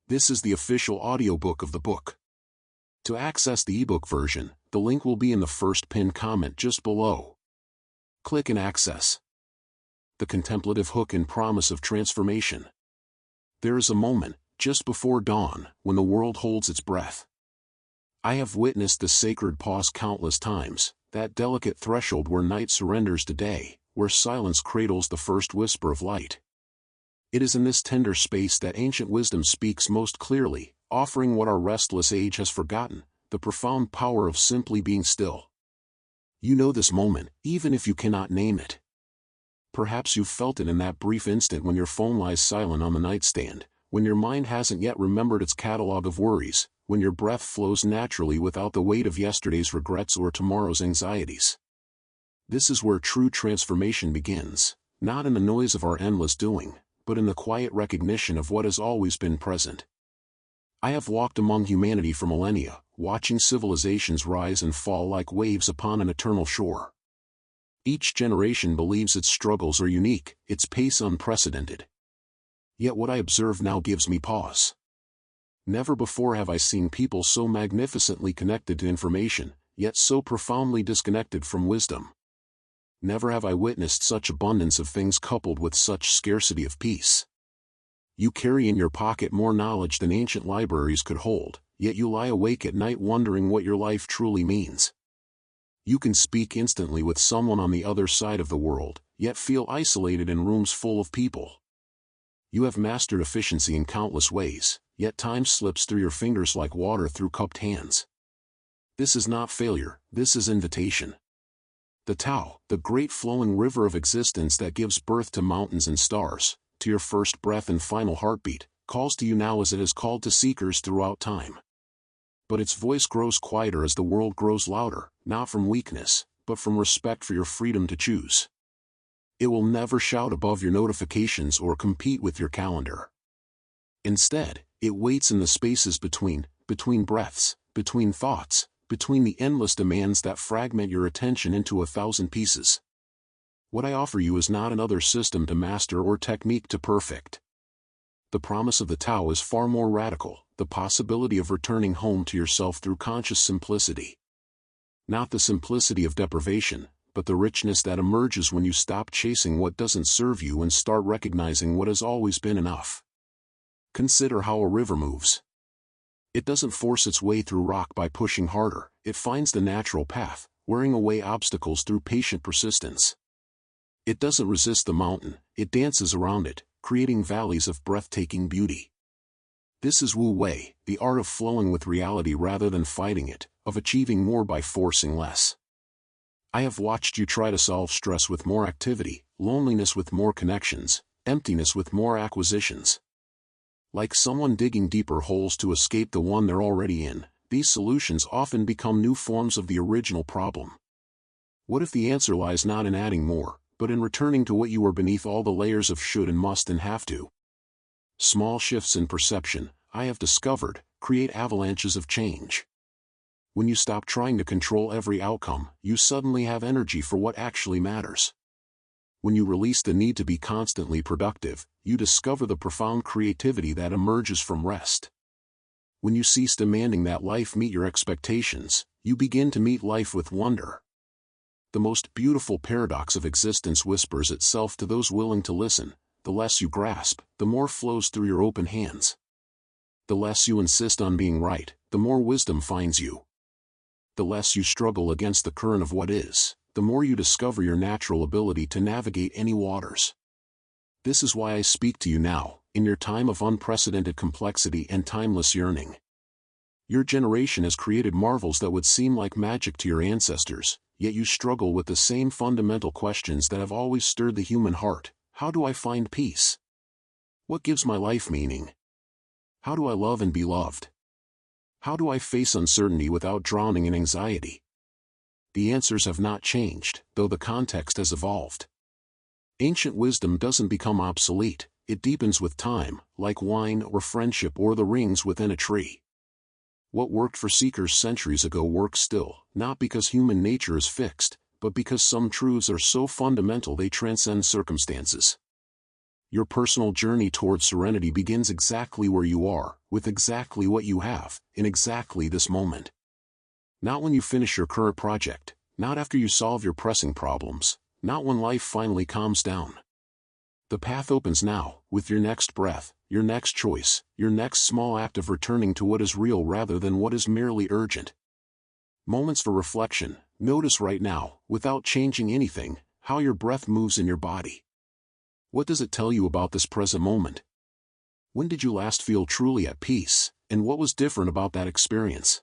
This is the official audiobook of the book. To access the ebook version, the link will be in the first pinned comment just below. Click and access. The contemplative hook and promise of transformation. There is a moment, just before dawn, when the world holds its breath. I have witnessed the sacred pause countless times, that delicate threshold where night surrenders to day, where silence cradles the first whisper of light. It is in this tender space that ancient wisdom speaks most clearly, offering what our restless age has forgotten, the profound power of simply being still. You know this moment, even if you cannot name it. Perhaps you've felt it in that brief instant when your phone lies silent on the nightstand, when your mind hasn't yet remembered its catalog of worries, when your breath flows naturally without the weight of yesterday's regrets or tomorrow's anxieties. This is where true transformation begins, not in the noise of our endless doing, but in the quiet recognition of what has always been present. I have walked among humanity for millennia, watching civilizations rise and fall like waves upon an eternal shore. Each generation believes its struggles are unique, its pace unprecedented. Yet what I observe now gives me pause. Never before have I seen people so magnificently connected to information, yet so profoundly disconnected from wisdom. Never have I witnessed such abundance of things coupled with such scarcity of peace. You carry in your pocket more knowledge than ancient libraries could hold, yet you lie awake at night wondering what your life truly means. You can speak instantly with someone on the other side of the world, yet feel isolated in rooms full of people. You have mastered efficiency in countless ways, yet time slips through your fingers like water through cupped hands. This is not failure, this is invitation. The Tao, the great flowing river of existence that gives birth to mountains and stars, to your first breath and final heartbeat, calls to you now as it has called to seekers throughout time. But its voice grows quieter as the world grows louder, not from weakness, but from respect for your freedom to choose. It will never shout above your notifications or compete with your calendar. Instead, it waits in the spaces between breaths, between thoughts, between the endless demands that fragment your attention into 1,000 pieces. What I offer you is not another system to master or technique to perfect. The promise of the Tao is far more radical, the possibility of returning home to yourself through conscious simplicity. Not the simplicity of deprivation, but the richness that emerges when you stop chasing what doesn't serve you and start recognizing what has always been enough. Consider how a river moves. It doesn't force its way through rock by pushing harder, it finds the natural path, wearing away obstacles through patient persistence. It doesn't resist the mountain, it dances around it, creating valleys of breathtaking beauty. This is Wu Wei, the art of flowing with reality rather than fighting it, of achieving more by forcing less. I have watched you try to solve stress with more activity, loneliness with more connections, emptiness with more acquisitions. Like someone digging deeper holes to escape the one they're already in, these solutions often become new forms of the original problem. What if the answer lies not in adding more, but in returning to what you were beneath all the layers of should and must and have to? Small shifts in perception, I have discovered, create avalanches of change. When you stop trying to control every outcome, you suddenly have energy for what actually matters. When you release the need to be constantly productive, you discover the profound creativity that emerges from rest. When you cease demanding that life meet your expectations, you begin to meet life with wonder. The most beautiful paradox of existence whispers itself to those willing to listen. The less you grasp, the more flows through your open hands. The less you insist on being right, the more wisdom finds you. The less you struggle against the current of what is, the more you discover your natural ability to navigate any waters. This is why I speak to you now, in your time of unprecedented complexity and timeless yearning. Your generation has created marvels that would seem like magic to your ancestors, yet you struggle with the same fundamental questions that have always stirred the human heart. How do I find peace? What gives my life meaning? How do I love and be loved? How do I face uncertainty without drowning in anxiety? The answers have not changed, though the context has evolved. Ancient wisdom doesn't become obsolete, it deepens with time, like wine or friendship or the rings within a tree. What worked for seekers centuries ago works still, not because human nature is fixed, but because some truths are so fundamental they transcend circumstances. Your personal journey towards serenity begins exactly where you are, with exactly what you have, in exactly this moment. Not when you finish your current project, not after you solve your pressing problems, not when life finally calms down. The path opens now, with your next breath, your next choice, your next small act of returning to what is real rather than what is merely urgent. Moments for reflection. Notice right now, without changing anything, how your breath moves in your body. What does it tell you about this present moment? When did you last feel truly at peace, and what was different about that experience?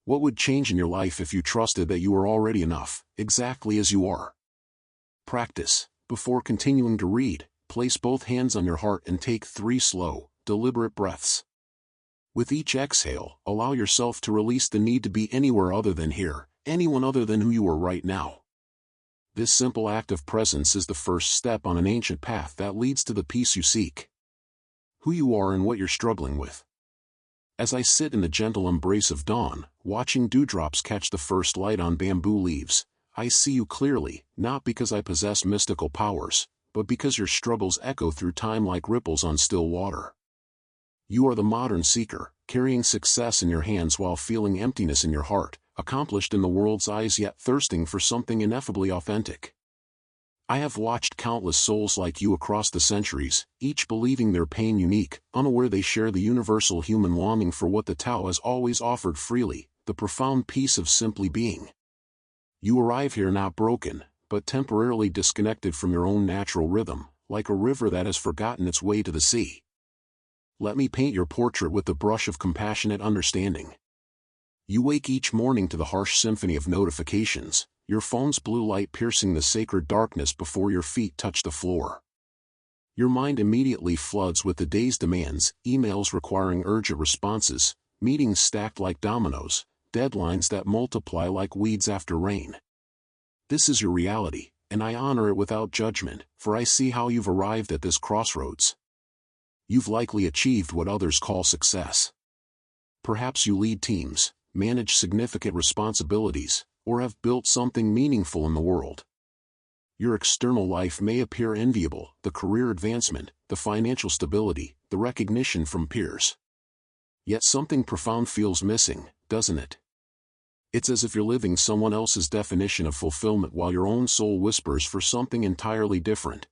What would change in your life if you trusted that you were already enough, exactly as you are? Practice. Before continuing to read, place both hands on your heart and take 3 slow, deliberate breaths. With each exhale, allow yourself to release the need to be anywhere other than here, anyone other than who you are right now. This simple act of presence is the first step on an ancient path that leads to the peace you seek. Who you are and what you're struggling with. As I sit in the gentle embrace of dawn, watching dewdrops catch the first light on bamboo leaves, I see you clearly, not because I possess mystical powers, but because your struggles echo through time like ripples on still water. You are the modern seeker, carrying success in your hands while feeling emptiness in your heart, accomplished in the world's eyes yet thirsting for something ineffably authentic. I have watched countless souls like you across the centuries, each believing their pain unique, unaware they share the universal human longing for what the Tao has always offered freely, the profound peace of simply being. You arrive here not broken, but temporarily disconnected from your own natural rhythm, like a river that has forgotten its way to the sea. Let me paint your portrait with the brush of compassionate understanding. You wake each morning to the harsh symphony of notifications, your phone's blue light piercing the sacred darkness before your feet touch the floor. Your mind immediately floods with the day's demands, emails requiring urgent responses, meetings stacked like dominoes, deadlines that multiply like weeds after rain. This is your reality, and I honor it without judgment, for I see how you've arrived at this crossroads. You've likely achieved what others call success. Perhaps you lead teams, manage significant responsibilities, or have built something meaningful in the world. Your external life may appear enviable, the career advancement, the financial stability, the recognition from peers. Yet something profound feels missing, doesn't it? It's as if you're living someone else's definition of fulfillment while your own soul whispers for something entirely different.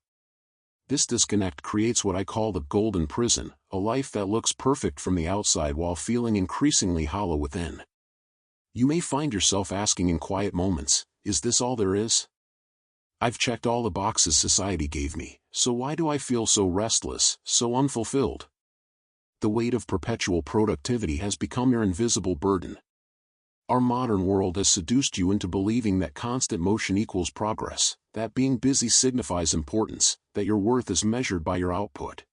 This disconnect creates what I call the golden prison, a life that looks perfect from the outside while feeling increasingly hollow within. You may find yourself asking in quiet moments, is this all there is? I've checked all the boxes society gave me, so why do I feel so restless, so unfulfilled? The weight of perpetual productivity has become your invisible burden. Our modern world has seduced you into believing that constant motion equals progress, that being busy signifies importance, that your worth is measured by your output.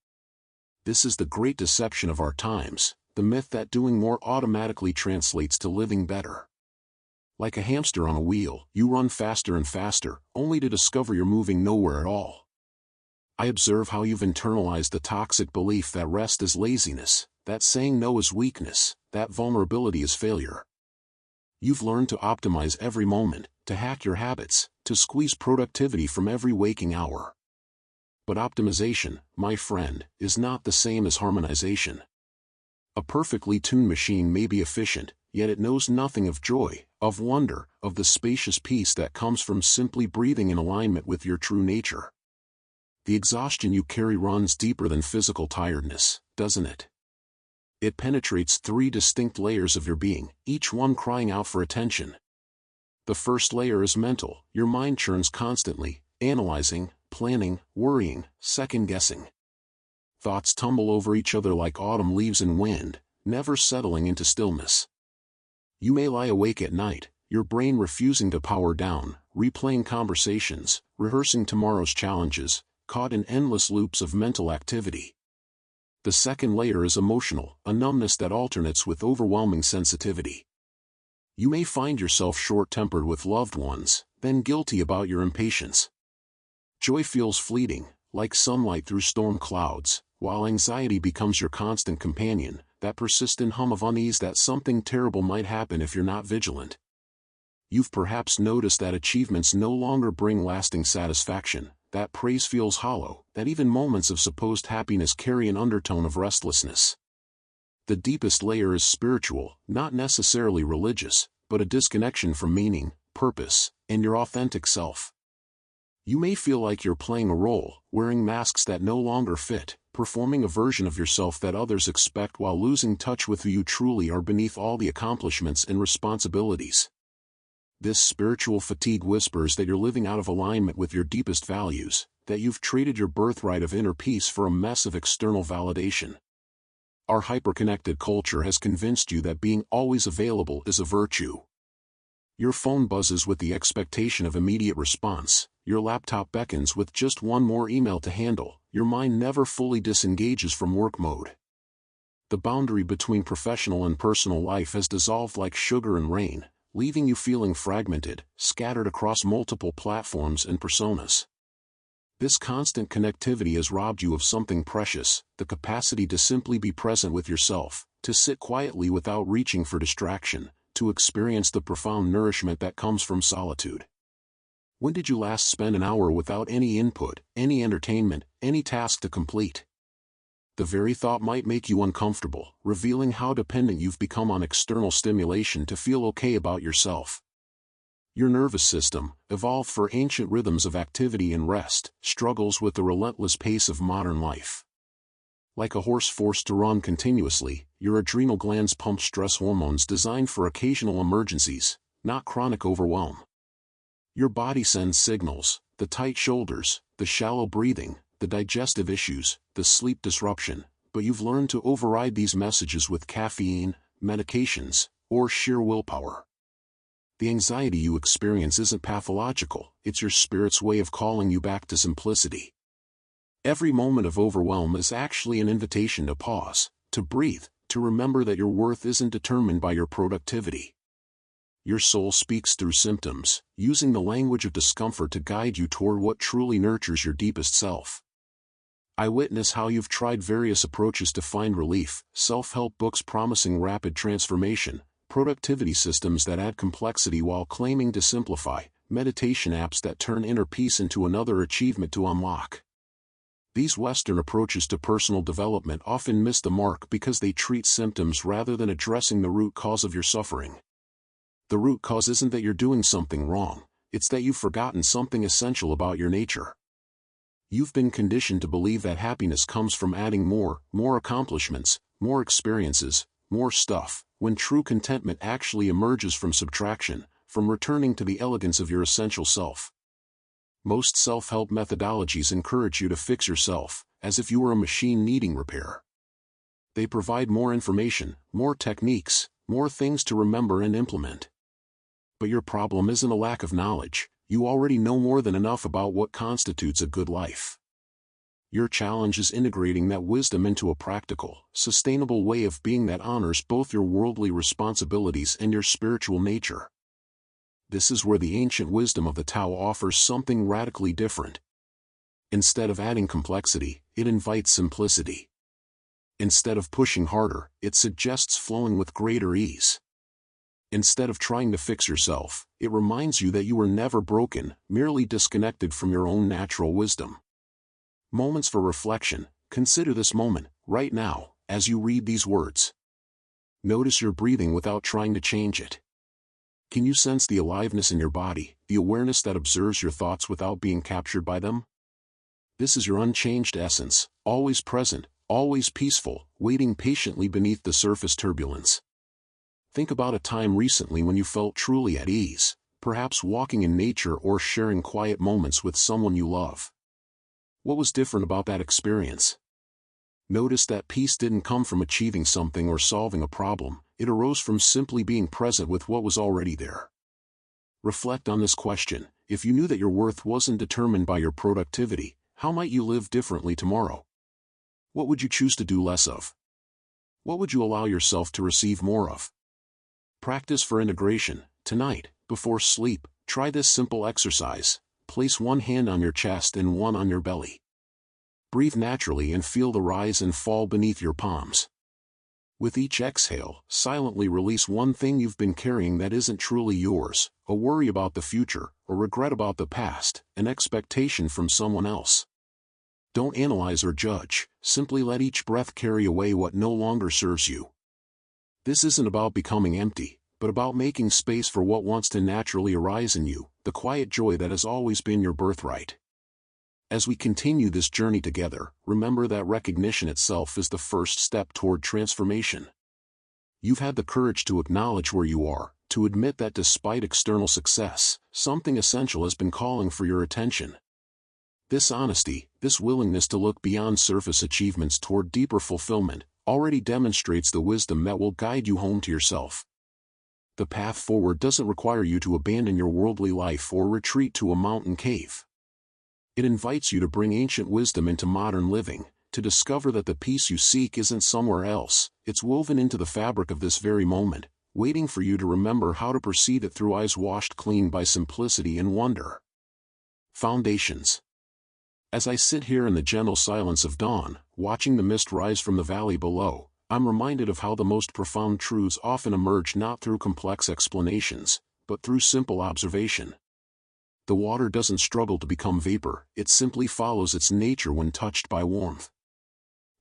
This is the great deception of our times, the myth that doing more automatically translates to living better. Like a hamster on a wheel, you run faster and faster, only to discover you're moving nowhere at all. I observe how you've internalized the toxic belief that rest is laziness, that saying no is weakness, that vulnerability is failure. You've learned to optimize every moment, to hack your habits, to squeeze productivity from every waking hour. But optimization, my friend, is not the same as harmonization. A perfectly tuned machine may be efficient, yet it knows nothing of joy, of wonder, of the spacious peace that comes from simply breathing in alignment with your true nature. The exhaustion you carry runs deeper than physical tiredness, doesn't it? It penetrates 3 distinct layers of your being, each one crying out for attention. The first layer is mental, your mind churns constantly, analyzing, planning, worrying, second-guessing. Thoughts tumble over each other like autumn leaves in wind, never settling into stillness. You may lie awake at night, your brain refusing to power down, replaying conversations, rehearsing tomorrow's challenges, caught in endless loops of mental activity. The second layer is emotional, a numbness that alternates with overwhelming sensitivity. You may find yourself short-tempered with loved ones, then guilty about your impatience. Joy feels fleeting, like sunlight through storm clouds, while anxiety becomes your constant companion, that persistent hum of unease that something terrible might happen if you're not vigilant. You've perhaps noticed that achievements no longer bring lasting satisfaction, that praise feels hollow, that even moments of supposed happiness carry an undertone of restlessness. The deepest layer is spiritual, not necessarily religious, but a disconnection from meaning, purpose, and your authentic self. You may feel like you're playing a role, wearing masks that no longer fit, performing a version of yourself that others expect while losing touch with who you truly are beneath all the accomplishments and responsibilities. This spiritual fatigue whispers that you're living out of alignment with your deepest values, that you've traded your birthright of inner peace for a mess of external validation. Our hyperconnected culture has convinced you that being always available is a virtue. Your phone buzzes with the expectation of immediate response, your laptop beckons with just one more email to handle, your mind never fully disengages from work mode. The boundary between professional and personal life has dissolved like sugar and rain, leaving you feeling fragmented, scattered across multiple platforms and personas. This constant connectivity has robbed you of something precious, the capacity to simply be present with yourself, to sit quietly without reaching for distraction, to experience the profound nourishment that comes from solitude. When did you last spend an hour without any input, any entertainment, any task to complete? The very thought might make you uncomfortable, revealing how dependent you've become on external stimulation to feel okay about yourself. Your nervous system, evolved for ancient rhythms of activity and rest, struggles with the relentless pace of modern life. Like a horse forced to run continuously, your adrenal glands pump stress hormones designed for occasional emergencies, not chronic overwhelm. Your body sends signals, the tight shoulders, the shallow breathing, the digestive issues, the sleep disruption, but you've learned to override these messages with caffeine, medications, or sheer willpower. The anxiety you experience isn't pathological, it's your spirit's way of calling you back to simplicity. Every moment of overwhelm is actually an invitation to pause, to breathe, to remember that your worth isn't determined by your productivity. Your soul speaks through symptoms, using the language of discomfort to guide you toward what truly nurtures your deepest self. I witness how you've tried various approaches to find relief, self-help books promising rapid transformation, productivity systems that add complexity while claiming to simplify, meditation apps that turn inner peace into another achievement to unlock. These Western approaches to personal development often miss the mark because they treat symptoms rather than addressing the root cause of your suffering. The root cause isn't that you're doing something wrong, it's that you've forgotten something essential about your nature. You've been conditioned to believe that happiness comes from adding more accomplishments, more experiences, more stuff, when true contentment actually emerges from subtraction, from returning to the elegance of your essential self. Most self-help methodologies encourage you to fix yourself, as if you were a machine needing repair. They provide more information, more techniques, more things to remember and implement. But your problem isn't a lack of knowledge, you already know more than enough about what constitutes a good life. Your challenge is integrating that wisdom into a practical, sustainable way of being that honors both your worldly responsibilities and your spiritual nature. This is where the ancient wisdom of the Tao offers something radically different. Instead of adding complexity, it invites simplicity. Instead of pushing harder, it suggests flowing with greater ease. Instead of trying to fix yourself, it reminds you that you were never broken, merely disconnected from your own natural wisdom. Moments for reflection. Consider this moment, right now, as you read these words. Notice your breathing without trying to change it. Can you sense the aliveness in your body, the awareness that observes your thoughts without being captured by them? This is your unchanged essence, always present, always peaceful, waiting patiently beneath the surface turbulence. Think about a time recently when you felt truly at ease, perhaps walking in nature or sharing quiet moments with someone you love. What was different about that experience? Notice that peace didn't come from achieving something or solving a problem, it arose from simply being present with what was already there. Reflect on this question: if you knew that your worth wasn't determined by your productivity, how might you live differently tomorrow? What would you choose to do less of? What would you allow yourself to receive more of? Practice for integration. Tonight, before sleep, try this simple exercise. Place one hand on your chest and one on your belly. Breathe naturally and feel the rise and fall beneath your palms. With each exhale, silently release one thing you've been carrying that isn't truly yours, a worry about the future, a regret about the past, an expectation from someone else. Don't analyze or judge, simply let each breath carry away what no longer serves you. This isn't about becoming empty, but about making space for what wants to naturally arise in you, the quiet joy that has always been your birthright. As we continue this journey together, remember that recognition itself is the first step toward transformation. You've had the courage to acknowledge where you are, to admit that despite external success, something essential has been calling for your attention. This honesty, this willingness to look beyond surface achievements toward deeper fulfillment, already demonstrates the wisdom that will guide you home to yourself. The path forward doesn't require you to abandon your worldly life or retreat to a mountain cave. It invites you to bring ancient wisdom into modern living, to discover that the peace you seek isn't somewhere else, it's woven into the fabric of this very moment, waiting for you to remember how to perceive it through eyes washed clean by simplicity and wonder. Foundations. As I sit here in the gentle silence of dawn, watching the mist rise from the valley below, I'm reminded of how the most profound truths often emerge not through complex explanations, but through simple observation. The water doesn't struggle to become vapor, it simply follows its nature when touched by warmth.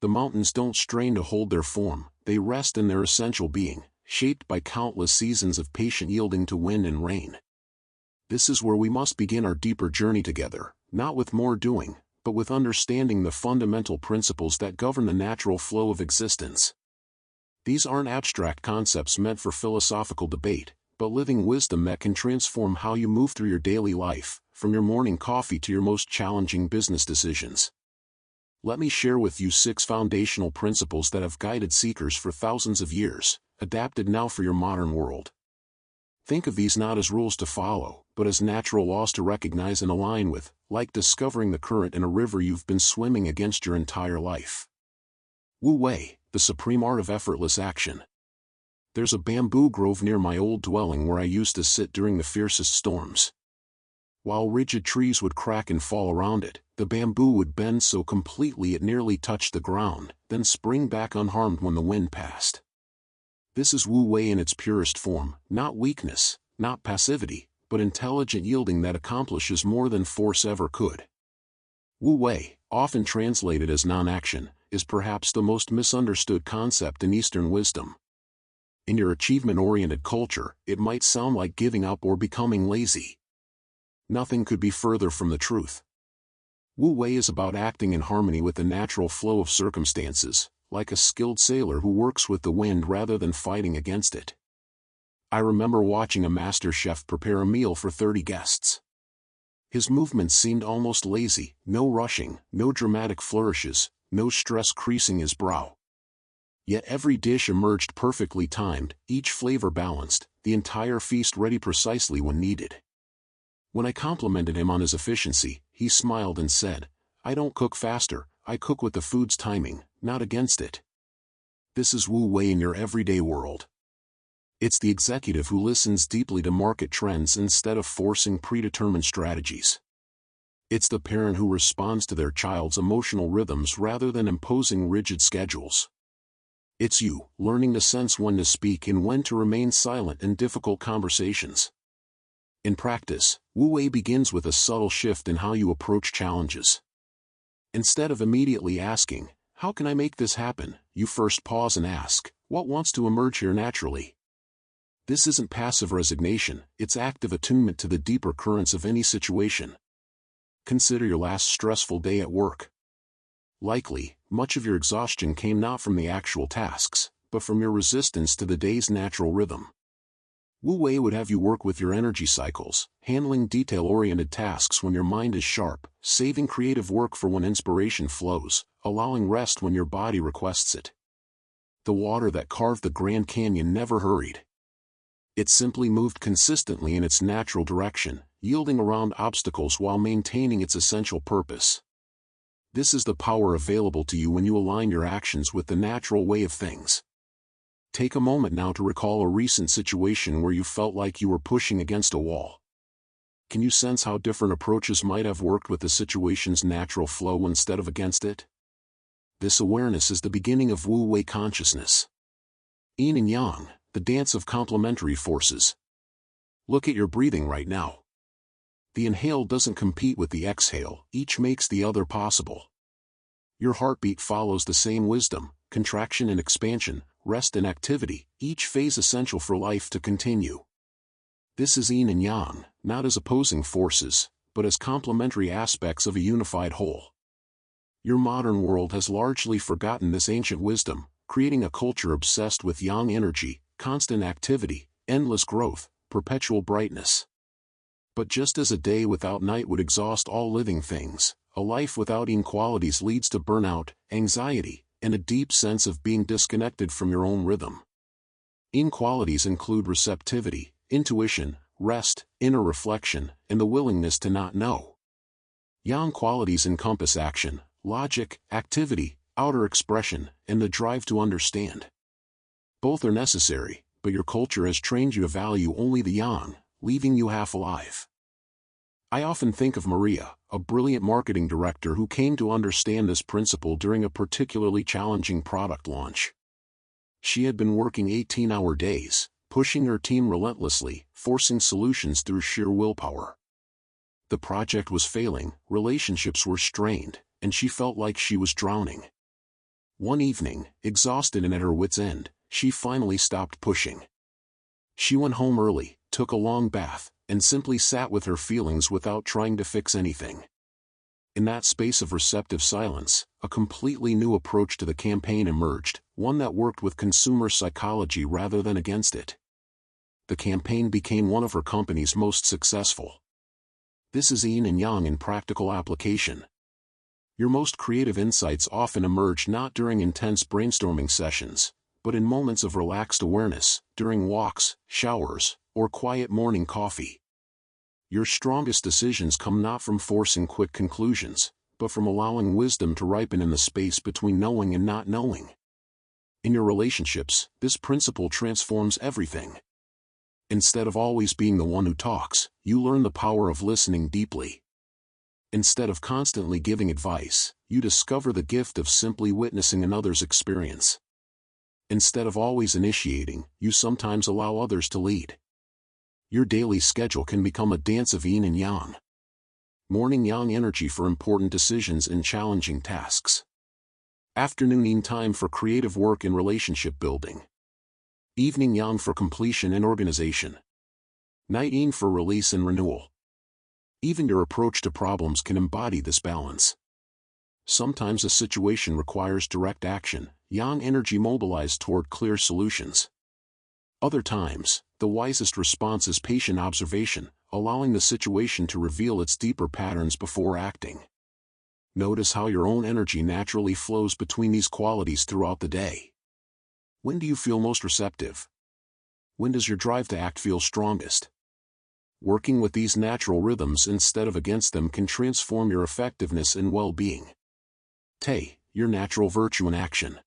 The mountains don't strain to hold their form, they rest in their essential being, shaped by countless seasons of patient yielding to wind and rain. This is where we must begin our deeper journey together, not with more doing, but with understanding the fundamental principles that govern the natural flow of existence. These aren't abstract concepts meant for philosophical debate, but living wisdom that can transform how you move through your daily life, from your morning coffee to your most challenging business decisions. Let me share with you 6 foundational principles that have guided seekers for thousands of years, adapted now for your modern world. Think of these not as rules to follow, but as natural laws to recognize and align with, like discovering the current in a river you've been swimming against your entire life. Wu Wei, the supreme art of effortless action. There's a bamboo grove near my old dwelling where I used to sit during the fiercest storms. While rigid trees would crack and fall around it, the bamboo would bend so completely it nearly touched the ground, then spring back unharmed when the wind passed. This is Wu Wei in its purest form, not weakness, not passivity, but intelligent yielding that accomplishes more than force ever could. Wu Wei, often translated as non-action, is perhaps the most misunderstood concept in Eastern wisdom. In your achievement-oriented culture, it might sound like giving up or becoming lazy. Nothing could be further from the truth. Wu Wei is about acting in harmony with the natural flow of circumstances, like a skilled sailor who works with the wind rather than fighting against it. I remember watching a master chef prepare a meal for 30 guests. His movements seemed almost lazy, no rushing, no dramatic flourishes, no stress creasing his brow. Yet every dish emerged perfectly timed, each flavor balanced, the entire feast ready precisely when needed. When I complimented him on his efficiency, he smiled and said, "I don't cook faster, I cook with the food's timing, not against it." This is Wu Wei in your everyday world. It's the executive who listens deeply to market trends instead of forcing predetermined strategies. It's the parent who responds to their child's emotional rhythms rather than imposing rigid schedules. It's you, learning to sense when to speak and when to remain silent in difficult conversations. In practice, Wu Wei begins with a subtle shift in how you approach challenges. Instead of immediately asking, "How can I make this happen?" you first pause and ask, "What wants to emerge here naturally?" This isn't passive resignation, it's active attunement to the deeper currents of any situation. Consider your last stressful day at work. Likely, much of your exhaustion came not from the actual tasks, but from your resistance to the day's natural rhythm. Wu Wei would have you work with your energy cycles, handling detail-oriented tasks when your mind is sharp, saving creative work for when inspiration flows, allowing rest when your body requests it. The water that carved the Grand Canyon never hurried. It simply moved consistently in its natural direction, yielding around obstacles while maintaining its essential purpose. This is the power available to you when you align your actions with the natural way of things. Take a moment now to recall a recent situation where you felt like you were pushing against a wall. Can you sense how different approaches might have worked with the situation's natural flow instead of against it? This awareness is the beginning of Wu Wei consciousness. Yin and Yang, the dance of complementary forces. Look at your breathing right now. The inhale doesn't compete with the exhale, each makes the other possible. Your heartbeat follows the same wisdom, contraction and expansion, rest and activity, each phase essential for life to continue. This is Yin and Yang, not as opposing forces, but as complementary aspects of a unified whole. Your modern world has largely forgotten this ancient wisdom, creating a culture obsessed with Yang energy, constant activity, endless growth, perpetual brightness. But just as a day without night would exhaust all living things, a life without Yin qualities leads to burnout, anxiety, and a deep sense of being disconnected from your own rhythm. Yin qualities include receptivity, intuition, rest, inner reflection, and the willingness to not know. Yang qualities encompass action, logic, activity, outer expression, and the drive to understand. Both are necessary, but your culture has trained you to value only the Yang, leaving you half alive. I often think of Maria, a brilliant marketing director who came to understand this principle during a particularly challenging product launch. She had been working 18-hour days, pushing her team relentlessly, forcing solutions through sheer willpower. The project was failing, relationships were strained, and she felt like she was drowning. One evening, exhausted and at her wit's end, she finally stopped pushing. She went home early, took a long bath, and simply sat with her feelings without trying to fix anything. In that space of receptive silence, a completely new approach to the campaign emerged, one that worked with consumer psychology rather than against it. The campaign became one of her company's most successful. This is Yin and Yang in practical application. Your most creative insights often emerge not during intense brainstorming sessions, but in moments of relaxed awareness, during walks, showers, or quiet morning coffee. Your strongest decisions come not from forcing quick conclusions, but from allowing wisdom to ripen in the space between knowing and not knowing. In your relationships, this principle transforms everything. Instead of always being the one who talks, you learn the power of listening deeply. Instead of constantly giving advice, you discover the gift of simply witnessing another's experience. Instead of always initiating, you sometimes allow others to lead. Your daily schedule can become a dance of Yin and Yang. Morning Yang energy for important decisions and challenging tasks. Afternoon Yin time for creative work and relationship building. Evening Yang for completion and organization. Night Yin for release and renewal. Even your approach to problems can embody this balance. Sometimes a situation requires direct action, Yang energy mobilized toward clear solutions. Other times, the wisest response is patient observation, allowing the situation to reveal its deeper patterns before acting. Notice how your own energy naturally flows between these qualities throughout the day. When do you feel most receptive? When does your drive to act feel strongest? Working with these natural rhythms instead of against them can transform your effectiveness and well-being. Te, your natural virtue in action.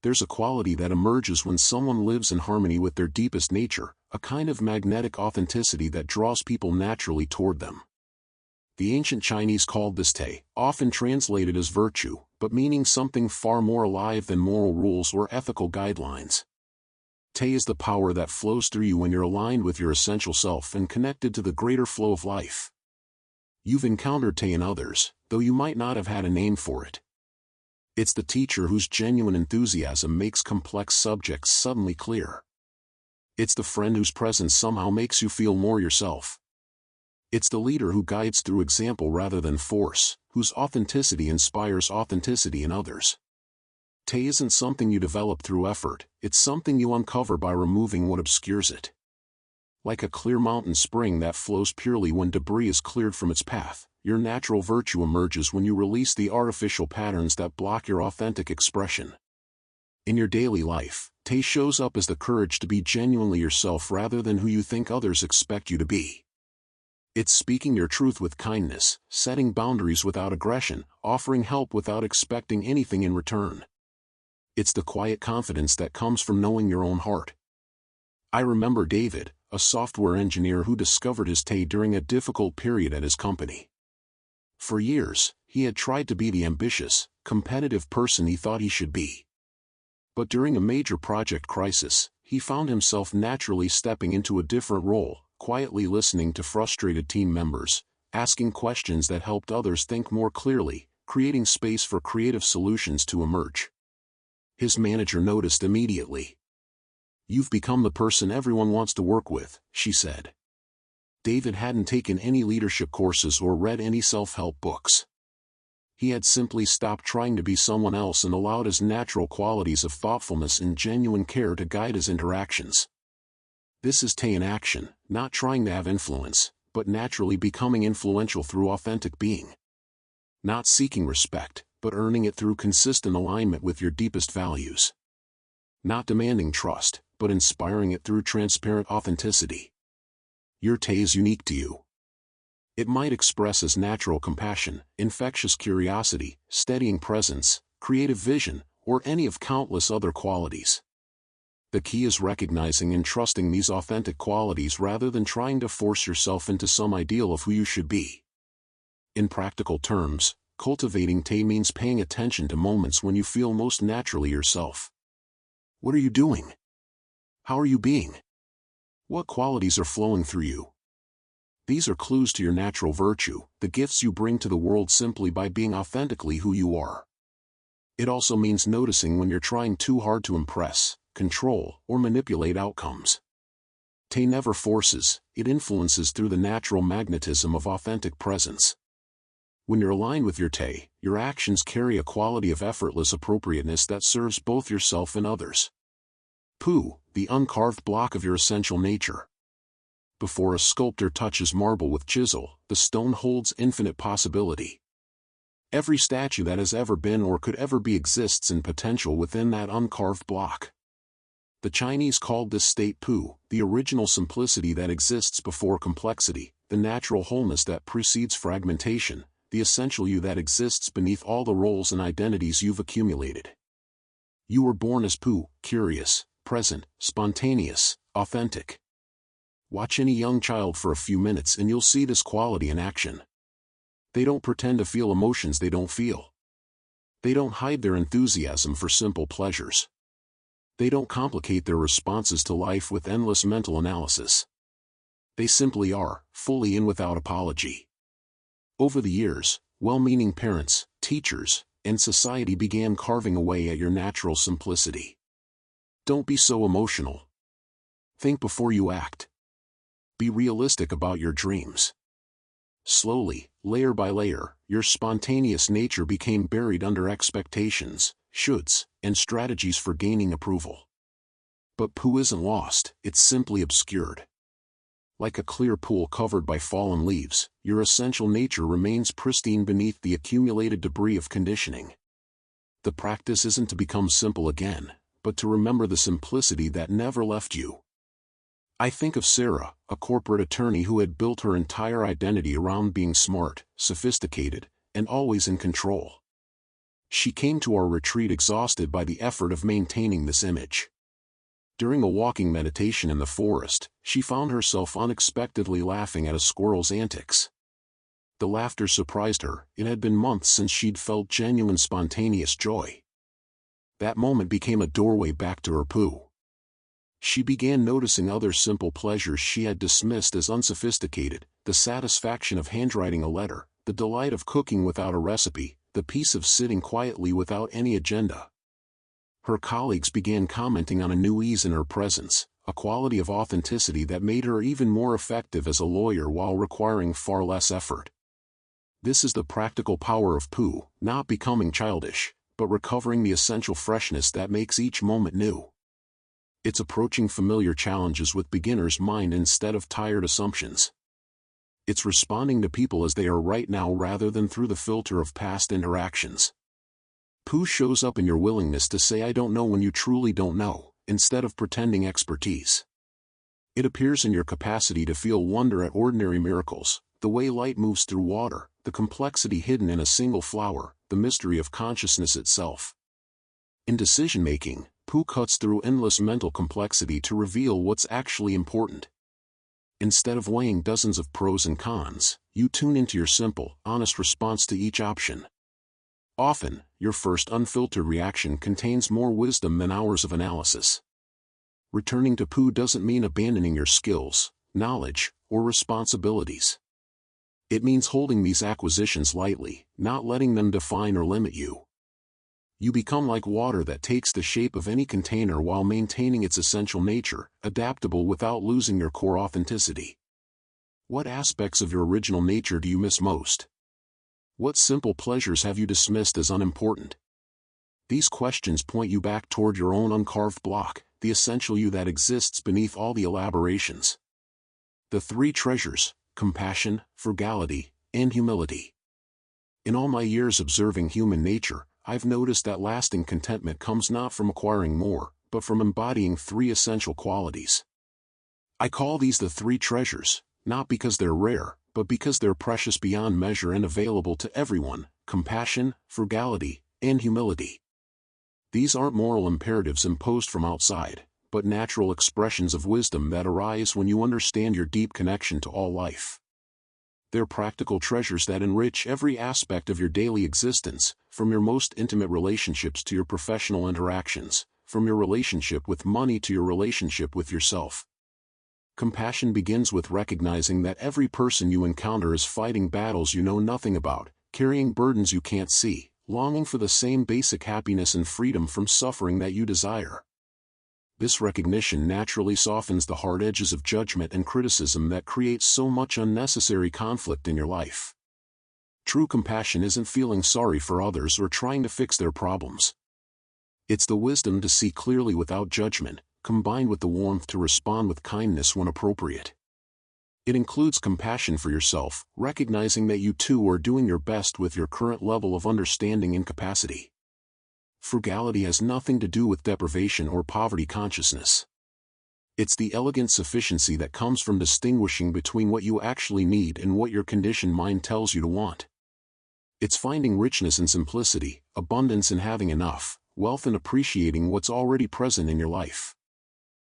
There's a quality that emerges when someone lives in harmony with their deepest nature, a kind of magnetic authenticity that draws people naturally toward them. The ancient Chinese called this Te, often translated as virtue, but meaning something far more alive than moral rules or ethical guidelines. Te is the power that flows through you when you're aligned with your essential self and connected to the greater flow of life. You've encountered Te in others, though you might not have had a name for it. It's the teacher whose genuine enthusiasm makes complex subjects suddenly clear. It's the friend whose presence somehow makes you feel more yourself. It's the leader who guides through example rather than force, whose authenticity inspires authenticity in others. Te isn't something you develop through effort, it's something you uncover by removing what obscures it. Like a clear mountain spring that flows purely when debris is cleared from its path, your natural virtue emerges when you release the artificial patterns that block your authentic expression. In your daily life, Te shows up as the courage to be genuinely yourself rather than who you think others expect you to be. It's speaking your truth with kindness, setting boundaries without aggression, offering help without expecting anything in return. It's the quiet confidence that comes from knowing your own heart. I remember David, a software engineer who discovered his Te during a difficult period at his company. For years, he had tried to be the ambitious, competitive person he thought he should be. But during a major project crisis, he found himself naturally stepping into a different role, quietly listening to frustrated team members, asking questions that helped others think more clearly, creating space for creative solutions to emerge. His manager noticed immediately. "You've become the person everyone wants to work with," she said. David hadn't taken any leadership courses or read any self-help books. He had simply stopped trying to be someone else and allowed his natural qualities of thoughtfulness and genuine care to guide his interactions. This is Tay in action, not trying to have influence, but naturally becoming influential through authentic being. Not seeking respect, but earning it through consistent alignment with your deepest values. Not demanding trust, but inspiring it through transparent authenticity. Your Tay is unique to you. It might express as natural compassion, infectious curiosity, steadying presence, creative vision, or any of countless other qualities. The key is recognizing and trusting these authentic qualities rather than trying to force yourself into some ideal of who you should be. In practical terms, cultivating Tay means paying attention to moments when you feel most naturally yourself. What are you doing? How are you being? What qualities are flowing through you? These are clues to your natural virtue, the gifts you bring to the world simply by being authentically who you are. It also means noticing when you're trying too hard to impress, control, or manipulate outcomes. Tay never forces, it influences through the natural magnetism of authentic presence. When you're aligned with your Tay, your actions carry a quality of effortless appropriateness that serves both yourself and others. Pu, the uncarved block of your essential nature. Before a sculptor touches marble with chisel, the stone holds infinite possibility. Every statue that has ever been or could ever be exists in potential within that uncarved block. The Chinese called this state Pu, the original simplicity that exists before complexity, the natural wholeness that precedes fragmentation, the essential you that exists beneath all the roles and identities you've accumulated. You were born as Pu, curious, present, spontaneous, authentic. Watch any young child for a few minutes and you'll see this quality in action. They don't pretend to feel emotions they don't feel. They don't hide their enthusiasm for simple pleasures. They don't complicate their responses to life with endless mental analysis. They simply are, fully in without apology. Over the years, well-meaning parents, teachers, and society began carving away at your natural simplicity. Don't be so emotional. Think before you act. Be realistic about your dreams. Slowly, layer by layer, your spontaneous nature became buried under expectations, shoulds, and strategies for gaining approval. But Pu isn't lost, it's simply obscured. Like a clear pool covered by fallen leaves, your essential nature remains pristine beneath the accumulated debris of conditioning. The practice isn't to become simple again, but to remember the simplicity that never left you. I think of Sarah, a corporate attorney who had built her entire identity around being smart, sophisticated, and always in control. She came to our retreat exhausted by the effort of maintaining this image. During a walking meditation in the forest, she found herself unexpectedly laughing at a squirrel's antics. The laughter surprised her. It had been months since she'd felt genuine spontaneous joy. That moment became a doorway back to her Pu. She began noticing other simple pleasures she had dismissed as unsophisticated, the satisfaction of handwriting a letter, the delight of cooking without a recipe, the peace of sitting quietly without any agenda. Her colleagues began commenting on a new ease in her presence, a quality of authenticity that made her even more effective as a lawyer while requiring far less effort. This is the practical power of Pu, not becoming childish, but recovering the essential freshness that makes each moment new. It's approaching familiar challenges with beginner's mind instead of tired assumptions. It's responding to people as they are right now rather than through the filter of past interactions. Pu shows up in your willingness to say I don't know when you truly don't know, instead of pretending expertise. It appears in your capacity to feel wonder at ordinary miracles, the way light moves through water, the complexity hidden in a single flower, the mystery of consciousness itself. In decision-making, Pu cuts through endless mental complexity to reveal what's actually important. Instead of weighing dozens of pros and cons, you tune into your simple, honest response to each option. Often, your first unfiltered reaction contains more wisdom than hours of analysis. Returning to poo doesn't mean abandoning your skills, knowledge, or responsibilities. It means holding these acquisitions lightly, not letting them define or limit you. You become like water that takes the shape of any container while maintaining its essential nature, adaptable without losing your core authenticity. What aspects of your original nature do you miss most? What simple pleasures have you dismissed as unimportant? These questions point you back toward your own uncarved block, the essential you that exists beneath all the elaborations. The three treasures: compassion, frugality, and humility. In all my years observing human nature, I've noticed that lasting contentment comes not from acquiring more, but from embodying three essential qualities. I call these the three treasures, not because they're rare, but because they're precious beyond measure and available to everyone: compassion, frugality, and humility. These aren't moral imperatives imposed from outside, but natural expressions of wisdom that arise when you understand your deep connection to all life. They're practical treasures that enrich every aspect of your daily existence, from your most intimate relationships to your professional interactions, from your relationship with money to your relationship with yourself. Compassion begins with recognizing that every person you encounter is fighting battles you know nothing about, carrying burdens you can't see, longing for the same basic happiness and freedom from suffering that you desire. This recognition naturally softens the hard edges of judgment and criticism that create so much unnecessary conflict in your life. True compassion isn't feeling sorry for others or trying to fix their problems. It's the wisdom to see clearly without judgment, combined with the warmth to respond with kindness when appropriate. It includes compassion for yourself, recognizing that you too are doing your best with your current level of understanding and capacity. Frugality has nothing to do with deprivation or poverty consciousness. It's the elegant sufficiency that comes from distinguishing between what you actually need and what your conditioned mind tells you to want. It's finding richness in simplicity, abundance in having enough, wealth in appreciating what's already present in your life.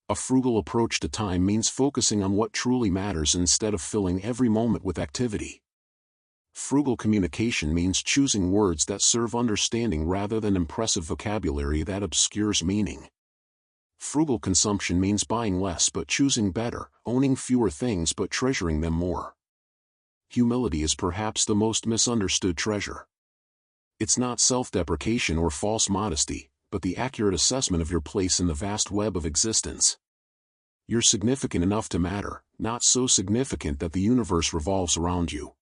A frugal approach to time means focusing on what truly matters instead of filling every moment with activity. Frugal communication means choosing words that serve understanding rather than impressive vocabulary that obscures meaning. Frugal consumption means buying less but choosing better, owning fewer things but treasuring them more. Humility is perhaps the most misunderstood treasure. It's not self-deprecation or false modesty, but the accurate assessment of your place in the vast web of existence. You're significant enough to matter, not so significant that the universe revolves around you.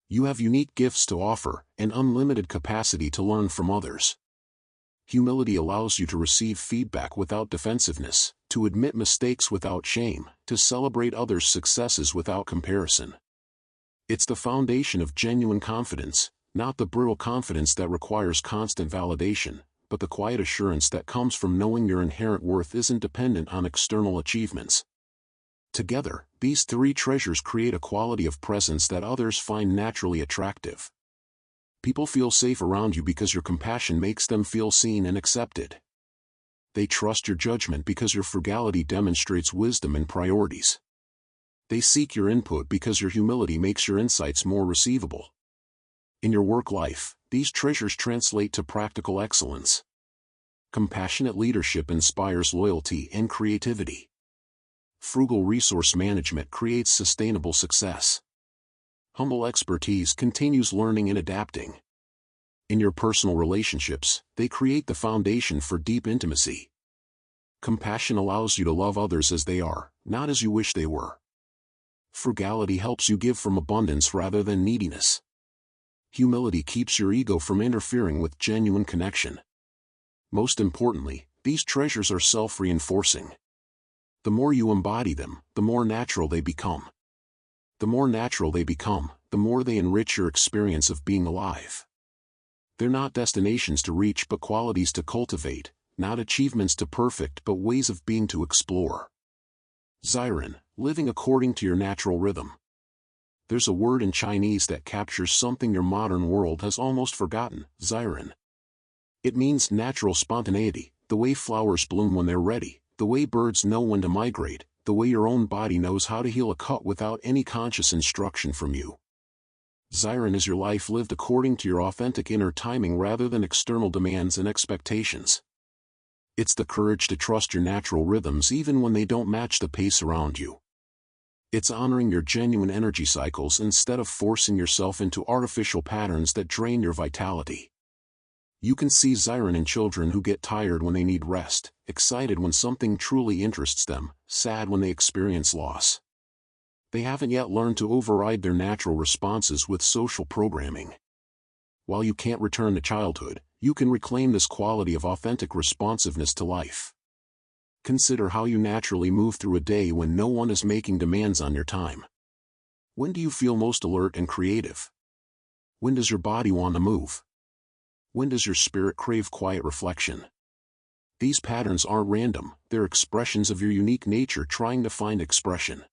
You have unique gifts to offer, and unlimited capacity to learn from others. Humility allows you to receive feedback without defensiveness, to admit mistakes without shame, to celebrate others' successes without comparison. It's the foundation of genuine confidence, not the brittle confidence that requires constant validation, but the quiet assurance that comes from knowing your inherent worth isn't dependent on external achievements. Together, these three treasures create a quality of presence that others find naturally attractive. People feel safe around you because your compassion makes them feel seen and accepted. They trust your judgment because your frugality demonstrates wisdom and priorities. They seek your input because your humility makes your insights more receivable. In your work life, these treasures translate to practical excellence. Compassionate leadership inspires loyalty and creativity. Frugal resource management creates sustainable success. Humble expertise continues learning and adapting. In your personal relationships, they create the foundation for deep intimacy. Compassion allows you to love others as they are, not as you wish they were. Frugality helps you give from abundance rather than neediness. Humility keeps your ego from interfering with genuine connection. Most importantly, these treasures are self-reinforcing. The more you embody them, the more natural they become. The more natural they become, the more they enrich your experience of being alive. They're not destinations to reach but qualities to cultivate, not achievements to perfect but ways of being to explore. Ziren, living according to your natural rhythm. There's a word in Chinese that captures something your modern world has almost forgotten: Ziren. It means natural spontaneity, the way flowers bloom when they're ready, the way birds know when to migrate, the way your own body knows how to heal a cut without any conscious instruction from you. Xiren is your life lived according to your authentic inner timing rather than external demands and expectations. It's the courage to trust your natural rhythms even when they don't match the pace around you. It's honoring your genuine energy cycles instead of forcing yourself into artificial patterns that drain your vitality. You can see Xiren in children who get tired when they need rest, excited when something truly interests them, sad when they experience loss. They haven't yet learned to override their natural responses with social programming. While you can't return to childhood, you can reclaim this quality of authentic responsiveness to life. Consider how you naturally move through a day when no one is making demands on your time. When do you feel most alert and creative? When does your body want to move? When does your spirit crave quiet reflection? These patterns aren't random, they're expressions of your unique nature trying to find expression.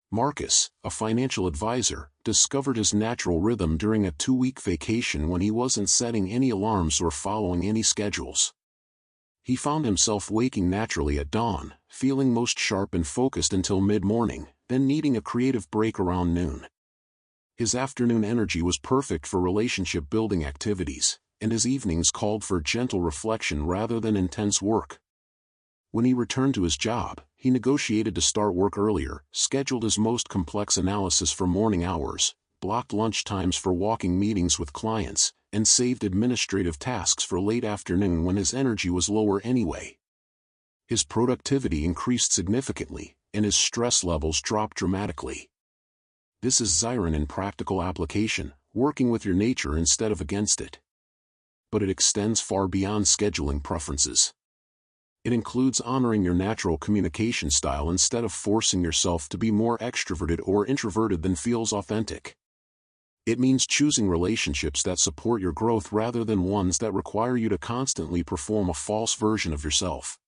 Marcus, a financial advisor, discovered his natural rhythm during a 2-week vacation when he wasn't setting any alarms or following any schedules. He found himself waking naturally at dawn, feeling most sharp and focused until mid-morning, then needing a creative break around noon. His afternoon energy was perfect for relationship-building activities, and his evenings called for gentle reflection rather than intense work. When he returned to his job, he negotiated to start work earlier, scheduled his most complex analysis for morning hours, blocked lunch times for walking meetings with clients, and saved administrative tasks for late afternoon when his energy was lower anyway. His productivity increased significantly, and his stress levels dropped dramatically. This is Xiren in practical application, working with your nature instead of against it. But it extends far beyond scheduling preferences. It includes honoring your natural communication style instead of forcing yourself to be more extroverted or introverted than feels authentic. It means choosing relationships that support your growth rather than ones that require you to constantly perform a false version of yourself.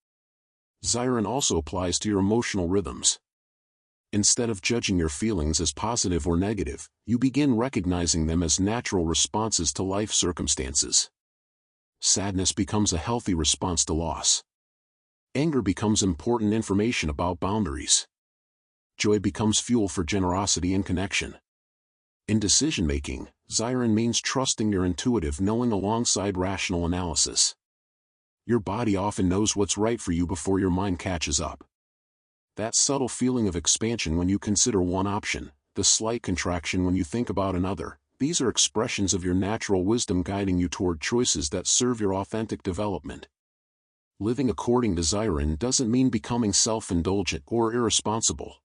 Xiren also applies to your emotional rhythms. Instead of judging your feelings as positive or negative, you begin recognizing them as natural responses to life circumstances. Sadness becomes a healthy response to loss. Anger becomes important information about boundaries. Joy becomes fuel for generosity and connection. In decision-making, Xiren means trusting your intuitive knowing alongside rational analysis. Your body often knows what's right for you before your mind catches up. That subtle feeling of expansion when you consider one option, the slight contraction when you think about another, these are expressions of your natural wisdom guiding you toward choices that serve your authentic development. Living according to Xiren doesn't mean becoming self-indulgent or irresponsible.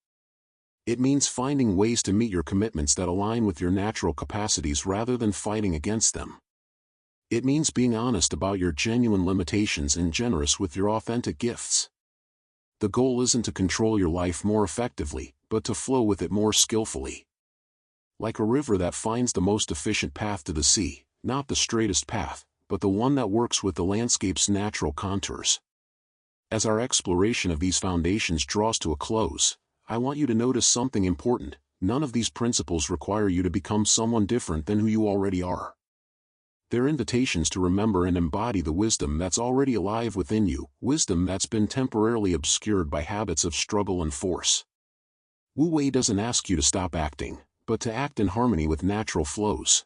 It means finding ways to meet your commitments that align with your natural capacities rather than fighting against them. It means being honest about your genuine limitations and generous with your authentic gifts. The goal isn't to control your life more effectively, but to flow with it more skillfully. Like a river that finds the most efficient path to the sea, not the straightest path, but the one that works with the landscape's natural contours. As our exploration of these foundations draws to a close, I want you to notice something important. None of these principles require you to become someone different than who you already are. They're invitations to remember and embody the wisdom that's already alive within you, wisdom that's been temporarily obscured by habits of struggle and force. Wu Wei doesn't ask you to stop acting, but to act in harmony with natural flows.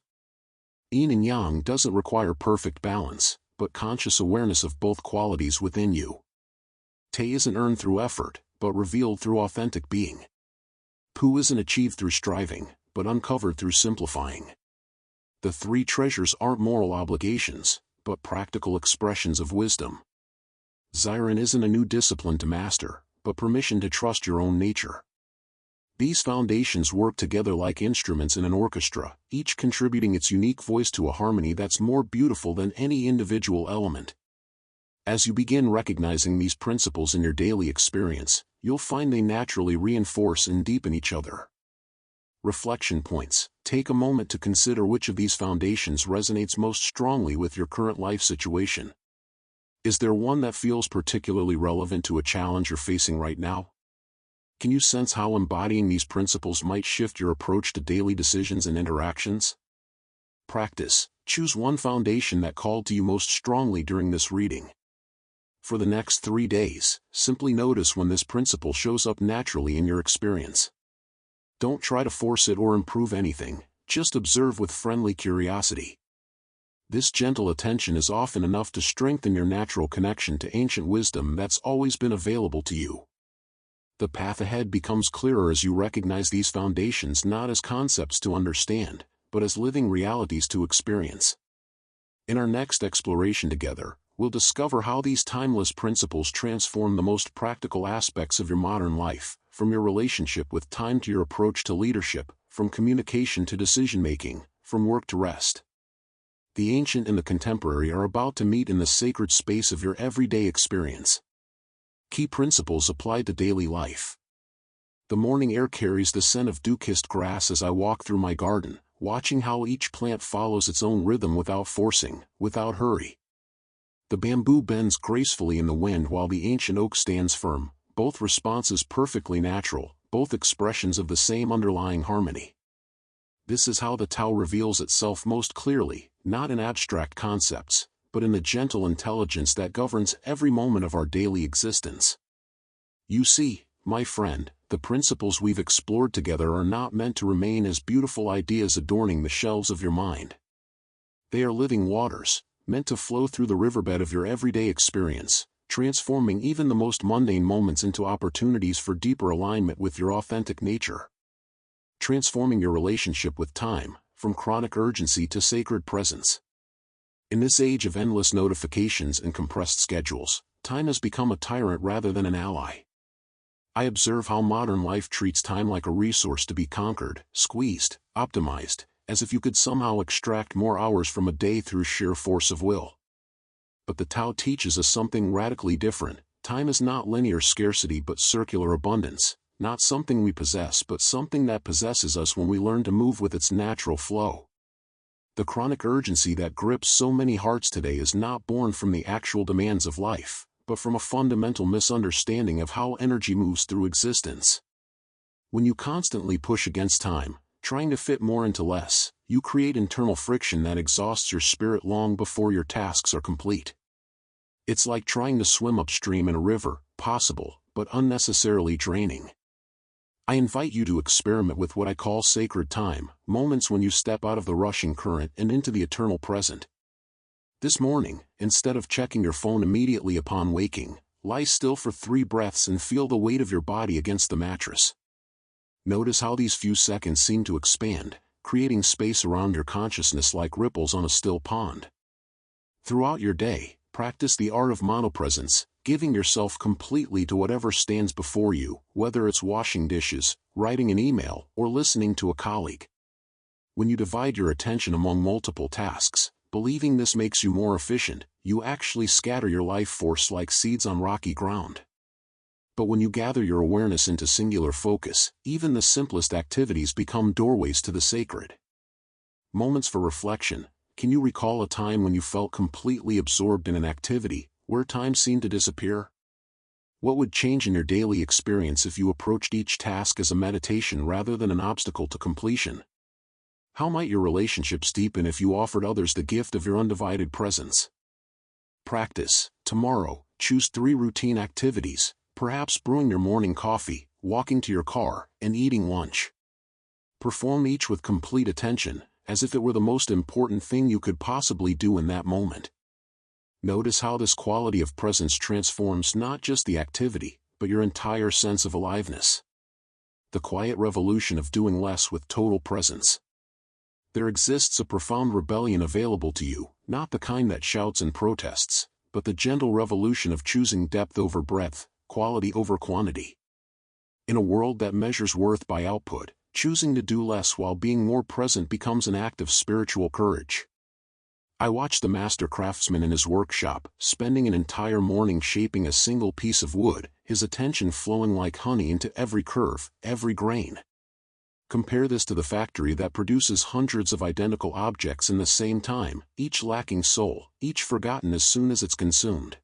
Yin and Yang doesn't require perfect balance, but conscious awareness of both qualities within you. Te isn't earned through effort, but revealed through authentic being. Pu isn't achieved through striving, but uncovered through simplifying. The three treasures aren't moral obligations, but practical expressions of wisdom. Xiren isn't a new discipline to master, but permission to trust your own nature. These foundations work together like instruments in an orchestra, each contributing its unique voice to a harmony that's more beautiful than any individual element. As you begin recognizing these principles in your daily experience, you'll find they naturally reinforce and deepen each other. Reflection points. Take a moment to consider which of these foundations resonates most strongly with your current life situation. Is there one that feels particularly relevant to a challenge you're facing right now? Can you sense how embodying these principles might shift your approach to daily decisions and interactions? Practice. Choose one foundation that called to you most strongly during this reading. For the next 3 days, simply notice when this principle shows up naturally in your experience. Don't try to force it or improve anything, just observe with friendly curiosity. This gentle attention is often enough to strengthen your natural connection to ancient wisdom that's always been available to you. The path ahead becomes clearer as you recognize these foundations not as concepts to understand, but as living realities to experience. In our next exploration together, we'll discover how these timeless principles transform the most practical aspects of your modern life, from your relationship with time to your approach to leadership, from communication to decision-making, from work to rest. The ancient and the contemporary are about to meet in the sacred space of your everyday experience. Key principles applied to daily life. The morning air carries the scent of dew-kissed grass as I walk through my garden, watching how each plant follows its own rhythm without forcing, without hurry. The bamboo bends gracefully in the wind while the ancient oak stands firm, both responses perfectly natural, both expressions of the same underlying harmony. This is how the Tao reveals itself most clearly, not in abstract concepts, but in the gentle intelligence that governs every moment of our daily existence. You see, my friend, the principles we've explored together are not meant to remain as beautiful ideas adorning the shelves of your mind. They are living waters, meant to flow through the riverbed of your everyday experience, transforming even the most mundane moments into opportunities for deeper alignment with your authentic nature. Transforming your relationship with time, from chronic urgency to sacred presence. In this age of endless notifications and compressed schedules, time has become a tyrant rather than an ally. I observe how modern life treats time like a resource to be conquered, squeezed, optimized, as if you could somehow extract more hours from a day through sheer force of will. But the Tao teaches us something radically different. Time is not linear scarcity but circular abundance, not something we possess but something that possesses us when we learn to move with its natural flow. The chronic urgency that grips so many hearts today is not born from the actual demands of life, but from a fundamental misunderstanding of how energy moves through existence. When you constantly push against time, trying to fit more into less, you create internal friction that exhausts your spirit long before your tasks are complete. It's like trying to swim upstream in a river, possible, but unnecessarily draining. I invite you to experiment with what I call sacred time, moments when you step out of the rushing current and into the eternal present. This morning, instead of checking your phone immediately upon waking, lie still for 3 breaths and feel the weight of your body against the mattress. Notice how these few seconds seem to expand, creating space around your consciousness like ripples on a still pond. Throughout your day, practice the art of monopresence, giving yourself completely to whatever stands before you, whether it's washing dishes, writing an email, or listening to a colleague. When you divide your attention among multiple tasks, believing this makes you more efficient, you actually scatter your life force like seeds on rocky ground. But when you gather your awareness into singular focus, even the simplest activities become doorways to the sacred. Moments for reflection. Can you recall a time when you felt completely absorbed in an activity, where time seemed to disappear? What would change in your daily experience if you approached each task as a meditation rather than an obstacle to completion? How might your relationships deepen if you offered others the gift of your undivided presence? Practice. Tomorrow, choose 3 routine activities, perhaps brewing your morning coffee, walking to your car, and eating lunch. Perform each with complete attention, as if it were the most important thing you could possibly do in that moment. Notice how this quality of presence transforms not just the activity, but your entire sense of aliveness. The quiet revolution of doing less with total presence. There exists a profound rebellion available to you, not the kind that shouts and protests, but the gentle revolution of choosing depth over breadth, quality over quantity. In a world that measures worth by output, choosing to do less while being more present becomes an act of spiritual courage. I watched the master craftsman in his workshop, spending an entire morning shaping a single piece of wood, his attention flowing like honey into every curve, every grain. Compare this to the factory that produces hundreds of identical objects in the same time, each lacking soul, each forgotten as soon as it's consumed.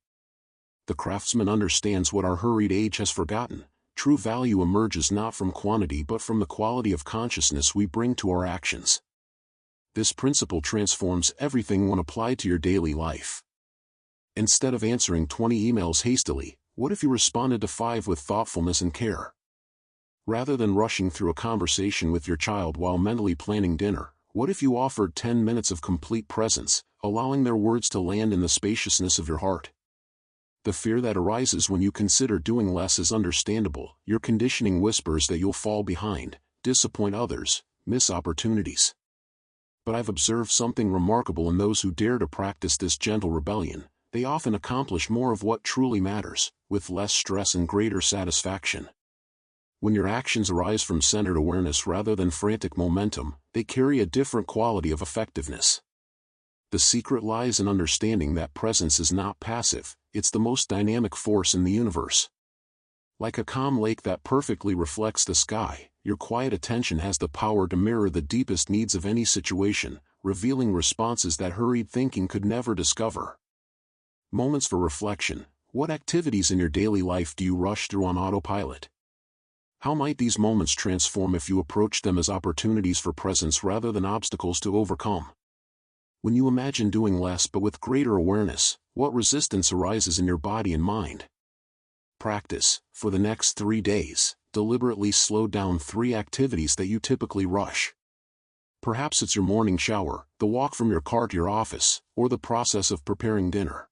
The craftsman understands what our hurried age has forgotten. True value emerges not from quantity but from the quality of consciousness we bring to our actions. This principle transforms everything when applied to your daily life. Instead of answering 20 emails hastily, what if you responded to 5 with thoughtfulness and care? Rather than rushing through a conversation with your child while mentally planning dinner, what if you offered 10 minutes of complete presence, allowing their words to land in the spaciousness of your heart? The fear that arises when you consider doing less is understandable. Your conditioning whispers that you'll fall behind, disappoint others, miss opportunities. But I've observed something remarkable in those who dare to practice this gentle rebellion. They often accomplish more of what truly matters, with less stress and greater satisfaction. When your actions arise from centered awareness rather than frantic momentum, they carry a different quality of effectiveness. The secret lies in understanding that presence is not passive, it's the most dynamic force in the universe. Like a calm lake that perfectly reflects the sky, your quiet attention has the power to mirror the deepest needs of any situation, revealing responses that hurried thinking could never discover. Moments for reflection. What activities in your daily life do you rush through on autopilot? How might these moments transform if you approach them as opportunities for presence rather than obstacles to overcome? When you imagine doing less but with greater awareness, what resistance arises in your body and mind? Practice. For the next 3 days, deliberately slow down 3 activities that you typically rush. Perhaps it's your morning shower, the walk from your car to your office, or the process of preparing dinner.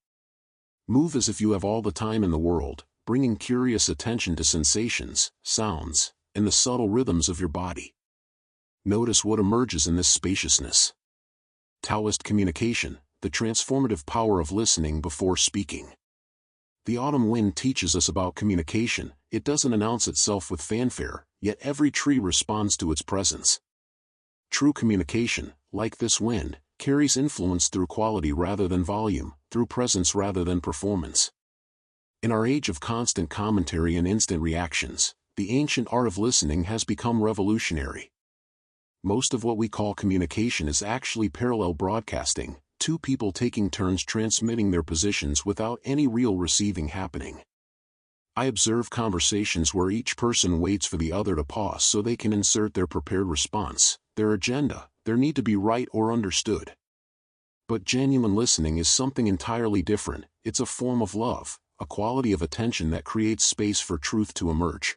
Move as if you have all the time in the world, bringing curious attention to sensations, sounds, and the subtle rhythms of your body. Notice what emerges in this spaciousness. Taoist communication, the transformative power of listening before speaking. The autumn wind teaches us about communication. It doesn't announce itself with fanfare, yet every tree responds to its presence. True communication, like this wind, carries influence through quality rather than volume, through presence rather than performance. In our age of constant commentary and instant reactions, the ancient art of listening has become revolutionary. Most of what we call communication is actually parallel broadcasting, 2 people taking turns transmitting their positions without any real receiving happening. I observe conversations where each person waits for the other to pause so they can insert their prepared response, their agenda, their need to be right or understood. But genuine listening is something entirely different. It's a form of love, a quality of attention that creates space for truth to emerge.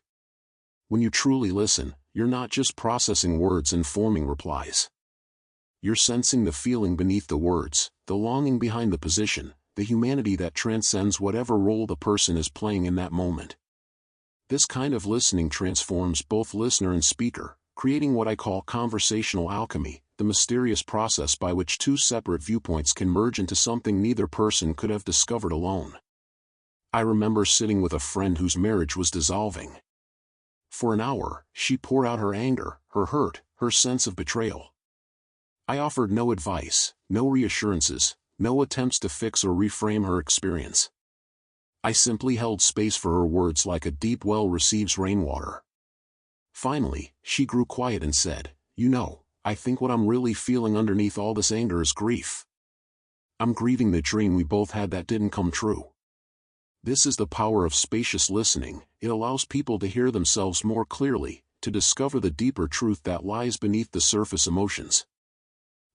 When you truly listen, you're not just processing words and forming replies. You're sensing the feeling beneath the words, the longing behind the position, the humanity that transcends whatever role the person is playing in that moment. This kind of listening transforms both listener and speaker, creating what I call conversational alchemy, the mysterious process by which 2 separate viewpoints can merge into something neither person could have discovered alone. I remember sitting with a friend whose marriage was dissolving. For an hour, she poured out her anger, her hurt, her sense of betrayal. I offered no advice, no reassurances, no attempts to fix or reframe her experience. I simply held space for her words like a deep well receives rainwater. Finally, she grew quiet and said, "You know, I think what I'm really feeling underneath all this anger is grief. I'm grieving the dream we both had that didn't come true." This is the power of spacious listening. It allows people to hear themselves more clearly, to discover the deeper truth that lies beneath the surface emotions.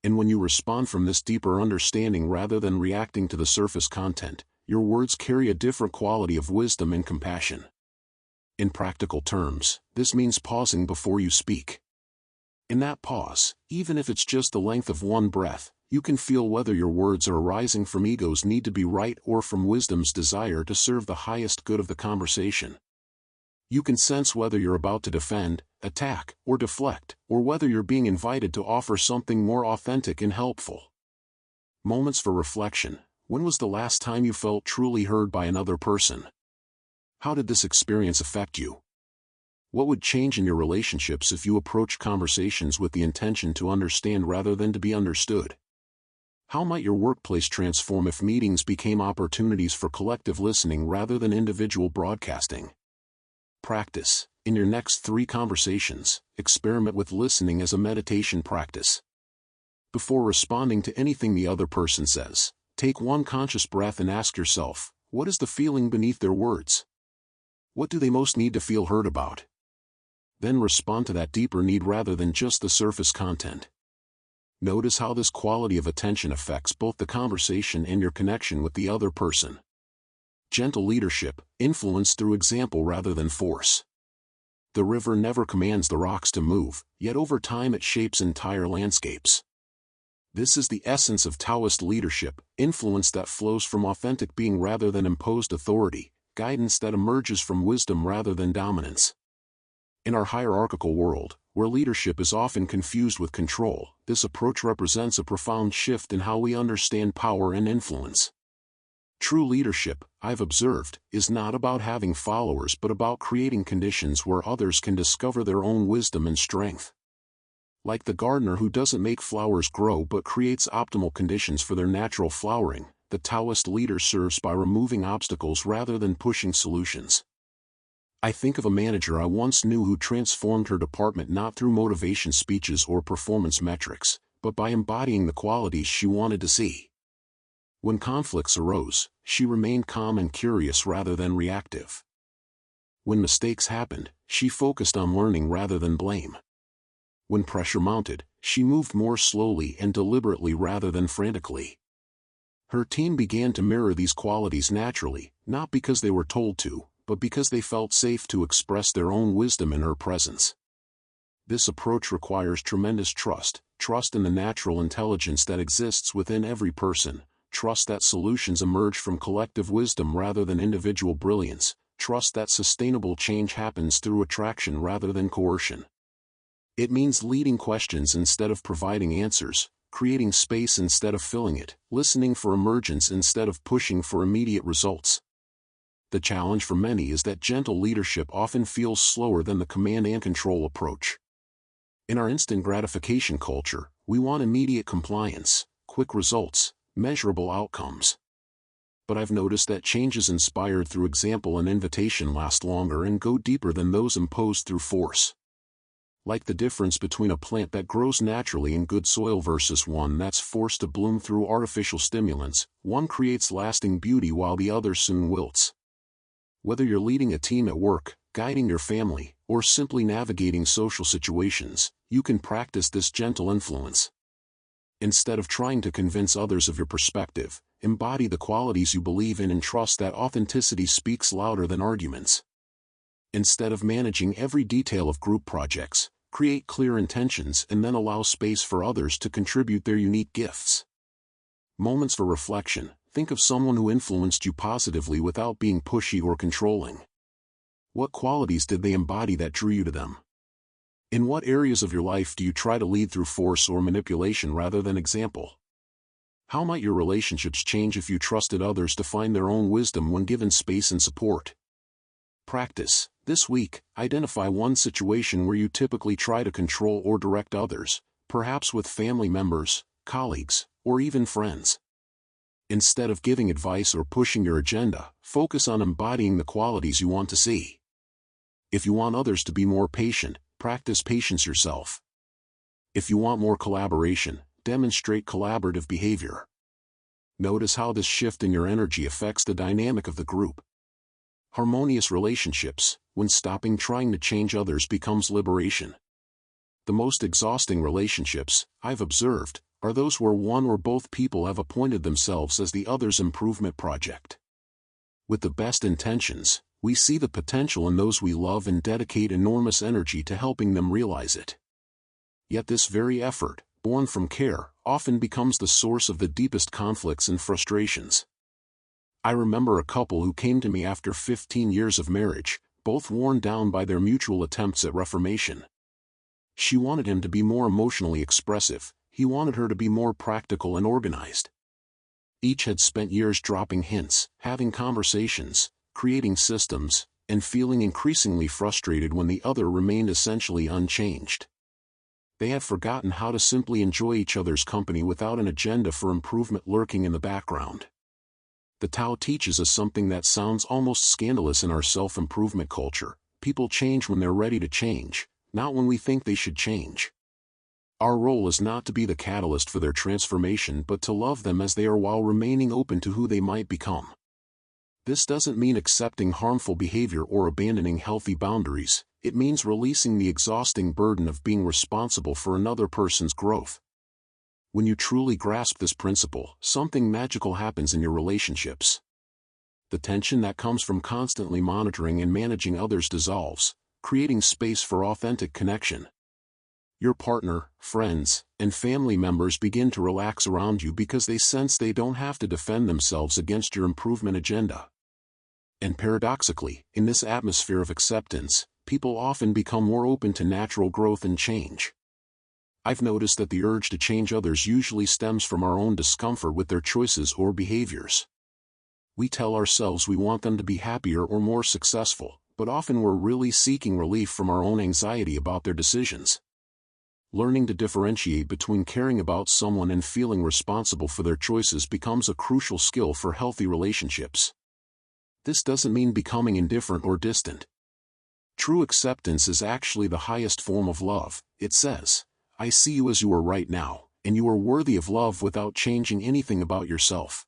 And when you respond from this deeper understanding rather than reacting to the surface content, your words carry a different quality of wisdom and compassion. In practical terms, this means pausing before you speak. In that pause, even if it's just the length of one breath, you can feel whether your words are arising from ego's need to be right or from wisdom's desire to serve the highest good of the conversation. You can sense whether you're about to defend, attack, or deflect, or whether you're being invited to offer something more authentic and helpful. Moments for reflection. When was the last time you felt truly heard by another person? How did this experience affect you? What would change in your relationships if you approach conversations with the intention to understand rather than to be understood? How might your workplace transform if meetings became opportunities for collective listening rather than individual broadcasting? Practice. In your next 3 conversations, experiment with listening as a meditation practice. Before responding to anything the other person says, take one conscious breath and ask yourself, what is the feeling beneath their words? What do they most need to feel heard about? Then respond to that deeper need rather than just the surface content. Notice how this quality of attention affects both the conversation and your connection with the other person. Gentle leadership, influence through example rather than force. The river never commands the rocks to move, yet over time it shapes entire landscapes. This is the essence of Taoist leadership, influence that flows from authentic being rather than imposed authority, guidance that emerges from wisdom rather than dominance. In our hierarchical world, where leadership is often confused with control, this approach represents a profound shift in how we understand power and influence. True leadership, I've observed, is not about having followers but about creating conditions where others can discover their own wisdom and strength. Like the gardener who doesn't make flowers grow but creates optimal conditions for their natural flowering, the Taoist leader serves by removing obstacles rather than pushing solutions. I think of a manager I once knew who transformed her department not through motivation speeches or performance metrics, but by embodying the qualities she wanted to see. When conflicts arose, she remained calm and curious rather than reactive. When mistakes happened, she focused on learning rather than blame. When pressure mounted, she moved more slowly and deliberately rather than frantically. Her team began to mirror these qualities naturally, not because they were told to, but because they felt safe to express their own wisdom in her presence. This approach requires tremendous trust in the natural intelligence that exists within every person, trust that solutions emerge from collective wisdom rather than individual brilliance, trust that sustainable change happens through attraction rather than coercion. It means leading questions instead of providing answers, creating space instead of filling it, listening for emergence instead of pushing for immediate results. The challenge for many is that gentle leadership often feels slower than the command and control approach. In our instant gratification culture, we want immediate compliance, quick results, measurable outcomes. But I've noticed that changes inspired through example and invitation last longer and go deeper than those imposed through force. Like the difference between a plant that grows naturally in good soil versus one that's forced to bloom through artificial stimulants, one creates lasting beauty while the other soon wilts. Whether you're leading a team at work, guiding your family, or simply navigating social situations, you can practice this gentle influence. Instead of trying to convince others of your perspective, embody the qualities you believe in and trust that authenticity speaks louder than arguments. Instead of managing every detail of group projects, create clear intentions and then allow space for others to contribute their unique gifts. Moments for reflection. Think of someone who influenced you positively without being pushy or controlling. What qualities did they embody that drew you to them? In what areas of your life do you try to lead through force or manipulation rather than example? How might your relationships change if you trusted others to find their own wisdom when given space and support? Practice. This week, identify one situation where you typically try to control or direct others, perhaps with family members, colleagues, or even friends. Instead of giving advice or pushing your agenda, focus on embodying the qualities you want to see. If you want others to be more patient, practice patience yourself. If you want more collaboration, demonstrate collaborative behavior. Notice how this shift in your energy affects the dynamic of the group. Harmonious relationships, when stopping trying to change others becomes liberation. The most exhausting relationships, I've observed, are those where one or both people have appointed themselves as the other's improvement project. With the best intentions, we see the potential in those we love and dedicate enormous energy to helping them realize it. Yet this very effort, born from care, often becomes the source of the deepest conflicts and frustrations. I remember a couple who came to me after 15 years of marriage, both worn down by their mutual attempts at reformation. She wanted him to be more emotionally expressive, he wanted her to be more practical and organized. Each had spent years dropping hints, having conversations, creating systems, and feeling increasingly frustrated when the other remained essentially unchanged. They had forgotten how to simply enjoy each other's company without an agenda for improvement lurking in the background. The Tao teaches us something that sounds almost scandalous in our self-improvement culture. People change when they're ready to change, not when we think they should change. Our role is not to be the catalyst for their transformation but to love them as they are while remaining open to who they might become. This doesn't mean accepting harmful behavior or abandoning healthy boundaries, it means releasing the exhausting burden of being responsible for another person's growth. When you truly grasp this principle, something magical happens in your relationships. The tension that comes from constantly monitoring and managing others dissolves, creating space for authentic connection. Your partner, friends, and family members begin to relax around you because they sense they don't have to defend themselves against your improvement agenda. And paradoxically, in this atmosphere of acceptance, people often become more open to natural growth and change. I've noticed that the urge to change others usually stems from our own discomfort with their choices or behaviors. We tell ourselves we want them to be happier or more successful, but often we're really seeking relief from our own anxiety about their decisions. Learning to differentiate between caring about someone and feeling responsible for their choices becomes a crucial skill for healthy relationships. This doesn't mean becoming indifferent or distant. True acceptance is actually the highest form of love. It says, "I see you as you are right now, and you are worthy of love without changing anything about yourself."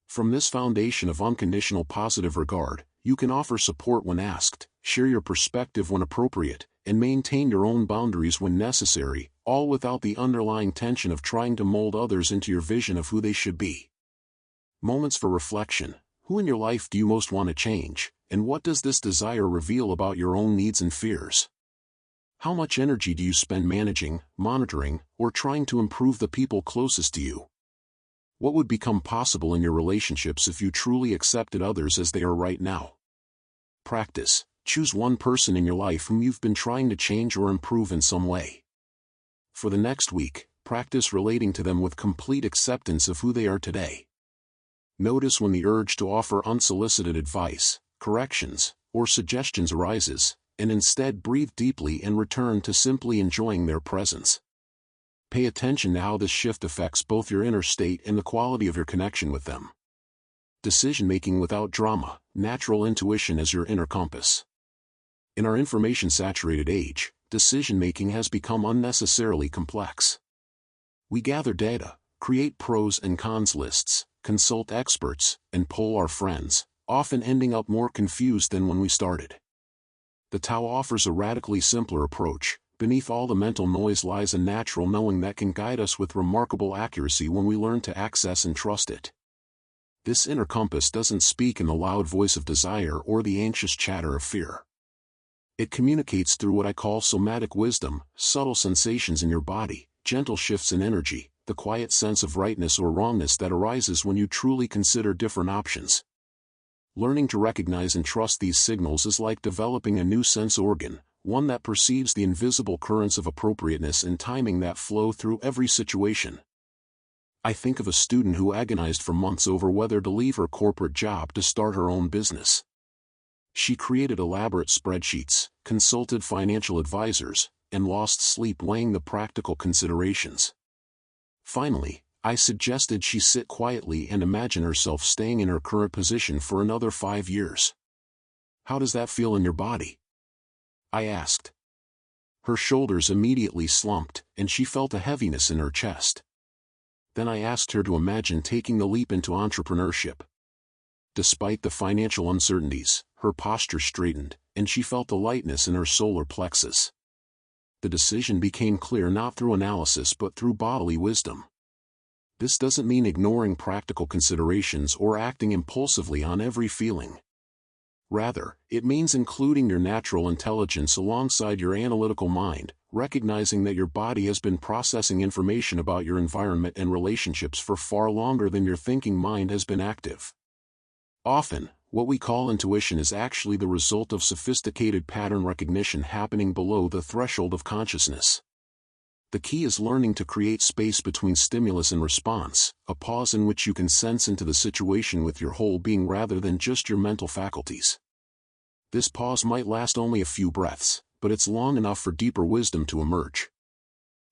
From this foundation of unconditional positive regard, you can offer support when asked, share your perspective when appropriate, and maintain your own boundaries when necessary, all without the underlying tension of trying to mold others into your vision of who they should be. Moments for reflection. Who in your life do you most want to change, and what does this desire reveal about your own needs and fears? How much energy do you spend managing, monitoring, or trying to improve the people closest to you? What would become possible in your relationships if you truly accepted others as they are right now? Practice. Choose one person in your life whom you've been trying to change or improve in some way. For the next week, practice relating to them with complete acceptance of who they are today. Notice when the urge to offer unsolicited advice, corrections, or suggestions arises, and instead breathe deeply and return to simply enjoying their presence. Pay attention to how this shift affects both your inner state and the quality of your connection with them. Decision-making without drama, natural intuition as your inner compass. In our information-saturated age, decision-making has become unnecessarily complex. We gather data, create pros and cons lists, consult experts, and poll our friends, often ending up more confused than when we started. The Tao offers a radically simpler approach. Beneath all the mental noise lies a natural knowing that can guide us with remarkable accuracy when we learn to access and trust it. This inner compass doesn't speak in the loud voice of desire or the anxious chatter of fear. It communicates through what I call somatic wisdom, subtle sensations in your body, gentle shifts in energy, the quiet sense of rightness or wrongness that arises when you truly consider different options. Learning to recognize and trust these signals is like developing a new sense organ, one that perceives the invisible currents of appropriateness and timing that flow through every situation. I think of a student who agonized for months over whether to leave her corporate job to start her own business. She created elaborate spreadsheets, consulted financial advisors, and lost sleep weighing the practical considerations. Finally, I suggested she sit quietly and imagine herself staying in her current position for another 5 years. "How does that feel in your body?" I asked. Her shoulders immediately slumped, and she felt a heaviness in her chest. Then I asked her to imagine taking the leap into entrepreneurship. Despite the financial uncertainties, her posture straightened, and she felt a lightness in her solar plexus. The decision became clear not through analysis but through bodily wisdom. This doesn't mean ignoring practical considerations or acting impulsively on every feeling. Rather, it means including your natural intelligence alongside your analytical mind, recognizing that your body has been processing information about your environment and relationships for far longer than your thinking mind has been active. Often, what we call intuition is actually the result of sophisticated pattern recognition happening below the threshold of consciousness. The key is learning to create space between stimulus and response, a pause in which you can sense into the situation with your whole being rather than just your mental faculties. This pause might last only a few breaths, but it's long enough for deeper wisdom to emerge.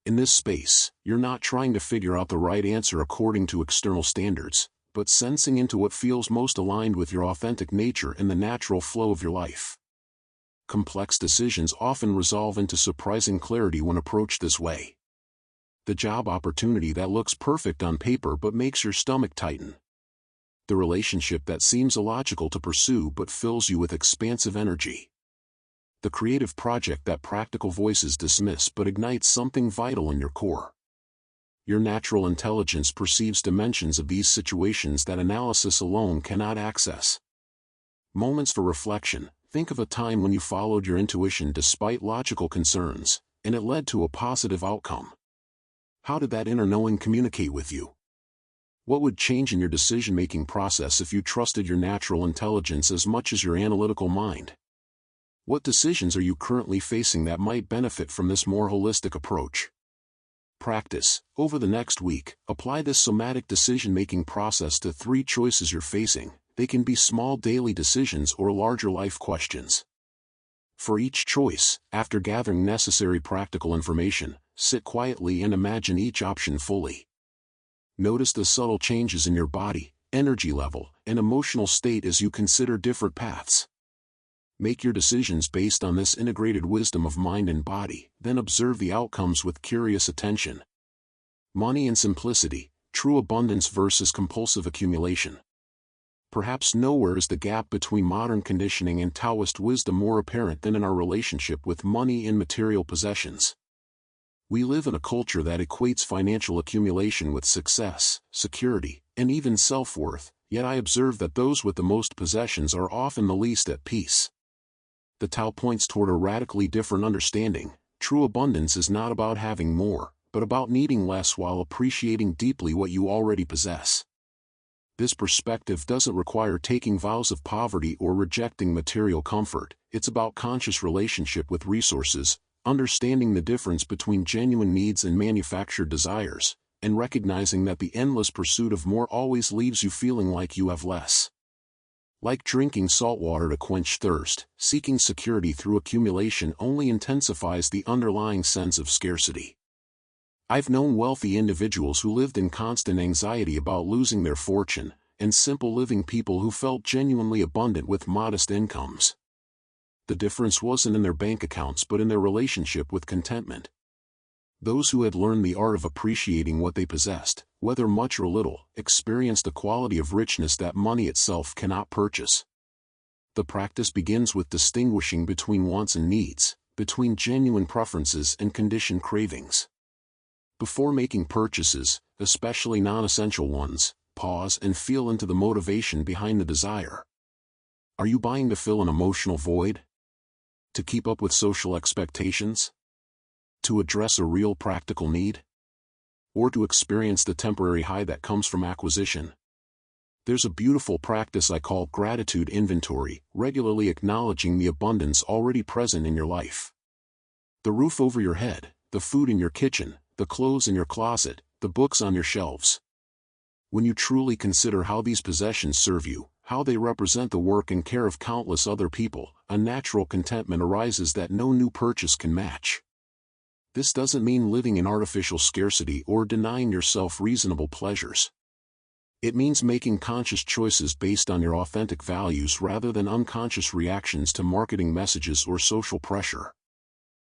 In this space, you're not trying to figure out the right answer according to external standards, but sensing into what feels most aligned with your authentic nature and the natural flow of your life. Complex decisions often resolve into surprising clarity when approached this way. The job opportunity that looks perfect on paper but makes your stomach tighten. The relationship that seems illogical to pursue but fills you with expansive energy. The creative project that practical voices dismiss but ignites something vital in your core. Your natural intelligence perceives dimensions of these situations that analysis alone cannot access. Moments for reflection. Think of a time when you followed your intuition despite logical concerns, and it led to a positive outcome. How did that inner knowing communicate with you? What would change in your decision-making process if you trusted your natural intelligence as much as your analytical mind? What decisions are you currently facing that might benefit from this more holistic approach? Practice. Over the next week, apply this somatic decision-making process to 3 choices you're facing. They can be small daily decisions or larger life questions. For each choice, after gathering necessary practical information, sit quietly and imagine each option fully. Notice the subtle changes in your body, energy level, and emotional state as you consider different paths. Make your decisions based on this integrated wisdom of mind and body, then observe the outcomes with curious attention. Money and simplicity, true abundance versus compulsive accumulation. Perhaps nowhere is the gap between modern conditioning and Taoist wisdom more apparent than in our relationship with money and material possessions. We live in a culture that equates financial accumulation with success, security, and even self-worth, yet I observe that those with the most possessions are often the least at peace. The Tao points toward a radically different understanding. True abundance is not about having more, but about needing less while appreciating deeply what you already possess. This perspective doesn't require taking vows of poverty or rejecting material comfort. It's about conscious relationship with resources, understanding the difference between genuine needs and manufactured desires, and recognizing that the endless pursuit of more always leaves you feeling like you have less. Like drinking salt water to quench thirst, seeking security through accumulation only intensifies the underlying sense of scarcity. I've known wealthy individuals who lived in constant anxiety about losing their fortune, and simple living people who felt genuinely abundant with modest incomes. The difference wasn't in their bank accounts but in their relationship with contentment. Those who had learned the art of appreciating what they possessed, whether much or little, experienced a quality of richness that money itself cannot purchase. The practice begins with distinguishing between wants and needs, between genuine preferences and conditioned cravings. Before making purchases, especially non-essential ones, pause and feel into the motivation behind the desire. Are you buying to fill an emotional void? To keep up with social expectations? To address a real practical need? Or to experience the temporary high that comes from acquisition? There's a beautiful practice I call gratitude inventory, regularly acknowledging the abundance already present in your life. The roof over your head, the food in your kitchen, the clothes in your closet, the books on your shelves. When you truly consider how these possessions serve you, how they represent the work and care of countless other people, a natural contentment arises that no new purchase can match. This doesn't mean living in artificial scarcity or denying yourself reasonable pleasures. It means making conscious choices based on your authentic values rather than unconscious reactions to marketing messages or social pressure.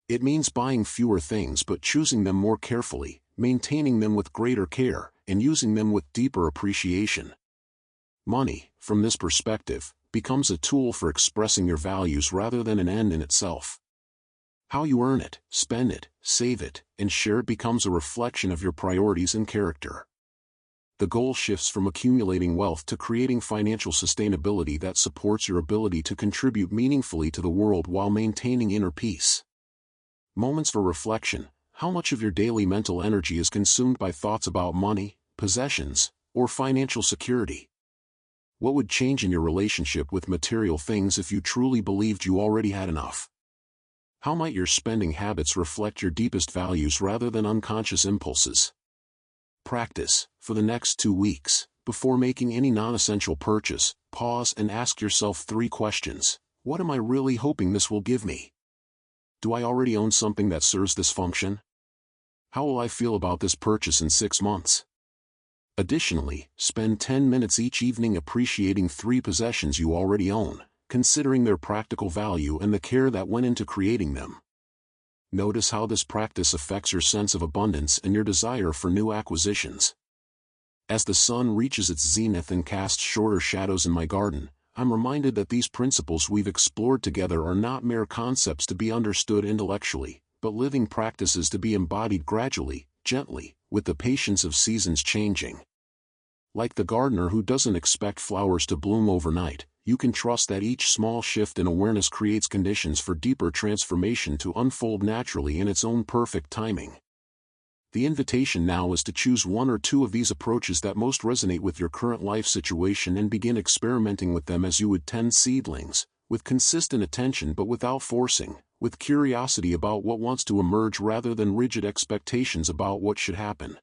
It means buying fewer things but choosing them more carefully, maintaining them with greater care, and using them with deeper appreciation. Money, from this perspective, becomes a tool for expressing your values rather than an end in itself. How you earn it, spend it, save it, and share it becomes a reflection of your priorities and character. The goal shifts from accumulating wealth to creating financial sustainability that supports your ability to contribute meaningfully to the world while maintaining inner peace. Moments for reflection. How much of your daily mental energy is consumed by thoughts about money, possessions, or financial security? What would change in your relationship with material things if you truly believed you already had enough? How might your spending habits reflect your deepest values rather than unconscious impulses? Practice. For the next 2 weeks, before making any non-essential purchase, pause and ask yourself 3 questions. What am I really hoping this will give me? Do I already own something that serves this function? How will I feel about this purchase in 6 months? Additionally, spend 10 minutes each evening appreciating 3 possessions you already own, considering their practical value and the care that went into creating them. Notice how this practice affects your sense of abundance and your desire for new acquisitions. As the sun reaches its zenith and casts shorter shadows in my garden, I'm reminded that these principles we've explored together are not mere concepts to be understood intellectually, but living practices to be embodied gradually, gently, with the patience of seasons changing. Like the gardener who doesn't expect flowers to bloom overnight, you can trust that each small shift in awareness creates conditions for deeper transformation to unfold naturally in its own perfect timing. The invitation now is to choose one or two of these approaches that most resonate with your current life situation and begin experimenting with them as you would tend seedlings, with consistent attention but without forcing, with curiosity about what wants to emerge rather than rigid expectations about what should happen.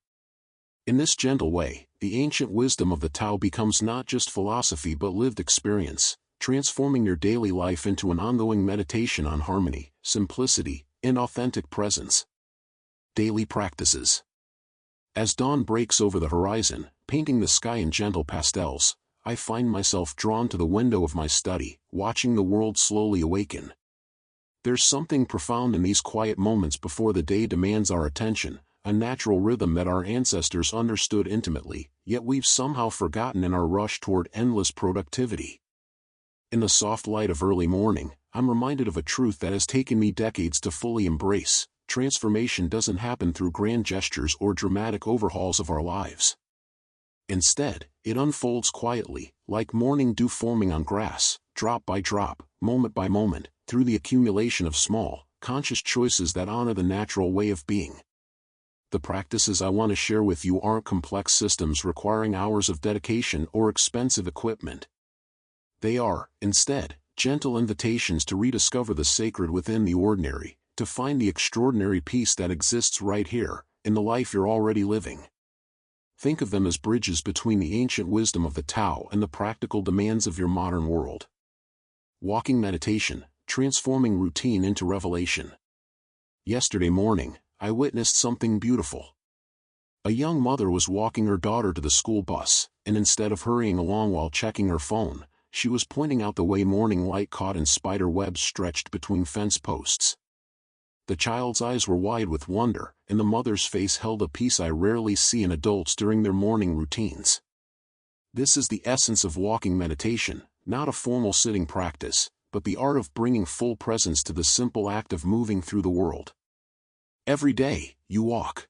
In this gentle way, the ancient wisdom of the Tao becomes not just philosophy but lived experience, transforming your daily life into an ongoing meditation on harmony, simplicity, and authentic presence. Daily practices. As dawn breaks over the horizon, painting the sky in gentle pastels, I find myself drawn to the window of my study, watching the world slowly awaken. There's something profound in these quiet moments before the day demands our attention, a natural rhythm that our ancestors understood intimately, yet we've somehow forgotten in our rush toward endless productivity. In the soft light of early morning, I'm reminded of a truth that has taken me decades to fully embrace: transformation doesn't happen through grand gestures or dramatic overhauls of our lives. Instead, it unfolds quietly, like morning dew forming on grass, drop by drop, moment by moment, through the accumulation of small, conscious choices that honor the natural way of being. The practices I want to share with you aren't complex systems requiring hours of dedication or expensive equipment. They are, instead, gentle invitations to rediscover the sacred within the ordinary, to find the extraordinary peace that exists right here, in the life you're already living. Think of them as bridges between the ancient wisdom of the Tao and the practical demands of your modern world. Walking meditation, transforming routine into revelation. Yesterday morning, I witnessed something beautiful. A young mother was walking her daughter to the school bus, and instead of hurrying along while checking her phone, she was pointing out the way morning light caught in spider webs stretched between fence posts. The child's eyes were wide with wonder, and the mother's face held a peace I rarely see in adults during their morning routines. This is the essence of walking meditation, not a formal sitting practice, but the art of bringing full presence to the simple act of moving through the world. Every day, you walk.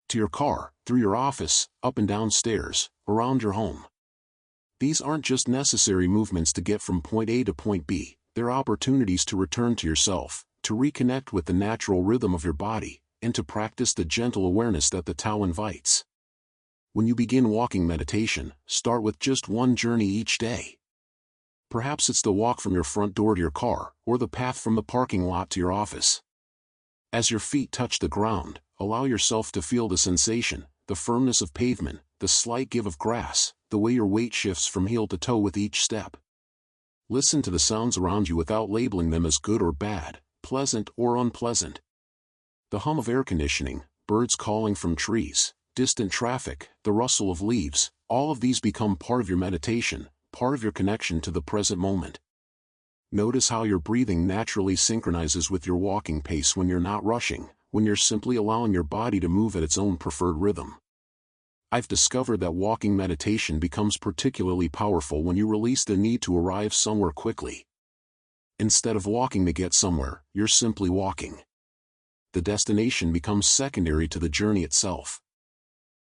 To your car, through your office, up and down stairs, around your home. These aren't just necessary movements to get from point A to point B, they're opportunities to return to yourself, to reconnect with the natural rhythm of your body, and to practice the gentle awareness that the Tao invites. When you begin walking meditation, start with just one journey each day. Perhaps it's the walk from your front door to your car, or the path from the parking lot to your office. As your feet touch the ground, allow yourself to feel the sensation, the firmness of pavement, the slight give of grass, the way your weight shifts from heel to toe with each step. Listen to the sounds around you without labeling them as good or bad, pleasant or unpleasant. The hum of air conditioning, birds calling from trees, distant traffic, the rustle of leaves, all of these become part of your meditation, part of your connection to the present moment. Notice how your breathing naturally synchronizes with your walking pace when you're not rushing, when you're simply allowing your body to move at its own preferred rhythm. I've discovered that walking meditation becomes particularly powerful when you release the need to arrive somewhere quickly. Instead of walking to get somewhere, you're simply walking. The destination becomes secondary to the journey itself.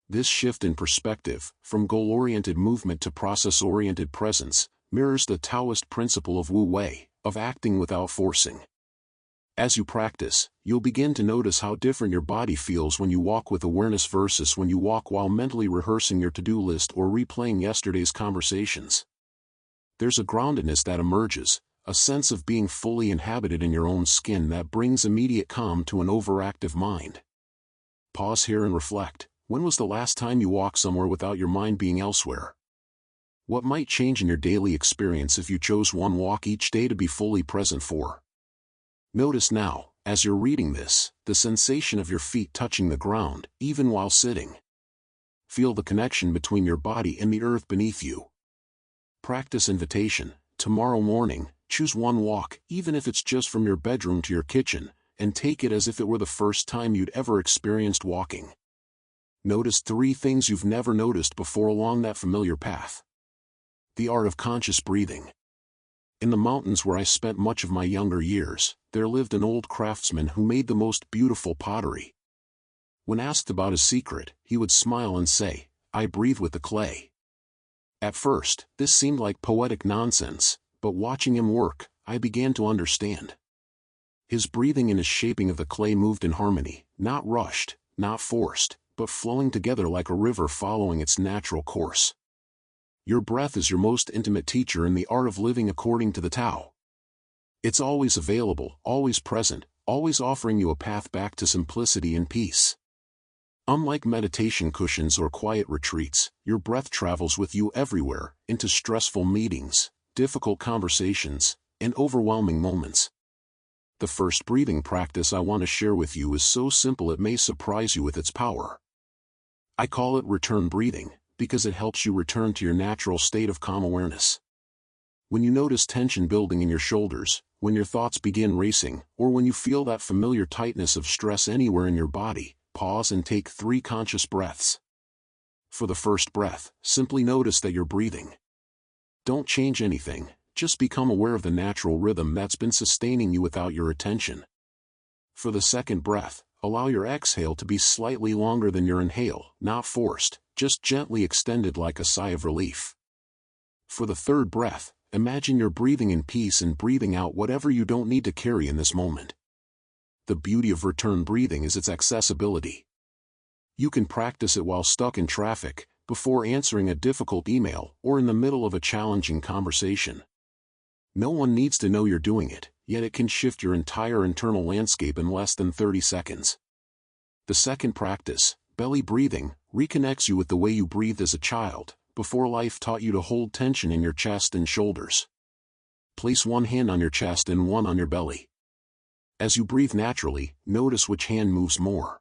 This shift in perspective, from goal-oriented movement to process-oriented presence, mirrors the Taoist principle of Wu Wei, of acting without forcing. As you practice, you'll begin to notice how different your body feels when you walk with awareness versus when you walk while mentally rehearsing your to-do list or replaying yesterday's conversations. There's a groundedness that emerges, a sense of being fully inhabited in your own skin that brings immediate calm to an overactive mind. Pause here and reflect. When was the last time you walked somewhere without your mind being elsewhere? What might change in your daily experience if you chose one walk each day to be fully present for? Notice now, as you're reading this, the sensation of your feet touching the ground, even while sitting. Feel the connection between your body and the earth beneath you. Practice invitation. Tomorrow morning, choose one walk, even if it's just from your bedroom to your kitchen, and take it as if it were the first time you'd ever experienced walking. Notice 3 things you've never noticed before along that familiar path. The art of conscious breathing. In the mountains where I spent much of my younger years, there lived an old craftsman who made the most beautiful pottery. When asked about his secret, he would smile and say, "I breathe with the clay." At first, this seemed like poetic nonsense, but watching him work, I began to understand. His breathing and his shaping of the clay moved in harmony, not rushed, not forced, but flowing together like a river following its natural course. Your breath is your most intimate teacher in the art of living according to the Tao. It's always available, always present, always offering you a path back to simplicity and peace. Unlike meditation cushions or quiet retreats, your breath travels with you everywhere, into stressful meetings, difficult conversations, and overwhelming moments. The first breathing practice I want to share with you is so simple it may surprise you with its power. I call it return breathing, because it helps you return to your natural state of calm awareness. When you notice tension building in your shoulders, when your thoughts begin racing, or when you feel that familiar tightness of stress anywhere in your body, pause and take 3 conscious breaths. For the first breath, simply notice that you're breathing. Don't change anything, just become aware of the natural rhythm that's been sustaining you without your attention. For the second breath, allow your exhale to be slightly longer than your inhale, not forced, just gently extended like a sigh of relief. For the third breath, imagine you're breathing in peace and breathing out whatever you don't need to carry in this moment. The beauty of return breathing is its accessibility. You can practice it while stuck in traffic, before answering a difficult email, or in the middle of a challenging conversation. No one needs to know you're doing it, yet it can shift your entire internal landscape in less than 30 seconds. The second practice, belly breathing, reconnects you with the way you breathed as a child, before life taught you to hold tension in your chest and shoulders. Place one hand on your chest and one on your belly. As you breathe naturally, notice which hand moves more.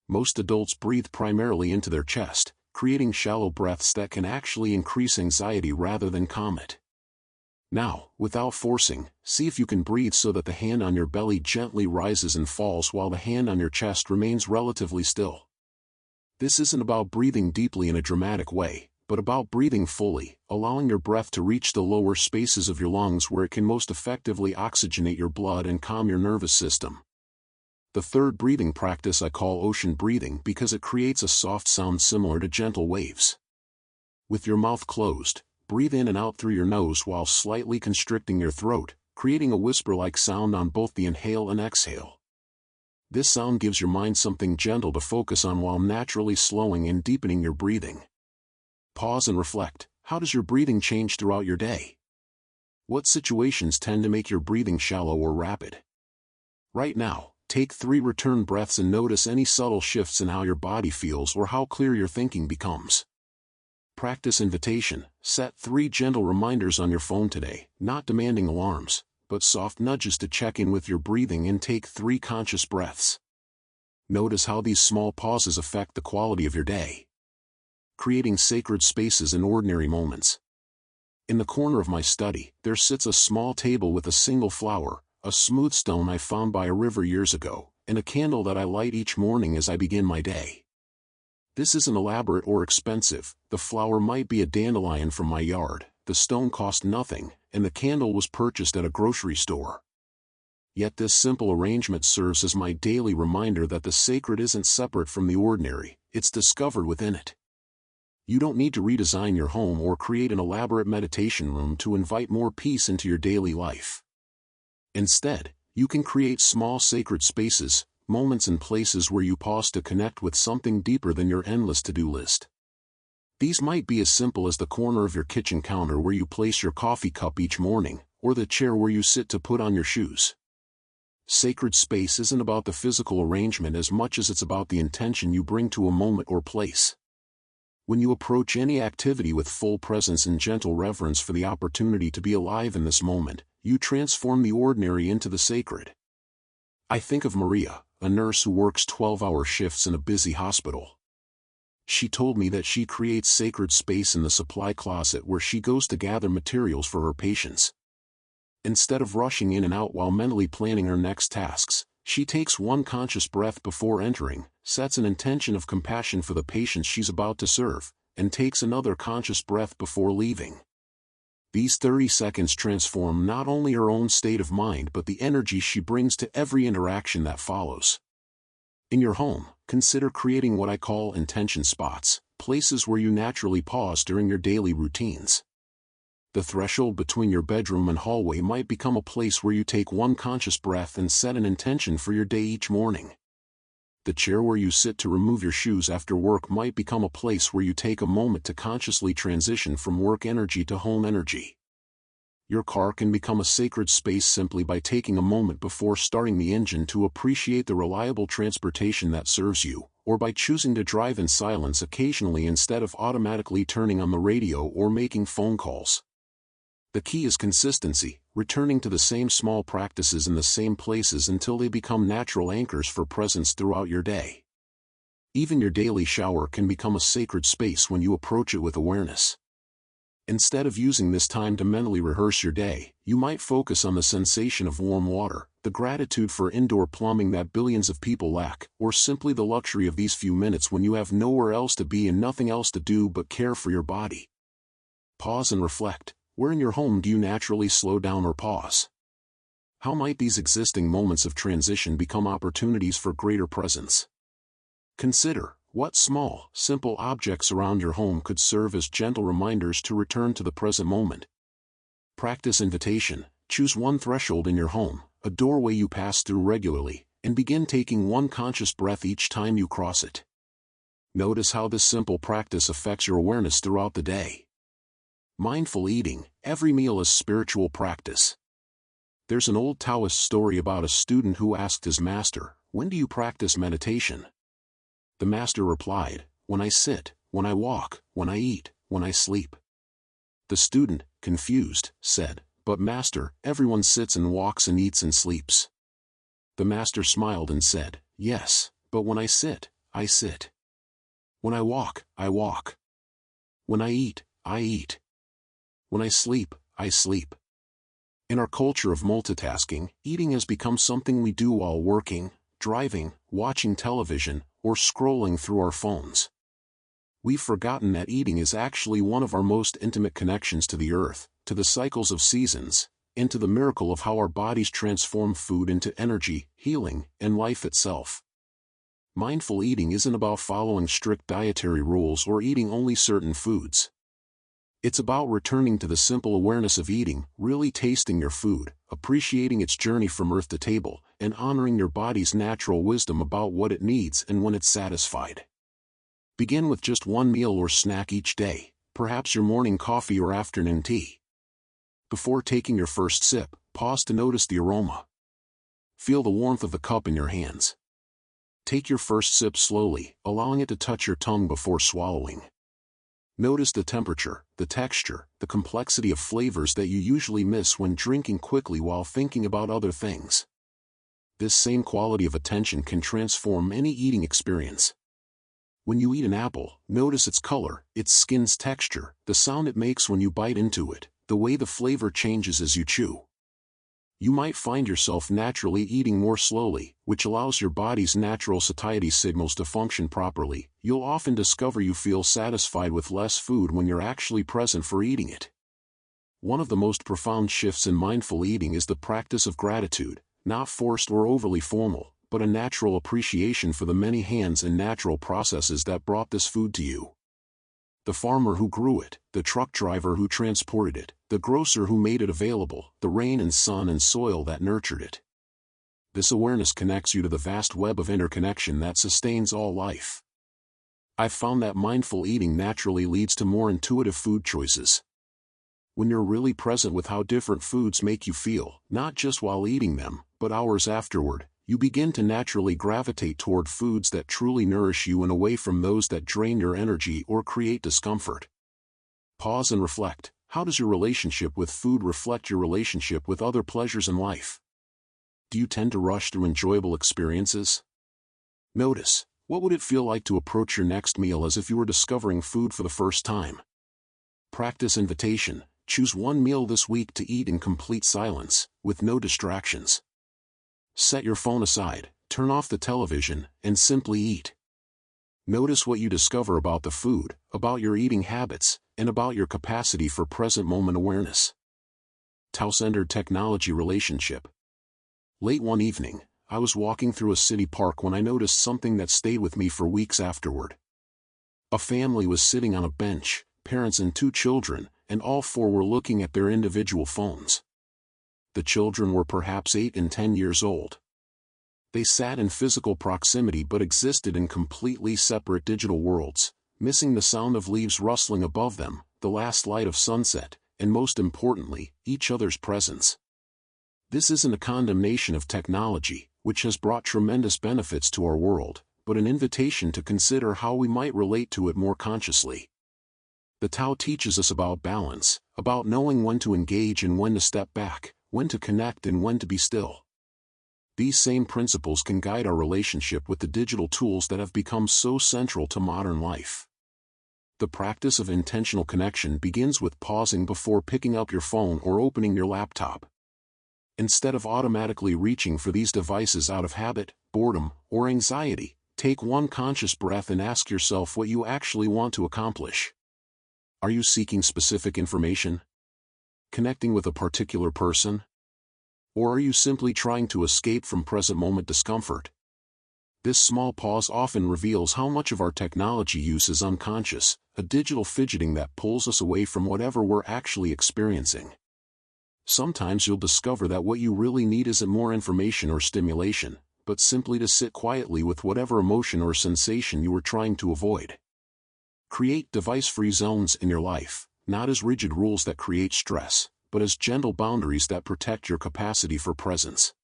Most adults breathe primarily into their chest, creating shallow breaths that can actually increase anxiety rather than calm it. Now, without forcing, see if you can breathe so that the hand on your belly gently rises and falls while the hand on your chest remains relatively still. This isn't about breathing deeply in a dramatic way, but about breathing fully, allowing your breath to reach the lower spaces of your lungs where it can most effectively oxygenate your blood and calm your nervous system. The third breathing practice I call ocean breathing because it creates a soft sound similar to gentle waves. With your mouth closed, breathe in and out through your nose while slightly constricting your throat, creating a whisper-like sound on both the inhale and exhale. This sound gives your mind something gentle to focus on while naturally slowing and deepening your breathing. Pause and reflect. How does your breathing change throughout your day? What situations tend to make your breathing shallow or rapid? Right now, take 3 return breaths and notice any subtle shifts in how your body feels or how clear your thinking becomes. Practice invitation. Set 3 gentle reminders on your phone today, not demanding alarms, but soft nudges to check in with your breathing and take 3 conscious breaths. Notice how these small pauses affect the quality of your day. Creating sacred spaces in ordinary moments. In the corner of my study, there sits a small table with a single flower, a smooth stone I found by a river years ago, and a candle that I light each morning as I begin my day. This isn't elaborate or expensive. The flower might be a dandelion from my yard, the stone cost nothing, and the candle was purchased at a grocery store. Yet this simple arrangement serves as my daily reminder that the sacred isn't separate from the ordinary, it's discovered within it. You don't need to redesign your home or create an elaborate meditation room to invite more peace into your daily life. Instead, you can create small sacred spaces, moments and places where you pause to connect with something deeper than your endless to-do list. These might be as simple as the corner of your kitchen counter where you place your coffee cup each morning, or the chair where you sit to put on your shoes. Sacred space isn't about the physical arrangement as much as it's about the intention you bring to a moment or place. When you approach any activity with full presence and gentle reverence for the opportunity to be alive in this moment, you transform the ordinary into the sacred. I think of Maria, a nurse who works 12-hour shifts in a busy hospital. She told me that she creates sacred space in the supply closet where she goes to gather materials for her patients. Instead of rushing in and out while mentally planning her next tasks, she takes one conscious breath before entering, sets an intention of compassion for the patients she's about to serve, and takes another conscious breath before leaving. These 30 seconds transform not only her own state of mind but the energy she brings to every interaction that follows. In your home, consider creating what I call intention spots, places where you naturally pause during your daily routines. The threshold between your bedroom and hallway might become a place where you take one conscious breath and set an intention for your day each morning. The chair where you sit to remove your shoes after work might become a place where you take a moment to consciously transition from work energy to home energy. Your car can become a sacred space simply by taking a moment before starting the engine to appreciate the reliable transportation that serves you, or by choosing to drive in silence occasionally instead of automatically turning on the radio or making phone calls. The key is consistency, returning to the same small practices in the same places until they become natural anchors for presence throughout your day. Even your daily shower can become a sacred space when you approach it with awareness. Instead of using this time to mentally rehearse your day, you might focus on the sensation of warm water, the gratitude for indoor plumbing that billions of people lack, or simply the luxury of these few minutes when you have nowhere else to be and nothing else to do but care for your body. Pause and reflect. Where in your home do you naturally slow down or pause? How might these existing moments of transition become opportunities for greater presence? Consider, what small, simple objects around your home could serve as gentle reminders to return to the present moment? Practice invitation. Choose one threshold in your home, a doorway you pass through regularly, and begin taking one conscious breath each time you cross it. Notice how this simple practice affects your awareness throughout the day. Mindful eating. Every meal is spiritual practice. There's an old Taoist story about a student who asked his master, "When do you practice meditation?" The master replied, "When I sit, when I walk, when I eat, when I sleep." The student, confused, said, "But master, everyone sits and walks and eats and sleeps." The master smiled and said, "Yes, but when I sit, I sit. When I walk, I walk. When I eat, I eat. When I sleep, I sleep." In our culture of multitasking, eating has become something we do while working, driving, watching television, or scrolling through our phones. We've forgotten that eating is actually one of our most intimate connections to the earth, to the cycles of seasons, and to the miracle of how our bodies transform food into energy, healing, and life itself. Mindful eating isn't about following strict dietary rules or eating only certain foods. It's about returning to the simple awareness of eating, really tasting your food, appreciating its journey from earth to table, and honoring your body's natural wisdom about what it needs and when it's satisfied. Begin with just one meal or snack each day, perhaps your morning coffee or afternoon tea. Before taking your first sip, pause to notice the aroma. Feel the warmth of the cup in your hands. Take your first sip slowly, allowing it to touch your tongue before swallowing. Notice the temperature, the texture, the complexity of flavors that you usually miss when drinking quickly while thinking about other things. This same quality of attention can transform any eating experience. When you eat an apple, notice its color, its skin's texture, the sound it makes when you bite into it, the way the flavor changes as you chew. You might find yourself naturally eating more slowly, which allows your body's natural satiety signals to function properly. You'll often discover you feel satisfied with less food when you're actually present for eating it. One of the most profound shifts in mindful eating is the practice of gratitude, not forced or overly formal, but a natural appreciation for the many hands and natural processes that brought this food to you. The farmer who grew it, the truck driver who transported it, the grocer who made it available, the rain and sun and soil that nurtured it. This awareness connects you to the vast web of interconnection that sustains all life. I've found that mindful eating naturally leads to more intuitive food choices. When you're really present with how different foods make you feel, not just while eating them, but hours afterward, you begin to naturally gravitate toward foods that truly nourish you and away from those that drain your energy or create discomfort. Pause and reflect. How does your relationship with food reflect your relationship with other pleasures in life? Do you tend to rush through enjoyable experiences? Notice, what would it feel like to approach your next meal as if you were discovering food for the first time? Practice invitation. Choose one meal this week to eat in complete silence, with no distractions. Set your phone aside, turn off the television, and simply eat. Notice what you discover about the food, about your eating habits, and about your capacity for present moment awareness. Tao-centered technology relationship. Late one evening, I was walking through a city park when I noticed something that stayed with me for weeks afterward. A family was sitting on a bench, parents and two children, and all four were looking at their individual phones. The children were perhaps 8 and 10 years old. They sat in physical proximity but existed in completely separate digital worlds, missing the sound of leaves rustling above them, the last light of sunset, and most importantly, each other's presence. This isn't a condemnation of technology, which has brought tremendous benefits to our world, but an invitation to consider how we might relate to it more consciously. The Tao teaches us about balance, about knowing when to engage and when to step back, when to connect and when to be still. These same principles can guide our relationship with the digital tools that have become so central to modern life. The practice of intentional connection begins with pausing before picking up your phone or opening your laptop. Instead of automatically reaching for these devices out of habit, boredom, or anxiety, take one conscious breath and ask yourself what you actually want to accomplish. Are you seeking specific information? Connecting with a particular person? Or are you simply trying to escape from present-moment discomfort? This small pause often reveals how much of our technology use is unconscious, a digital fidgeting that pulls us away from whatever we're actually experiencing. Sometimes you'll discover that what you really need isn't more information or stimulation, but simply to sit quietly with whatever emotion or sensation you were trying to avoid. Create device-free zones in your life, not as rigid rules that create stress, but as gentle boundaries that protect your capacity for presence.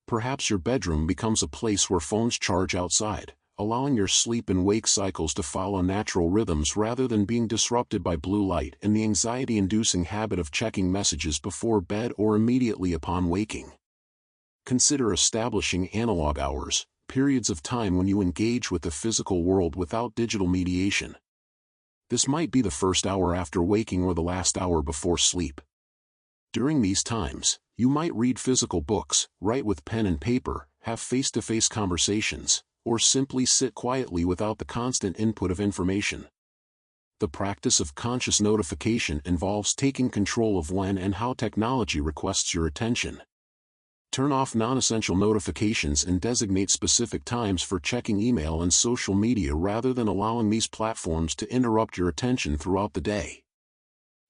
Perhaps your bedroom becomes a place where phones charge outside, allowing your sleep and wake cycles to follow natural rhythms rather than being disrupted by blue light and the anxiety-inducing habit of checking messages before bed or immediately upon waking. Consider establishing analog hours, periods of time when you engage with the physical world without digital mediation. This might be the first hour after waking or the last hour before sleep. During these times, you might read physical books, write with pen and paper, have face-to-face conversations, or simply sit quietly without the constant input of information. The practice of conscious notification involves taking control of when and how technology requests your attention. Turn off non-essential notifications and designate specific times for checking email and social media rather than allowing these platforms to interrupt your attention throughout the day.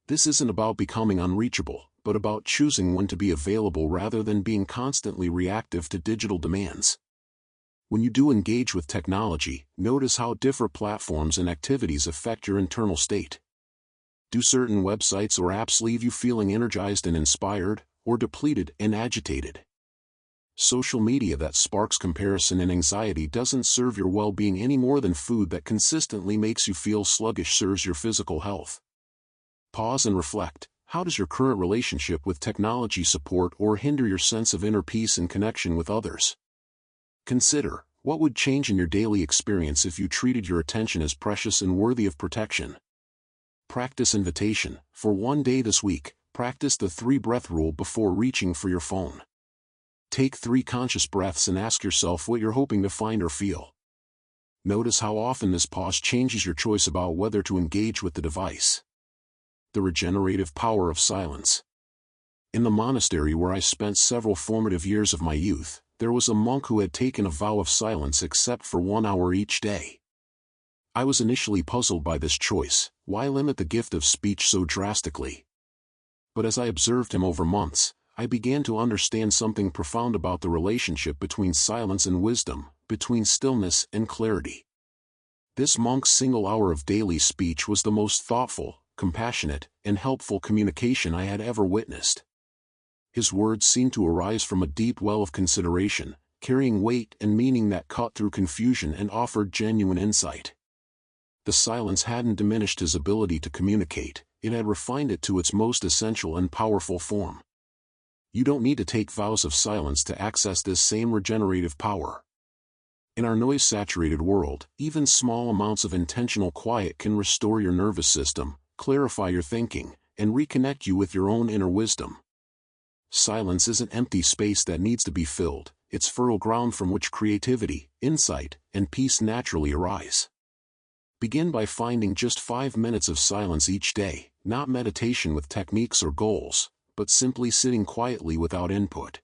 This isn't about becoming unreachable, but about choosing when to be available rather than being constantly reactive to digital demands. When you do engage with technology, notice how different platforms and activities affect your internal state. Do certain websites or apps leave you feeling energized and inspired, or depleted and agitated? Social media that sparks comparison and anxiety doesn't serve your well-being any more than food that consistently makes you feel sluggish serves your physical health. Pause and reflect. How does your current relationship with technology support or hinder your sense of inner peace and connection with others? Consider, what would change in your daily experience if you treated your attention as precious and worthy of protection? Practice invitation. For one day this week, practice the 3-breath rule before reaching for your phone. Take 3 conscious breaths and ask yourself what you're hoping to find or feel. Notice how often this pause changes your choice about whether to engage with the device. The regenerative power of silence. In the monastery where I spent several formative years of my youth, there was a monk who had taken a vow of silence except for 1 hour each day. I was initially puzzled by this choice. Why limit the gift of speech so drastically? But as I observed him over months, I began to understand something profound about the relationship between silence and wisdom, between stillness and clarity. This monk's single hour of daily speech was the most thoughtful, compassionate, and helpful communication I had ever witnessed. His words seemed to arise from a deep well of consideration, carrying weight and meaning that cut through confusion and offered genuine insight. The silence hadn't diminished his ability to communicate, it had refined it to its most essential and powerful form. You don't need to take vows of silence to access this same regenerative power. In our noise-saturated world, even small amounts of intentional quiet can restore your nervous system, clarify your thinking, and reconnect you with your own inner wisdom. Silence isn't empty space that needs to be filled, it's fertile ground from which creativity, insight, and peace naturally arise. Begin by finding just 5 minutes of silence each day, not meditation with techniques or goals, but simply sitting quietly without input.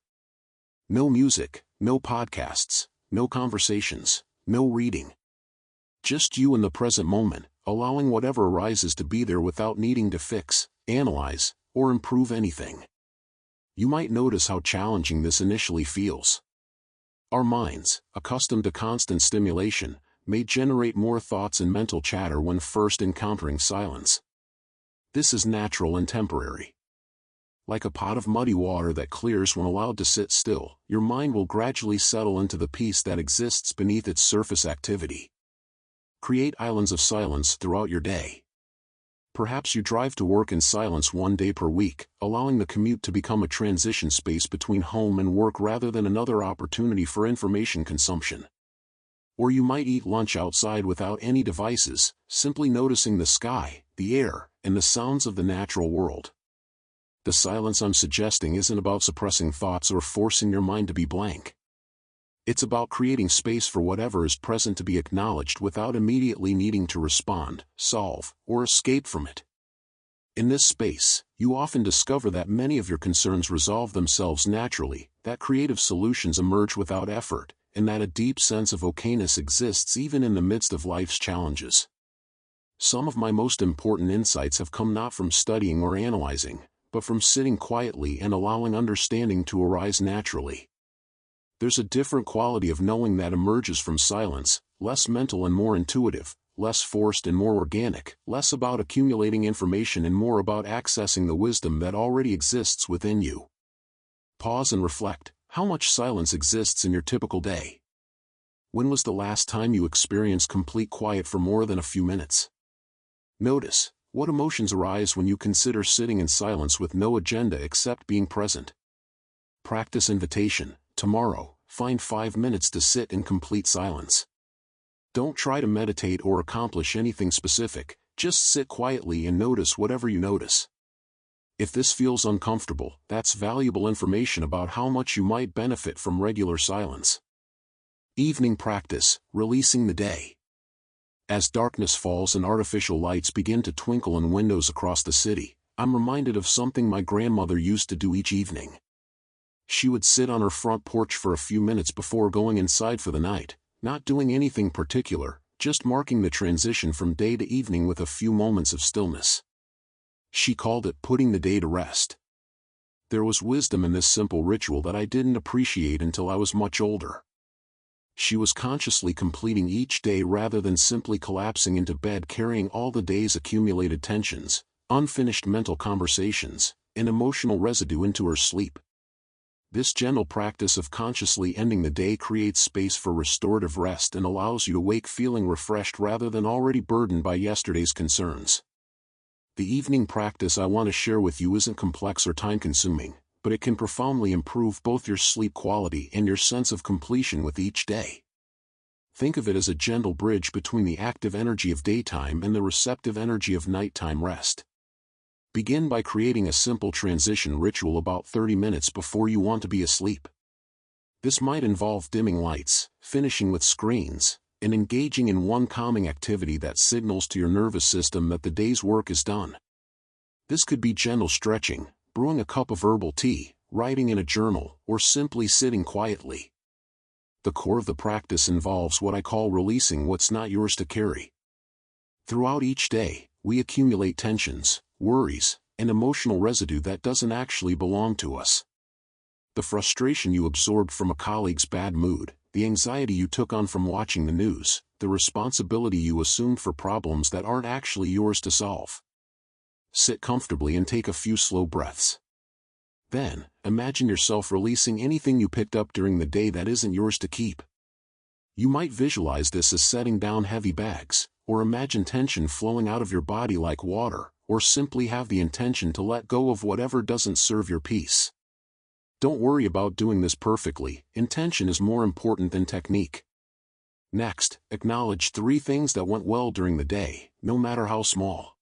No music, No podcasts, no conversations, no reading. Just you in the present moment, allowing whatever arises to be there without needing to fix, analyze, or improve anything. You might notice how challenging this initially feels. Our minds, accustomed to constant stimulation, may generate more thoughts and mental chatter when first encountering silence. This is natural and temporary. Like a pot of muddy water that clears when allowed to sit still, your mind will gradually settle into the peace that exists beneath its surface activity. Create islands of silence throughout your day. Perhaps you drive to work in silence one day per week, allowing the commute to become a transition space between home and work rather than another opportunity for information consumption. Or you might eat lunch outside without any devices, simply noticing the sky, the air, and the sounds of the natural world. The silence I'm suggesting isn't about suppressing thoughts or forcing your mind to be blank. It's about creating space for whatever is present to be acknowledged without immediately needing to respond, solve, or escape from it. In this space, you often discover that many of your concerns resolve themselves naturally, that creative solutions emerge without effort, and that a deep sense of okayness exists even in the midst of life's challenges. Some of my most important insights have come not from studying or analyzing, but from sitting quietly and allowing understanding to arise naturally. There's a different quality of knowing that emerges from silence, less mental and more intuitive, less forced and more organic, less about accumulating information and more about accessing the wisdom that already exists within you. Pause and reflect. How much silence exists in your typical day? When was the last time you experienced complete quiet for more than a few minutes? Notice, what emotions arise when you consider sitting in silence with no agenda except being present? Practice invitation. Tomorrow, find 5 minutes to sit in complete silence. Don't try to meditate or accomplish anything specific, just sit quietly and notice whatever you notice. If this feels uncomfortable, that's valuable information about how much you might benefit from regular silence. Evening practice, releasing the day. As darkness falls and artificial lights begin to twinkle in windows across the city, I'm reminded of something my grandmother used to do each evening. She would sit on her front porch for a few minutes before going inside for the night, not doing anything particular, just marking the transition from day to evening with a few moments of stillness. She called it putting the day to rest. There was wisdom in this simple ritual that I didn't appreciate until I was much older. She was consciously completing each day rather than simply collapsing into bed carrying all the day's accumulated tensions, unfinished mental conversations, and emotional residue into her sleep. This gentle practice of consciously ending the day creates space for restorative rest and allows you to wake feeling refreshed rather than already burdened by yesterday's concerns. The evening practice I want to share with you isn't complex or time-consuming, but it can profoundly improve both your sleep quality and your sense of completion with each day. Think of it as a gentle bridge between the active energy of daytime and the receptive energy of nighttime rest. Begin by creating a simple transition ritual about 30 minutes before you want to be asleep. This might involve dimming lights, finishing with screens, and engaging in one calming activity that signals to your nervous system that the day's work is done. This could be gentle stretching, brewing a cup of herbal tea, writing in a journal, or simply sitting quietly. The core of the practice involves what I call releasing what's not yours to carry. Throughout each day, we accumulate tensions, worries, and emotional residue that doesn't actually belong to us. The frustration you absorbed from a colleague's bad mood, the anxiety you took on from watching the news, the responsibility you assumed for problems that aren't actually yours to solve. Sit comfortably and take a few slow breaths. Then, imagine yourself releasing anything you picked up during the day that isn't yours to keep. You might visualize this as setting down heavy bags, or imagine tension flowing out of your body like water, or simply have the intention to let go of whatever doesn't serve your peace. Don't worry about doing this perfectly, intention is more important than technique. Next, acknowledge 3 things that went well during the day, no matter how small.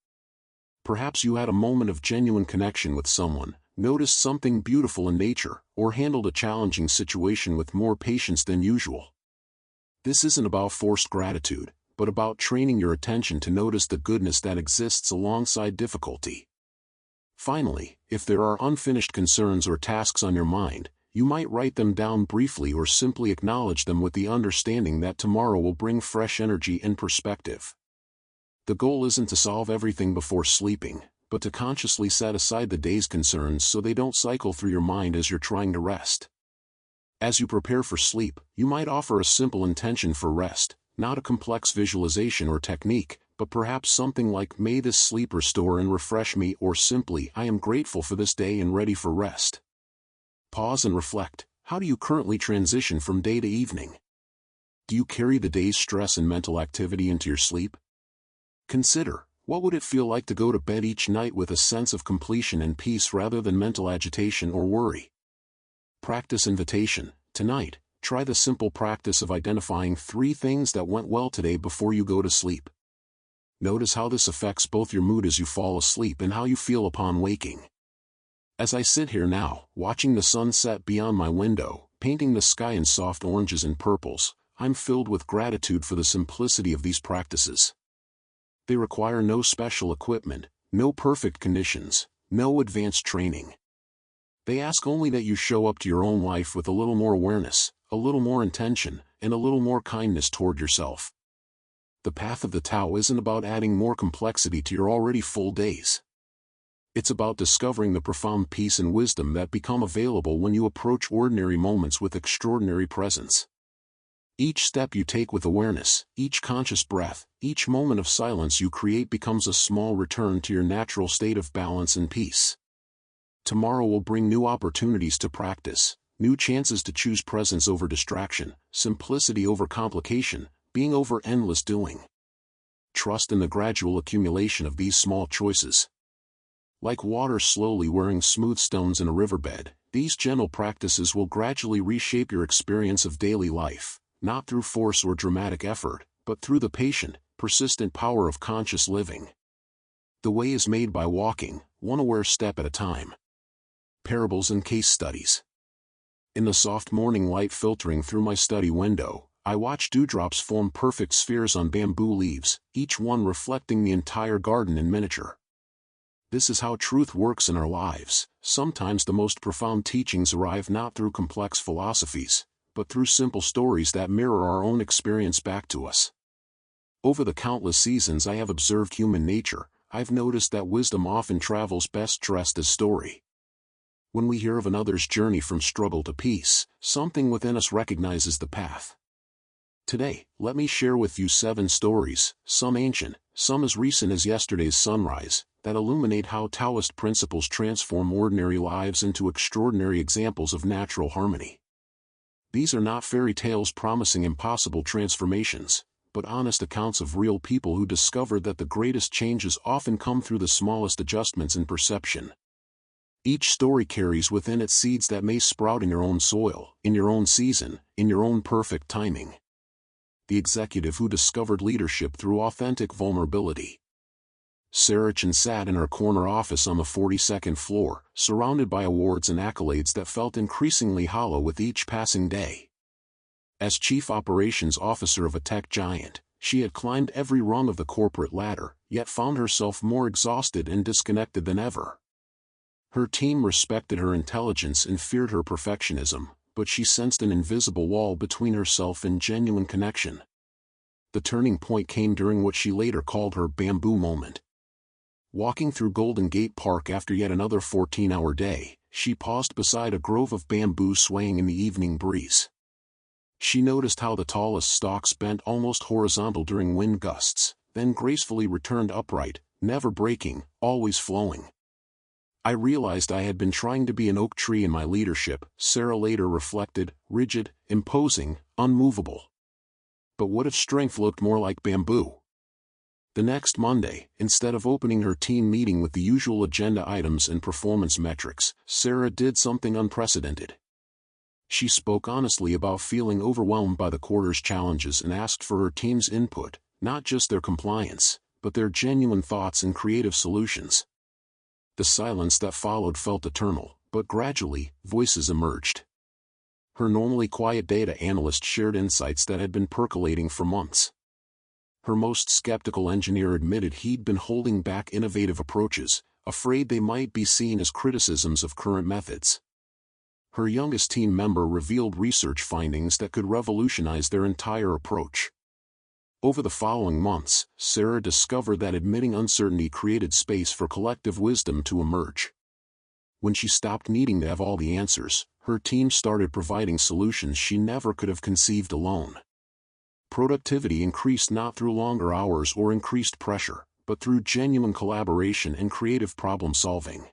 Perhaps you had a moment of genuine connection with someone, noticed something beautiful in nature, or handled a challenging situation with more patience than usual. This isn't about forced gratitude, but about training your attention to notice the goodness that exists alongside difficulty. Finally, if there are unfinished concerns or tasks on your mind, you might write them down briefly or simply acknowledge them with the understanding that tomorrow will bring fresh energy and perspective. The goal isn't to solve everything before sleeping, but to consciously set aside the day's concerns so they don't cycle through your mind as you're trying to rest. As you prepare for sleep, you might offer a simple intention for rest, not a complex visualization or technique, but perhaps something like, "May this sleep restore and refresh me," or simply, "I am grateful for this day and ready for rest." Pause and reflect. How do you currently transition from day to evening? Do you carry the day's stress and mental activity into your sleep? Consider, what would it feel like to go to bed each night with a sense of completion and peace rather than mental agitation or worry? Practice invitation. Tonight, try the simple practice of identifying 3 things that went well today before you go to sleep. Notice how this affects both your mood as you fall asleep and how you feel upon waking. As I sit here now, watching the sun set beyond my window, painting the sky in soft oranges and purples, I'm filled with gratitude for the simplicity of these practices. They require no special equipment, no perfect conditions, no advanced training. They ask only that you show up to your own life with a little more awareness, a little more intention, and a little more kindness toward yourself. The path of the Tao isn't about adding more complexity to your already full days. It's about discovering the profound peace and wisdom that become available when you approach ordinary moments with extraordinary presence. Each step you take with awareness, each conscious breath, each moment of silence you create becomes a small return to your natural state of balance and peace. Tomorrow will bring new opportunities to practice, new chances to choose presence over distraction, simplicity over complication, being over endless doing. Trust in the gradual accumulation of these small choices. Like water slowly wearing smooth stones in a riverbed, these gentle practices will gradually reshape your experience of daily life, not through force or dramatic effort, but through the patient, persistent power of conscious living. The way is made by walking, one aware step at a time. Parables and case studies. In the soft morning light filtering through my study window, I watch dewdrops form perfect spheres on bamboo leaves, each one reflecting the entire garden in miniature. This is how truth works in our lives. Sometimes the most profound teachings arrive not through complex philosophies, but through simple stories that mirror our own experience back to us. Over the countless seasons I have observed human nature, I've noticed that wisdom often travels best dressed as story. When we hear of another's journey from struggle to peace, something within us recognizes the path. Today, let me share with you 7 stories, some ancient, some as recent as yesterday's sunrise, that illuminate how Taoist principles transform ordinary lives into extraordinary examples of natural harmony. These are not fairy tales promising impossible transformations, but honest accounts of real people who discovered that the greatest changes often come through the smallest adjustments in perception. Each story carries within it seeds that may sprout in your own soil, in your own season, in your own perfect timing. The executive who discovered leadership through authentic vulnerability. Sarah Chen sat in her corner office on the 42nd floor, surrounded by awards and accolades that felt increasingly hollow with each passing day. As chief operations officer of a tech giant, she had climbed every rung of the corporate ladder, yet found herself more exhausted and disconnected than ever. Her team respected her intelligence and feared her perfectionism, but she sensed an invisible wall between herself and genuine connection. The turning point came during what she later called her bamboo moment. Walking through Golden Gate Park after yet another 14-hour day, she paused beside a grove of bamboo swaying in the evening breeze. She noticed how the tallest stalks bent almost horizontal during wind gusts, then gracefully returned upright, never breaking, always flowing. I realized I had been trying to be an oak tree in my leadership, Sarah later reflected, rigid, imposing, unmovable. But what if strength looked more like bamboo? The next Monday, instead of opening her team meeting with the usual agenda items and performance metrics, Sarah did something unprecedented. She spoke honestly about feeling overwhelmed by the quarter's challenges and asked for her team's input, not just their compliance, but their genuine thoughts and creative solutions. The silence that followed felt eternal, but gradually, voices emerged. Her normally quiet data analyst shared insights that had been percolating for months. Her most skeptical engineer admitted he'd been holding back innovative approaches, afraid they might be seen as criticisms of current methods. Her youngest team member revealed research findings that could revolutionize their entire approach. Over the following months, Sarah discovered that admitting uncertainty created space for collective wisdom to emerge. When she stopped needing to have all the answers, her team started providing solutions she never could have conceived alone. Productivity increased not through longer hours or increased pressure, but through genuine collaboration and creative problem-solving.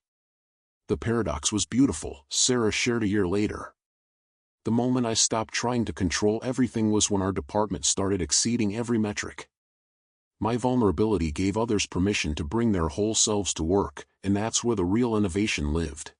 The paradox was beautiful, Sarah shared a year later. The moment I stopped trying to control everything was when our department started exceeding every metric. My vulnerability gave others permission to bring their whole selves to work, and that's where the real innovation lived.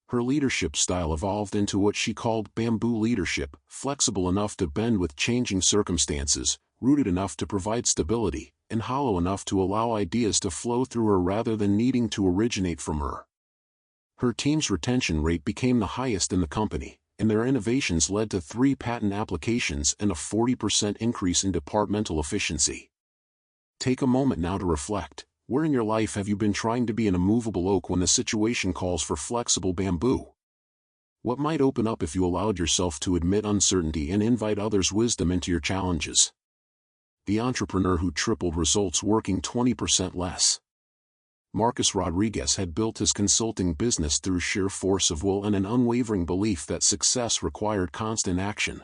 Her leadership style evolved into what she called bamboo leadership, flexible enough to bend with changing circumstances, rooted enough to provide stability, and hollow enough to allow ideas to flow through her rather than needing to originate from her. Her team's retention rate became the highest in the company, and their innovations led to 3 patent applications and a 40% increase in departmental efficiency. Take a moment now to reflect. Where in your life have you been trying to be an immovable oak when the situation calls for flexible bamboo? What might open up if you allowed yourself to admit uncertainty and invite others' wisdom into your challenges? The entrepreneur who tripled results working 20% less. Marcus Rodriguez had built his consulting business through sheer force of will and an unwavering belief that success required constant action.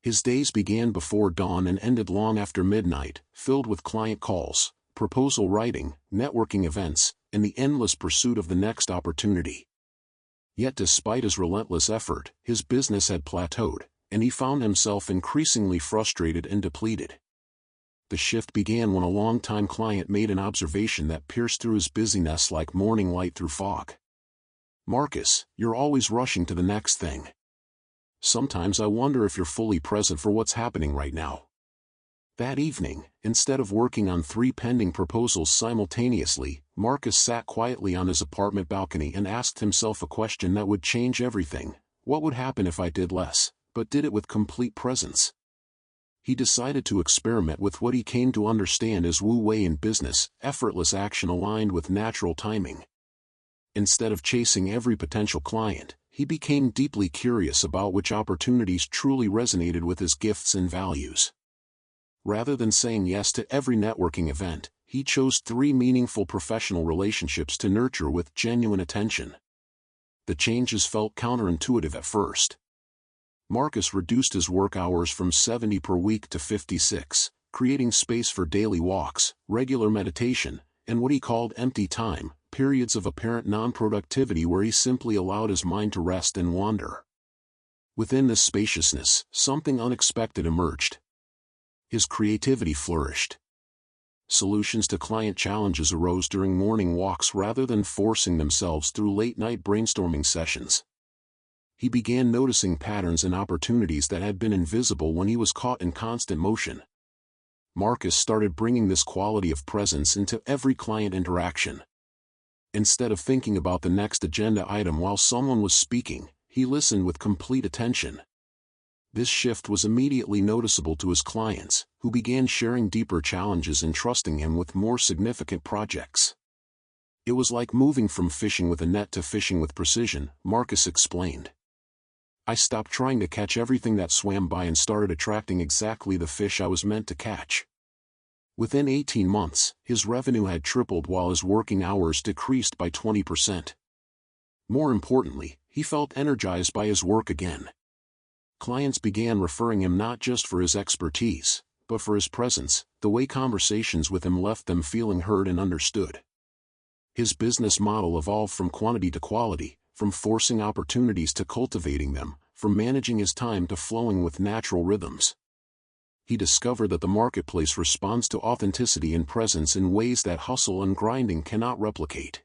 His days began before dawn and ended long after midnight, filled with client calls, proposal writing, networking events, and the endless pursuit of the next opportunity. Yet despite his relentless effort, his business had plateaued, and he found himself increasingly frustrated and depleted. The shift began when a longtime client made an observation that pierced through his busyness like morning light through fog. "Marcus, you're always rushing to the next thing. Sometimes I wonder if you're fully present for what's happening right now." That evening, instead of working on 3 pending proposals simultaneously, Marcus sat quietly on his apartment balcony and asked himself a question that would change everything. What would happen if I did less, but did it with complete presence? He decided to experiment with what he came to understand as Wu Wei in business, effortless action aligned with natural timing. Instead of chasing every potential client, he became deeply curious about which opportunities truly resonated with his gifts and values. Rather than saying yes to every networking event, he chose 3 meaningful professional relationships to nurture with genuine attention. The changes felt counterintuitive at first. Marcus reduced his work hours from 70 per week to 56, creating space for daily walks, regular meditation, and what he called empty time, periods of apparent non-productivity where he simply allowed his mind to rest and wander. Within this spaciousness, something unexpected emerged. His creativity flourished. Solutions to client challenges arose during morning walks rather than forcing themselves through late-night brainstorming sessions. He began noticing patterns and opportunities that had been invisible when he was caught in constant motion. Marcus started bringing this quality of presence into every client interaction. Instead of thinking about the next agenda item while someone was speaking, he listened with complete attention. This shift was immediately noticeable to his clients, who began sharing deeper challenges and trusting him with more significant projects. It was like moving from fishing with a net to fishing with precision, Marcus explained. I stopped trying to catch everything that swam by and started attracting exactly the fish I was meant to catch. Within 18 months, his revenue had tripled while his working hours decreased by 20%. More importantly, he felt energized by his work again. Clients began referring him not just for his expertise, but for his presence, the way conversations with him left them feeling heard and understood. His business model evolved from quantity to quality, from forcing opportunities to cultivating them, from managing his time to flowing with natural rhythms. He discovered that the marketplace responds to authenticity and presence in ways that hustle and grinding cannot replicate.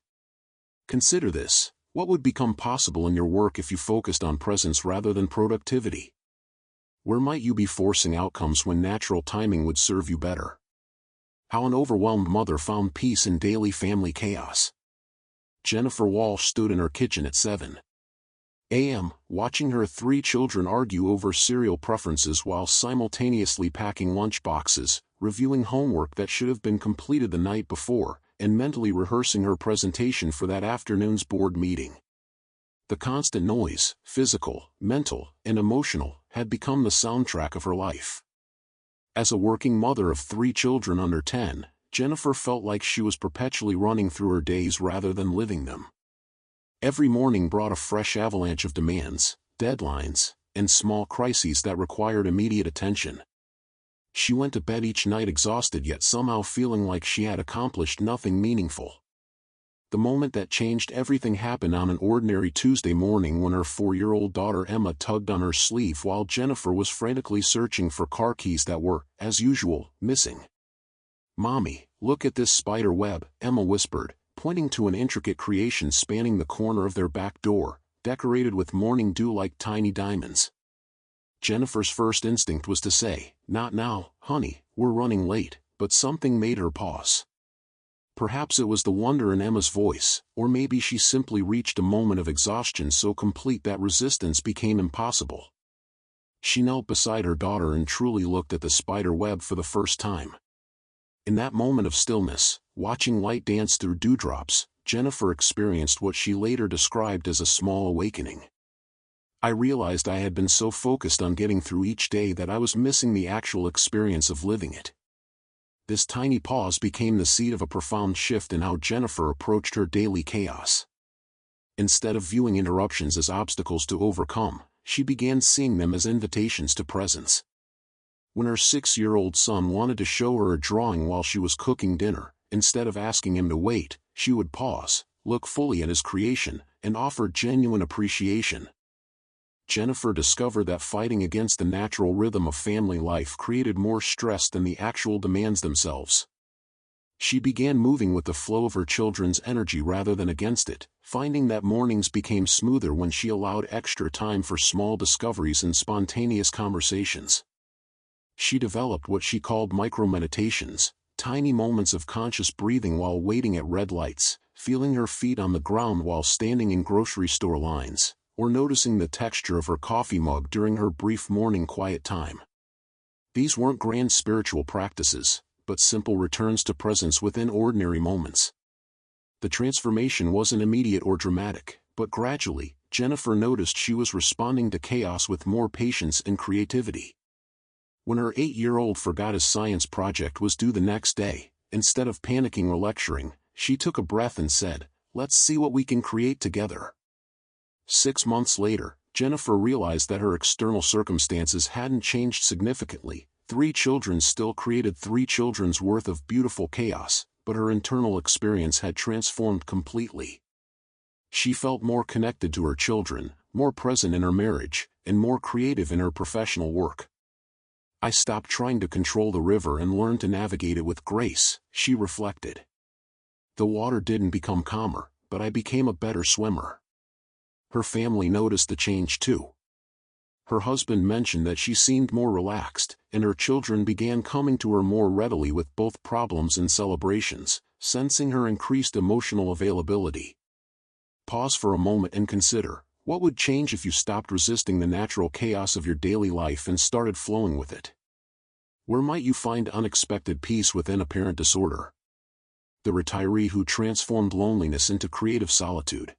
Consider this: what would become possible in your work if you focused on presence rather than productivity? Where might you be forcing outcomes when natural timing would serve you better? How an overwhelmed mother found peace in daily family chaos. Jennifer Walsh stood in her kitchen at 7 a.m., watching her 3 children argue over cereal preferences while simultaneously packing lunch boxes, reviewing homework that should have been completed the night before, and mentally rehearsing her presentation for that afternoon's board meeting. The constant noise, physical, mental, and emotional, had become the soundtrack of her life. As a working mother of 3 children under 10, Jennifer felt like she was perpetually running through her days rather than living them. Every morning brought a fresh avalanche of demands, deadlines, and small crises that required immediate attention. She went to bed each night exhausted yet somehow feeling like she had accomplished nothing meaningful. The moment that changed everything happened on an ordinary Tuesday morning when her 4-year-old daughter Emma tugged on her sleeve while Jennifer was frantically searching for car keys that were, as usual, missing. "Mommy, look at this spider web," Emma whispered, pointing to an intricate creation spanning the corner of their back door, decorated with morning dew like tiny diamonds. Jennifer's first instinct was to say, "Not now, honey, we're running late," but something made her pause. Perhaps it was the wonder in Emma's voice, or maybe she simply reached a moment of exhaustion so complete that resistance became impossible. She knelt beside her daughter and truly looked at the spider web for the first time. In that moment of stillness, watching light dance through dewdrops, Jennifer experienced what she later described as a small awakening. "I realized I had been so focused on getting through each day that I was missing the actual experience of living it." This tiny pause became the seed of a profound shift in how Jennifer approached her daily chaos. Instead of viewing interruptions as obstacles to overcome, she began seeing them as invitations to presence. When her 6-year-old son wanted to show her a drawing while she was cooking dinner, instead of asking him to wait, she would pause, look fully at his creation, and offer genuine appreciation. Jennifer discovered that fighting against the natural rhythm of family life created more stress than the actual demands themselves. She began moving with the flow of her children's energy rather than against it, finding that mornings became smoother when she allowed extra time for small discoveries and spontaneous conversations. She developed what she called micro-meditations, tiny moments of conscious breathing while waiting at red lights, feeling her feet on the ground while standing in grocery store lines, or noticing the texture of her coffee mug during her brief morning quiet time. These weren't grand spiritual practices, but simple returns to presence within ordinary moments. The transformation wasn't immediate or dramatic, but gradually, Jennifer noticed she was responding to chaos with more patience and creativity. When her 8-year-old forgot his science project was due the next day, instead of panicking or lecturing, she took a breath and said, "Let's see what we can create together." 6 months later, Jennifer realized that her external circumstances hadn't changed significantly. 3 children still created 3 children's worth of beautiful chaos, but her internal experience had transformed completely. She felt more connected to her children, more present in her marriage, and more creative in her professional work. "I stopped trying to control the river and learned to navigate it with grace," she reflected. "The water didn't become calmer, but I became a better swimmer." Her family noticed the change too. Her husband mentioned that she seemed more relaxed, and her children began coming to her more readily with both problems and celebrations, sensing her increased emotional availability. Pause for a moment and consider, what would change if you stopped resisting the natural chaos of your daily life and started flowing with it? Where might you find unexpected peace within apparent disorder? The retiree who transformed loneliness into creative solitude.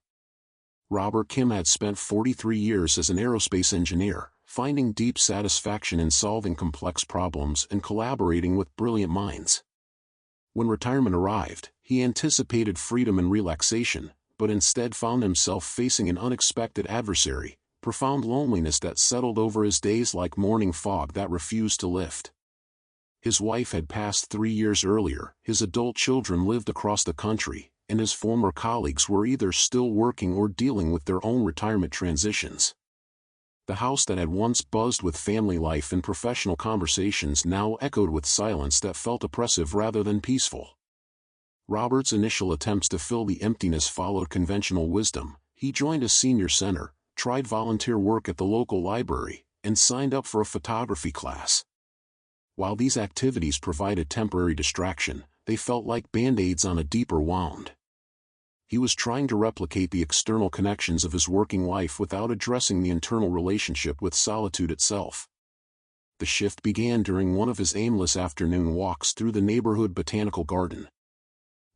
Robert Kim had spent 43 years as an aerospace engineer, finding deep satisfaction in solving complex problems and collaborating with brilliant minds. When retirement arrived, he anticipated freedom and relaxation, but instead found himself facing an unexpected adversary, profound loneliness that settled over his days like morning fog that refused to lift. His wife had passed 3 years earlier, his adult children lived across the country, and his former colleagues were either still working or dealing with their own retirement transitions. The house that had once buzzed with family life and professional conversations now echoed with silence that felt oppressive rather than peaceful. Robert's initial attempts to fill the emptiness followed conventional wisdom. He joined a senior center, tried volunteer work at the local library, and signed up for a photography class. While these activities provided temporary distraction, they felt like band-aids on a deeper wound. He was trying to replicate the external connections of his working life without addressing the internal relationship with solitude itself. The shift began during one of his aimless afternoon walks through the neighborhood botanical garden.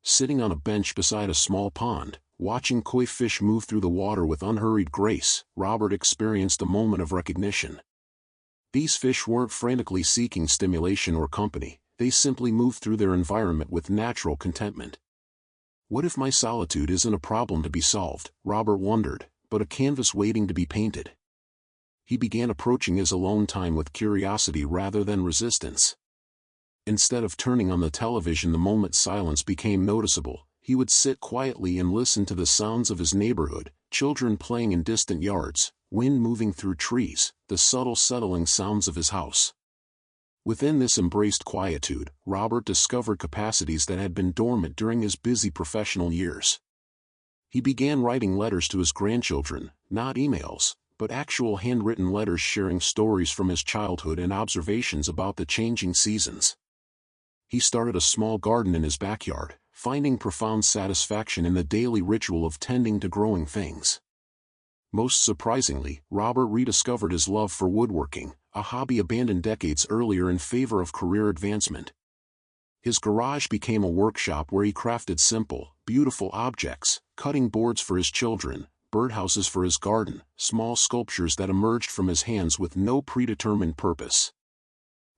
Sitting on a bench beside a small pond, Watching koi fish move through the water with unhurried grace, Robert experienced a moment of recognition. These fish weren't frantically seeking stimulation or company, they simply moved through their environment with natural contentment. What if my solitude isn't a problem to be solved, Robert wondered, but a canvas waiting to be painted? He began approaching his alone time with curiosity rather than resistance. Instead of turning on the television the moment silence became noticeable, he would sit quietly and listen to the sounds of his neighborhood, children playing in distant yards, wind moving through trees, the subtle settling sounds of his house. Within this embraced quietude, Robert discovered capacities that had been dormant during his busy professional years. He began writing letters to his grandchildren, not emails, but actual handwritten letters sharing stories from his childhood and observations about the changing seasons. He started a small garden in his backyard, finding profound satisfaction in the daily ritual of tending to growing things. Most surprisingly, Robert rediscovered his love for woodworking, a hobby abandoned decades earlier in favor of career advancement. His garage became a workshop where he crafted simple, beautiful objects, cutting boards for his children, birdhouses for his garden, small sculptures that emerged from his hands with no predetermined purpose.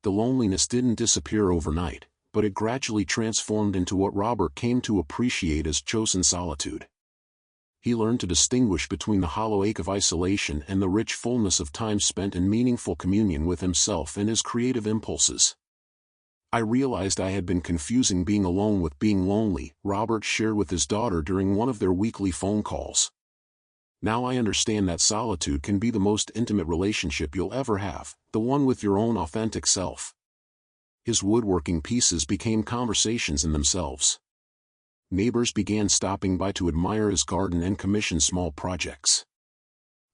The loneliness didn't disappear overnight, but it gradually transformed into what Robert came to appreciate as chosen solitude. He learned to distinguish between the hollow ache of isolation and the rich fullness of time spent in meaningful communion with himself and his creative impulses. I realized I had been confusing being alone with being lonely, Robert shared with his daughter during one of their weekly phone calls. Now I understand that solitude can be the most intimate relationship you'll ever have, the one with your own authentic self. His woodworking pieces became conversations in themselves. Neighbors began stopping by to admire his garden and commission small projects.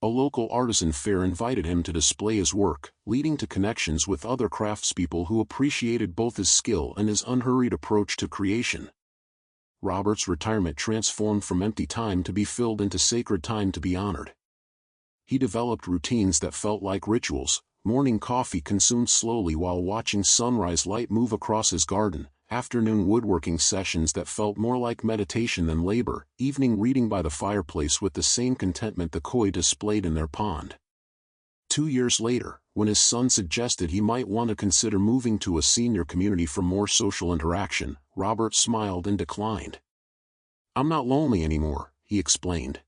A local artisan fair invited him to display his work, leading to connections with other craftspeople who appreciated both his skill and his unhurried approach to creation. Robert's retirement transformed from empty time to be filled into sacred time to be honored. He developed routines that felt like rituals, morning coffee consumed slowly while watching sunrise light move across his garden, afternoon woodworking sessions that felt more like meditation than labor, evening reading by the fireplace with the same contentment the koi displayed in their pond. 2 years later, when his son suggested he might want to consider moving to a senior community for more social interaction, Robert smiled and declined. "I'm not lonely anymore," he explained.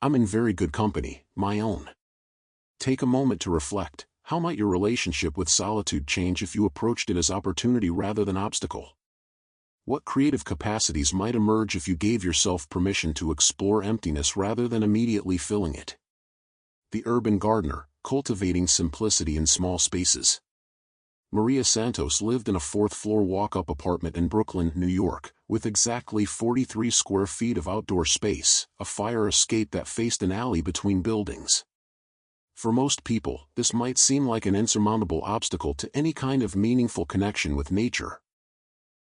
"I'm in very good company, my own." Take a moment to reflect. How might your relationship with solitude change if you approached it as opportunity rather than obstacle? What creative capacities might emerge if you gave yourself permission to explore emptiness rather than immediately filling it? The Urban Gardener, cultivating simplicity in small spaces. Maria Santos lived in a fourth-floor walk-up apartment in Brooklyn, New York, with exactly 43 square feet of outdoor space, a fire escape that faced an alley between buildings. For most people, this might seem like an insurmountable obstacle to any kind of meaningful connection with nature.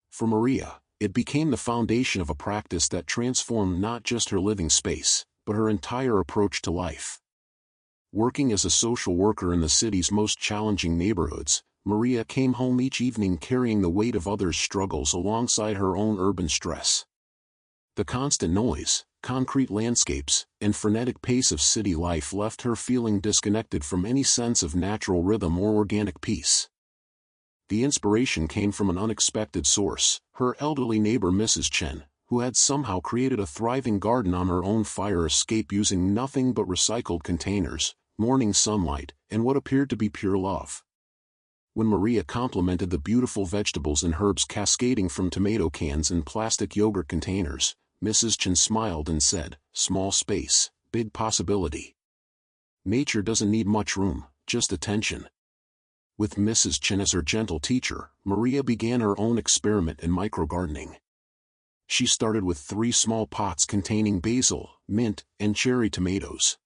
For Maria, it became the foundation of a practice that transformed not just her living space, but her entire approach to life. Working as a social worker in the city's most challenging neighborhoods, Maria came home each evening carrying the weight of others' struggles alongside her own urban stress. The constant noise, concrete landscapes, and frenetic pace of city life left her feeling disconnected from any sense of natural rhythm or organic peace. The inspiration came from an unexpected source, her elderly neighbor Mrs. Chen, who had somehow created a thriving garden on her own fire escape using nothing but recycled containers, morning sunlight, and what appeared to be pure love. When Maria complimented the beautiful vegetables and herbs cascading from tomato cans and plastic yogurt containers, Mrs. Chen smiled and said, "Small space, big possibility. Nature doesn't need much room, just attention." With Mrs. Chen as her gentle teacher, Maria began her own experiment in microgardening. She started with 3 small pots containing basil, mint, and cherry tomatoes.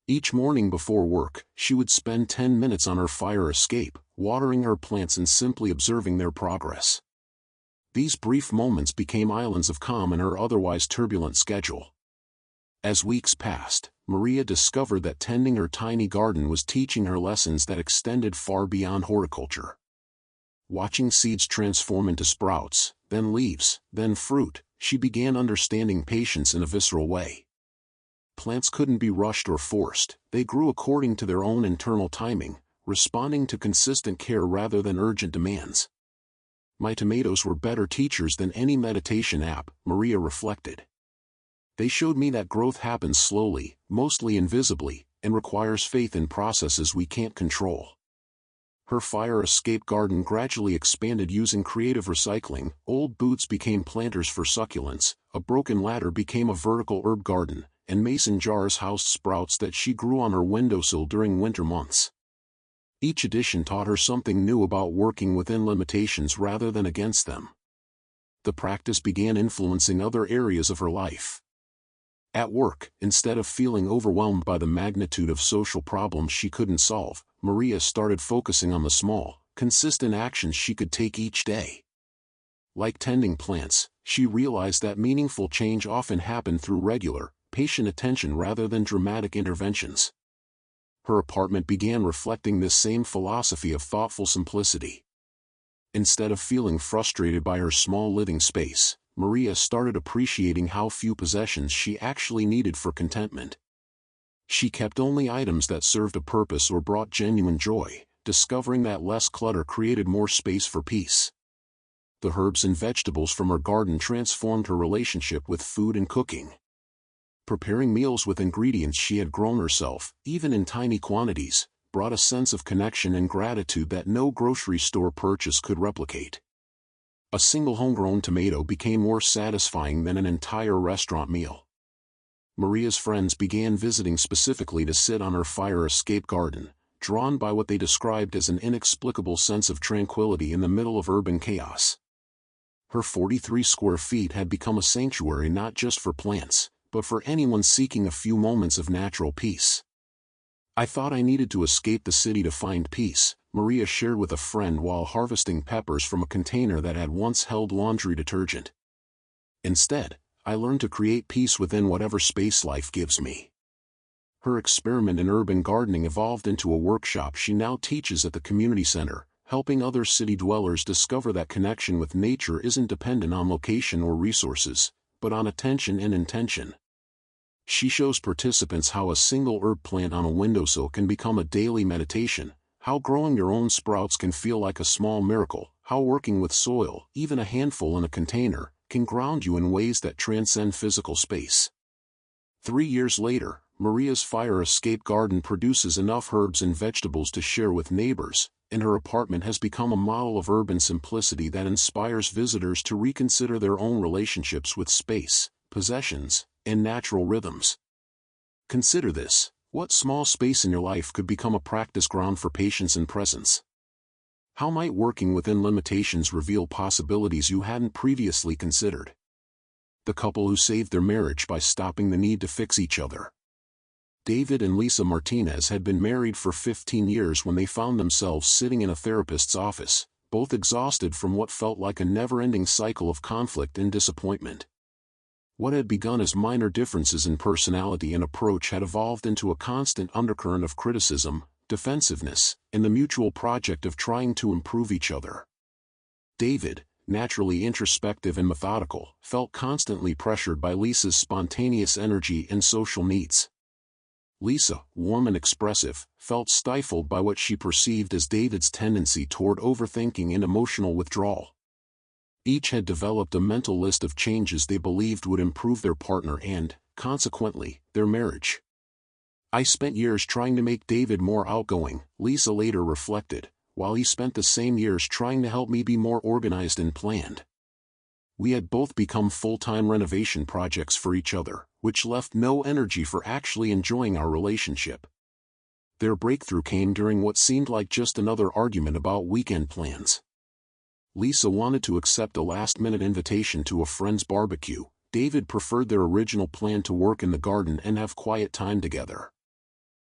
Each morning before work, she would spend 10 minutes on her fire escape, watering her plants and simply observing their progress. These brief moments became islands of calm in her otherwise turbulent schedule. As weeks passed, Maria discovered that tending her tiny garden was teaching her lessons that extended far beyond horticulture. Watching seeds transform into sprouts, then leaves, then fruit, she began understanding patience in a visceral way. Plants couldn't be rushed or forced, they grew according to their own internal timing, responding to consistent care rather than urgent demands. My tomatoes were better teachers than any meditation app, Maria reflected. They showed me that growth happens slowly, mostly invisibly, and requires faith in processes we can't control. Her fire escape garden gradually expanded using creative recycling. Old boots became planters for succulents, a broken ladder became a vertical herb garden, and mason jars housed sprouts that she grew on her windowsill during winter months. Each addition taught her something new about working within limitations rather than against them. The practice began influencing other areas of her life. At work, instead of feeling overwhelmed by the magnitude of social problems she couldn't solve, Maria started focusing on the small, consistent actions she could take each day. Like tending plants, she realized that meaningful change often happened through regular, patient attention rather than dramatic interventions. Her apartment began reflecting this same philosophy of thoughtful simplicity. Instead of feeling frustrated by her small living space, Maria started appreciating how few possessions she actually needed for contentment. She kept only items that served a purpose or brought genuine joy, discovering that less clutter created more space for peace. The herbs and vegetables from her garden transformed her relationship with food and cooking. Preparing meals with ingredients she had grown herself, even in tiny quantities, brought a sense of connection and gratitude that no grocery store purchase could replicate. A single homegrown tomato became more satisfying than an entire restaurant meal. Maria's friends began visiting specifically to sit on her fire escape garden, drawn by what they described as an inexplicable sense of tranquility in the middle of urban chaos. Her 43 square feet had become a sanctuary not just for plants, but for anyone seeking a few moments of natural peace. "I thought I needed to escape the city to find peace," Maria shared with a friend while harvesting peppers from a container that had once held laundry detergent. "Instead, I learned to create peace within whatever space life gives me." Her experiment in urban gardening evolved into a workshop she now teaches at the community center, helping other city dwellers discover that connection with nature isn't dependent on location or resources, but on attention and intention. She shows participants how a single herb plant on a windowsill can become a daily meditation, how growing your own sprouts can feel like a small miracle, how working with soil, even a handful in a container, can ground you in ways that transcend physical space. 3 years later, Maria's fire escape garden produces enough herbs and vegetables to share with neighbors, and her apartment has become a model of urban simplicity that inspires visitors to reconsider their own relationships with space, possessions, and natural rhythms. Consider this: what small space in your life could become a practice ground for patience and presence? How might working within limitations reveal possibilities you hadn't previously considered? The couple who saved their marriage by stopping the need to fix each other. David and Lisa Martinez had been married for 15 years when they found themselves sitting in a therapist's office, both exhausted from what felt like a never-ending cycle of conflict and disappointment. What had begun as minor differences in personality and approach had evolved into a constant undercurrent of criticism, defensiveness, and the mutual project of trying to improve each other. David, naturally introspective and methodical, felt constantly pressured by Lisa's spontaneous energy and social needs. Lisa, warm and expressive, felt stifled by what she perceived as David's tendency toward overthinking and emotional withdrawal. Each had developed a mental list of changes they believed would improve their partner and, consequently, their marriage. "I spent years trying to make David more outgoing," Lisa later reflected, "while he spent the same years trying to help me be more organized and planned. We had both become full-time renovation projects for each other, which left no energy for actually enjoying our relationship." Their breakthrough came during what seemed like just another argument about weekend plans. Lisa wanted to accept a last-minute invitation to a friend's barbecue. David preferred their original plan to work in the garden and have quiet time together.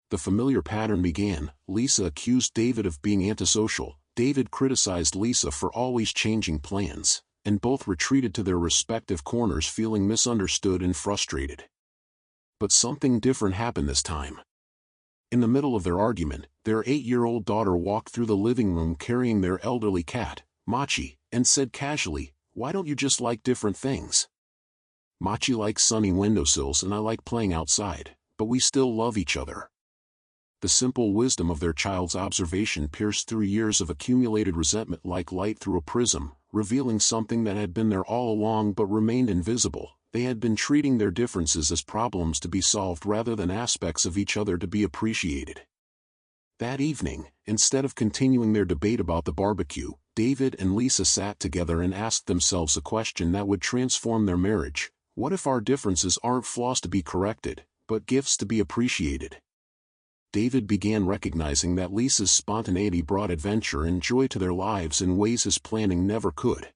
The familiar pattern began. Lisa accused David of being antisocial, David criticized Lisa for always changing plans, and both retreated to their respective corners feeling misunderstood and frustrated. But something different happened this time. In the middle of their argument, their 8-year-old daughter walked through the living room carrying their elderly cat, Machi, and said casually, "Why don't you just like different things?" Machi likes sunny windowsills and I like playing outside, but we still love each other. The simple wisdom of their child's observation pierced through years of accumulated resentment like light through a prism, revealing something that had been there all along but remained invisible. They had been treating their differences as problems to be solved rather than aspects of each other to be appreciated. That evening, instead of continuing their debate about the barbecue, David and Lisa sat together and asked themselves a question that would transform their marriage. What if our differences aren't flaws to be corrected, but gifts to be appreciated? David began recognizing that Lisa's spontaneity brought adventure and joy to their lives in ways his planning never could.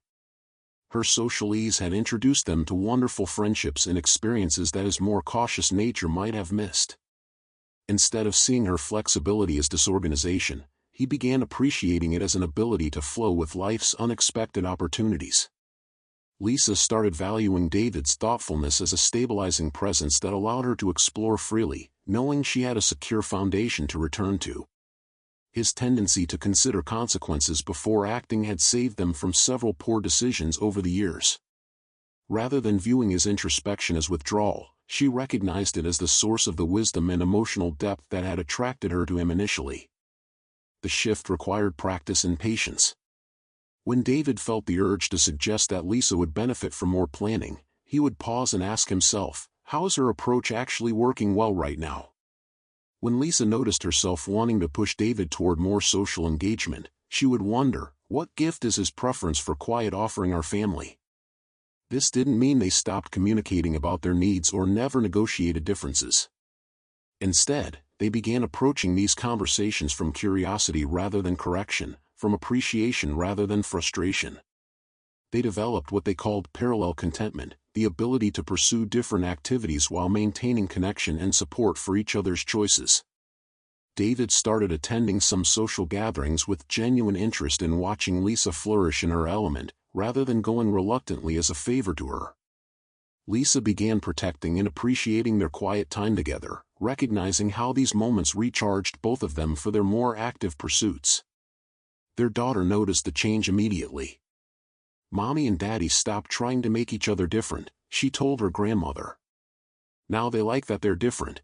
Her social ease had introduced them to wonderful friendships and experiences that his more cautious nature might have missed. Instead of seeing her flexibility as disorganization, he began appreciating it as an ability to flow with life's unexpected opportunities. Lisa started valuing David's thoughtfulness as a stabilizing presence that allowed her to explore freely, knowing she had a secure foundation to return to. His tendency to consider consequences before acting had saved them from several poor decisions over the years. Rather than viewing his introspection as withdrawal, she recognized it as the source of the wisdom and emotional depth that had attracted her to him initially. The shift required practice and patience. When David felt the urge to suggest that Lisa would benefit from more planning, he would pause and ask himself, how is her approach actually working well right now? When Lisa noticed herself wanting to push David toward more social engagement, she would wonder, what gift is his preference for quiet offering our family? This didn't mean they stopped communicating about their needs or never negotiated differences. Instead, they began approaching these conversations from curiosity rather than correction, from appreciation rather than frustration. They developed what they called parallel contentment, the ability to pursue different activities while maintaining connection and support for each other's choices. David started attending some social gatherings with genuine interest in watching Lisa flourish in her element, rather than going reluctantly as a favor to her. Lisa began protecting and appreciating their quiet time together, recognizing how these moments recharged both of them for their more active pursuits. Their daughter noticed the change immediately. Mommy and Daddy stopped trying to make each other different, she told her grandmother. Now they like that they're different.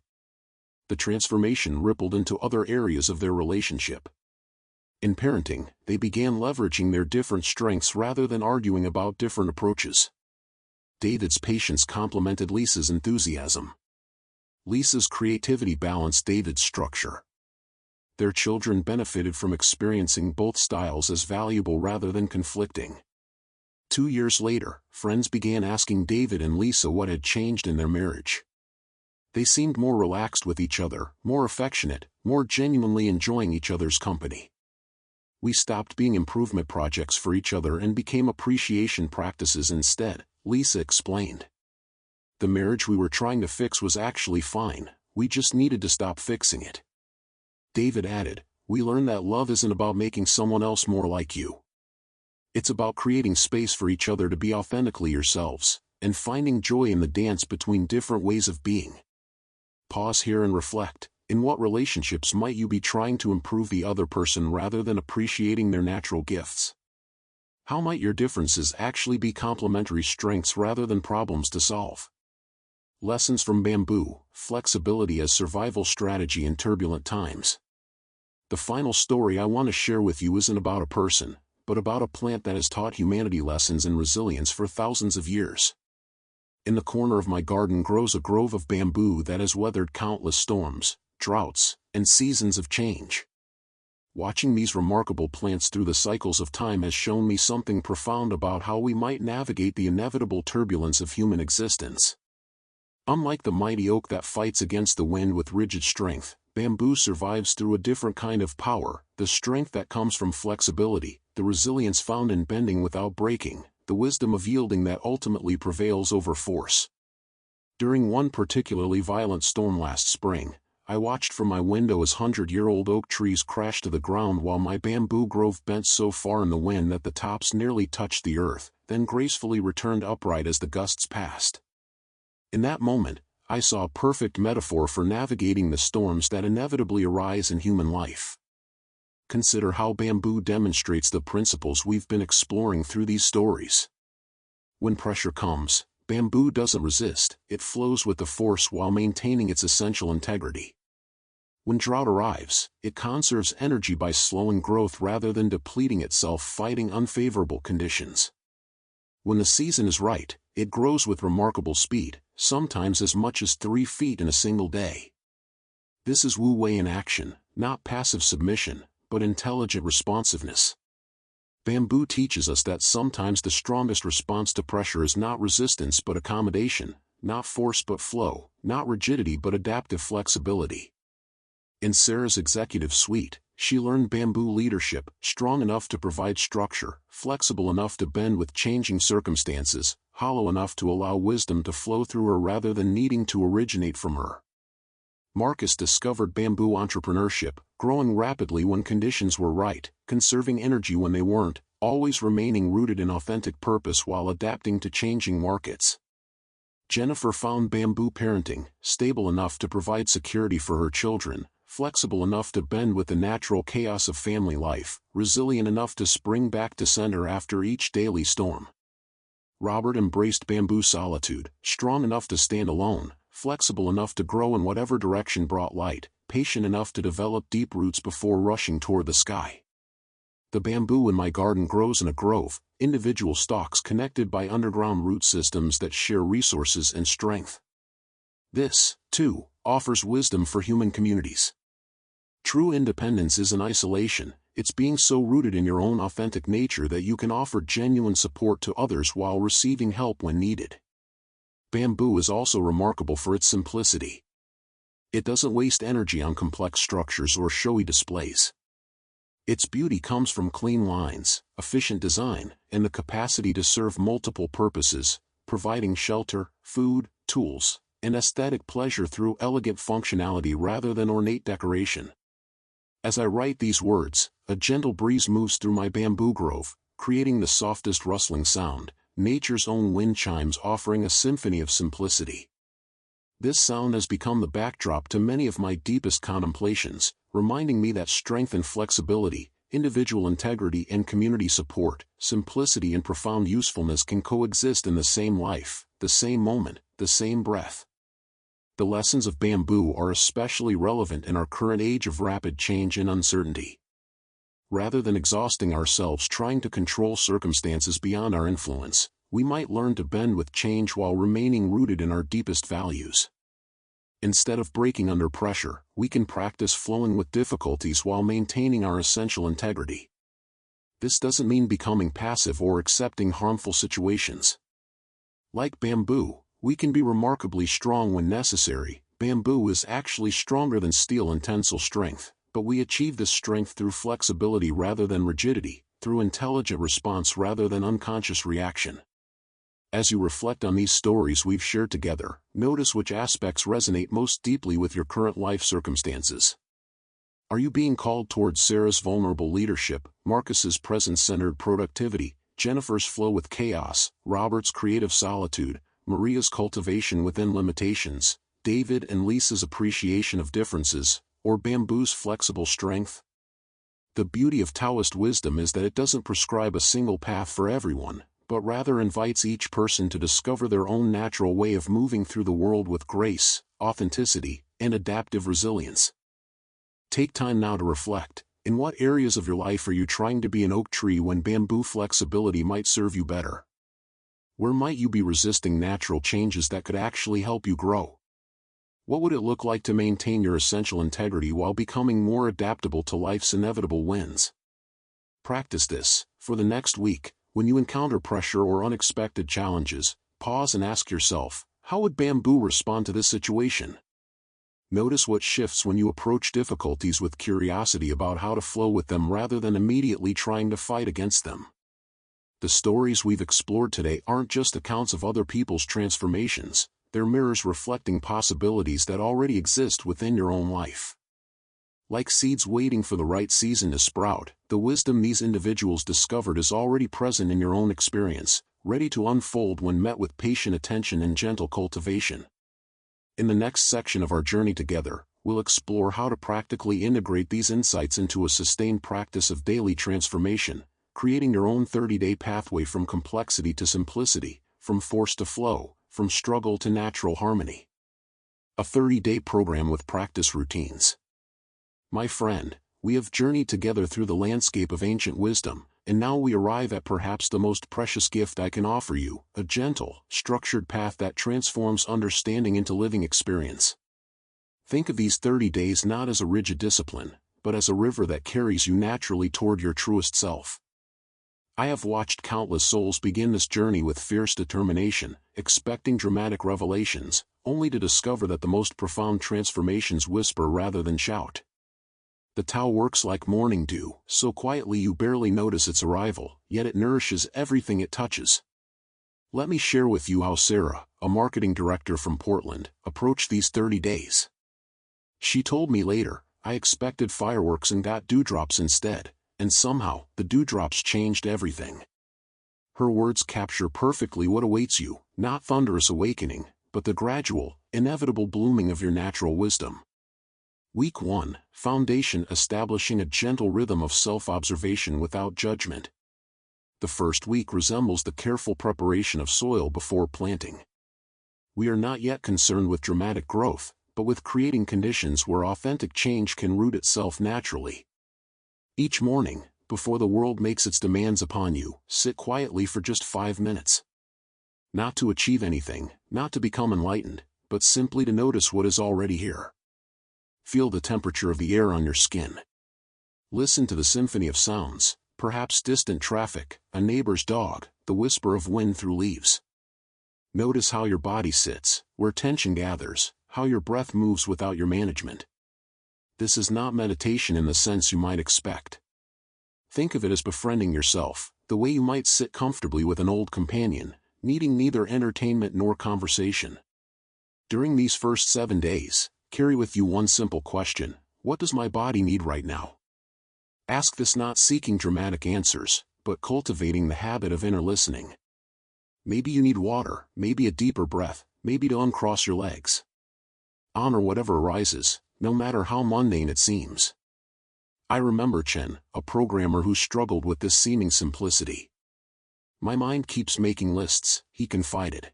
The transformation rippled into other areas of their relationship. In parenting, they began leveraging their different strengths rather than arguing about different approaches. David's patience complemented Lisa's enthusiasm. Lisa's creativity balanced David's structure. Their children benefited from experiencing both styles as valuable rather than conflicting. 2 years later, friends began asking David and Lisa what had changed in their marriage. They seemed more relaxed with each other, more affectionate, more genuinely enjoying each other's company. We stopped being improvement projects for each other and became appreciation practices instead, Lisa explained. The marriage we were trying to fix was actually fine, we just needed to stop fixing it. David added, we learned that love isn't about making someone else more like you. It's about creating space for each other to be authentically yourselves, and finding joy in the dance between different ways of being. Pause here and reflect, in what relationships might you be trying to improve the other person rather than appreciating their natural gifts? How might your differences actually be complementary strengths rather than problems to solve? Lessons from Bamboo: Flexibility as Survival Strategy in Turbulent Times. The final story I want to share with you isn't about a person, but about a plant that has taught humanity lessons in resilience for thousands of years. In the corner of my garden grows a grove of bamboo that has weathered countless storms, droughts, and seasons of change. Watching these remarkable plants through the cycles of time has shown me something profound about how we might navigate the inevitable turbulence of human existence. Unlike the mighty oak that fights against the wind with rigid strength, bamboo survives through a different kind of power, the strength that comes from flexibility, the resilience found in bending without breaking, the wisdom of yielding that ultimately prevails over force. During one particularly violent storm last spring, I watched from my window as 100-year-old oak trees crashed to the ground while my bamboo grove bent so far in the wind that the tops nearly touched the earth, then gracefully returned upright as the gusts passed. In that moment, I saw a perfect metaphor for navigating the storms that inevitably arise in human life. Consider how bamboo demonstrates the principles we've been exploring through these stories. When pressure comes, Bamboo doesn't resist, it flows with the force while maintaining its essential integrity. When drought arrives, it conserves energy by slowing growth rather than depleting itself fighting unfavorable conditions. When the season is right, it grows with remarkable speed, sometimes as much as 3 feet in a single day. This is Wu Wei in action, not passive submission, but intelligent responsiveness. Bamboo teaches us that sometimes the strongest response to pressure is not resistance but accommodation, not force but flow, not rigidity but adaptive flexibility. In Sarah's executive suite, she learned bamboo leadership, strong enough to provide structure, flexible enough to bend with changing circumstances, hollow enough to allow wisdom to flow through her rather than needing to originate from her. Marcus discovered bamboo entrepreneurship, growing rapidly when conditions were right, conserving energy when they weren't, always remaining rooted in authentic purpose while adapting to changing markets. Jennifer found bamboo parenting, stable enough to provide security for her children, flexible enough to bend with the natural chaos of family life, resilient enough to spring back to center after each daily storm. Robert embraced bamboo solitude, strong enough to stand alone, flexible enough to grow in whatever direction brought light, patient enough to develop deep roots before rushing toward the sky. The bamboo in my garden grows in a grove, individual stalks connected by underground root systems that share resources and strength. This, too, offers wisdom for human communities. True independence isn't isolation, it's being so rooted in your own authentic nature that you can offer genuine support to others while receiving help when needed. Bamboo is also remarkable for its simplicity. It doesn't waste energy on complex structures or showy displays. Its beauty comes from clean lines, efficient design, and the capacity to serve multiple purposes, providing shelter, food, tools, and aesthetic pleasure through elegant functionality rather than ornate decoration. As I write these words, a gentle breeze moves through my bamboo grove, creating the softest rustling sound, nature's own wind chimes offering a symphony of simplicity. This sound has become the backdrop to many of my deepest contemplations, reminding me that strength and flexibility, individual integrity and community support, simplicity and profound usefulness can coexist in the same life, the same moment, the same breath. The lessons of bamboo are especially relevant in our current age of rapid change and uncertainty. Rather than exhausting ourselves trying to control circumstances beyond our influence, we might learn to bend with change while remaining rooted in our deepest values. Instead of breaking under pressure, we can practice flowing with difficulties while maintaining our essential integrity. This doesn't mean becoming passive or accepting harmful situations. Like bamboo, we can be remarkably strong when necessary. Bamboo is actually stronger than steel in tensile strength, but we achieve this strength through flexibility rather than rigidity, through intelligent response rather than unconscious reaction. As you reflect on these stories we've shared together, notice which aspects resonate most deeply with your current life circumstances. Are you being called towards Sarah's vulnerable leadership, Marcus's presence-centered productivity, Jennifer's flow with chaos, Robert's creative solitude, Maria's cultivation within limitations, David and Lisa's appreciation of differences, or bamboo's flexible strength? The beauty of Taoist wisdom is that it doesn't prescribe a single path for everyone, but rather invites each person to discover their own natural way of moving through the world with grace, authenticity, and adaptive resilience. Take time now to reflect. In what areas of your life are you trying to be an oak tree when bamboo flexibility might serve you better? Where might you be resisting natural changes that could actually help you grow? What would it look like to maintain your essential integrity while becoming more adaptable to life's inevitable winds? Practice this. For the next week, when you encounter pressure or unexpected challenges, pause and ask yourself, how would bamboo respond to this situation? Notice what shifts when you approach difficulties with curiosity about how to flow with them rather than immediately trying to fight against them. The stories we've explored today aren't just accounts of other people's transformations, they're mirrors reflecting possibilities that already exist within your own life. Like seeds waiting for the right season to sprout, the wisdom these individuals discovered is already present in your own experience, ready to unfold when met with patient attention and gentle cultivation. In the next section of our journey together, we'll explore how to practically integrate these insights into a sustained practice of daily transformation, creating your own 30-day pathway from complexity to simplicity, from force to flow, from struggle to natural harmony. A 30-day program with practice routines. My friend, we have journeyed together through the landscape of ancient wisdom, and now we arrive at perhaps the most precious gift I can offer you, a gentle, structured path that transforms understanding into living experience. Think of these 30 days not as a rigid discipline, but as a river that carries you naturally toward your truest self. I have watched countless souls begin this journey with fierce determination, expecting dramatic revelations, only to discover that the most profound transformations whisper rather than shout. The Tao works like morning dew, so quietly you barely notice its arrival, yet it nourishes everything it touches. Let me share with you how Sarah, a marketing director from Portland, approached these 30 days. She told me later, "I expected fireworks and got dewdrops instead, and somehow, the dewdrops changed everything." Her words capture perfectly what awaits you, not thunderous awakening, but the gradual, inevitable blooming of your natural wisdom. Week 1, Foundation: establishing a gentle rhythm of self-observation without judgment. The first week resembles the careful preparation of soil before planting. We are not yet concerned with dramatic growth, but with creating conditions where authentic change can root itself naturally. Each morning, before the world makes its demands upon you, sit quietly for just 5 minutes. Not to achieve anything, not to become enlightened, but simply to notice what is already here. Feel the temperature of the air on your skin. Listen to the symphony of sounds, perhaps distant traffic, a neighbor's dog, the whisper of wind through leaves. Notice how your body sits, where tension gathers, how your breath moves without your management. This is not meditation in the sense you might expect. Think of it as befriending yourself, the way you might sit comfortably with an old companion, needing neither entertainment nor conversation. During these first 7 days, carry with you one simple question: what does my body need right now? Ask this not seeking dramatic answers, but cultivating the habit of inner listening. Maybe you need water, maybe a deeper breath, maybe to uncross your legs. Honor whatever arises, no matter how mundane it seems. I remember Chen, a programmer who struggled with this seeming simplicity. "My mind keeps making lists," he confided.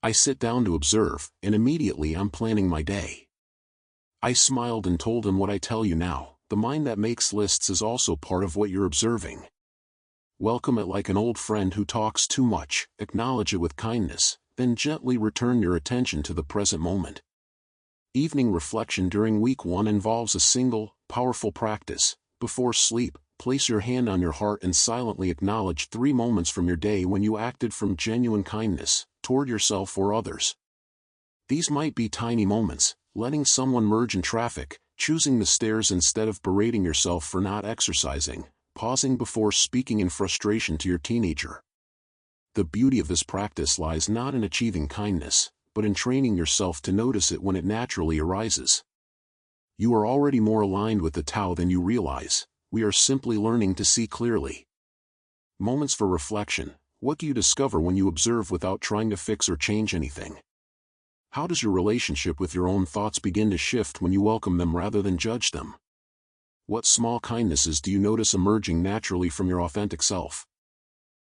"I sit down to observe, and immediately I'm planning my day." I smiled and told him what I tell you now: the mind that makes lists is also part of what you're observing. Welcome it like an old friend who talks too much, acknowledge it with kindness, then gently return your attention to the present moment. Evening reflection during week 1 involves a single, powerful practice. Before sleep, place your hand on your heart and silently acknowledge 3 moments from your day when you acted from genuine kindness, toward yourself or others. These might be tiny moments: letting someone merge in traffic, choosing the stairs instead of berating yourself for not exercising, pausing before speaking in frustration to your teenager. The beauty of this practice lies not in achieving kindness, but in training yourself to notice it when it naturally arises. You are already more aligned with the Tao than you realize. We are simply learning to see clearly. Moments for reflection: what do you discover when you observe without trying to fix or change anything? How does your relationship with your own thoughts begin to shift when you welcome them rather than judge them? What small kindnesses do you notice emerging naturally from your authentic self?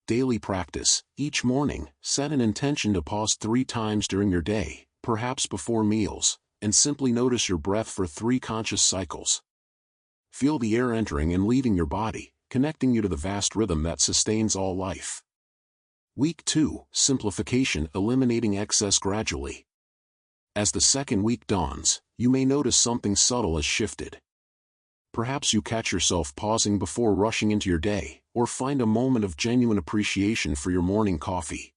Daily practice: each morning, set an intention to pause 3 times during your day, perhaps before meals, and simply notice your breath for 3 conscious cycles. Feel the air entering and leaving your body, connecting you to the vast rhythm that sustains all life. Week 2, Simplification: eliminating excess gradually. As the second week dawns, you may notice something subtle has shifted. Perhaps you catch yourself pausing before rushing into your day, or find a moment of genuine appreciation for your morning coffee.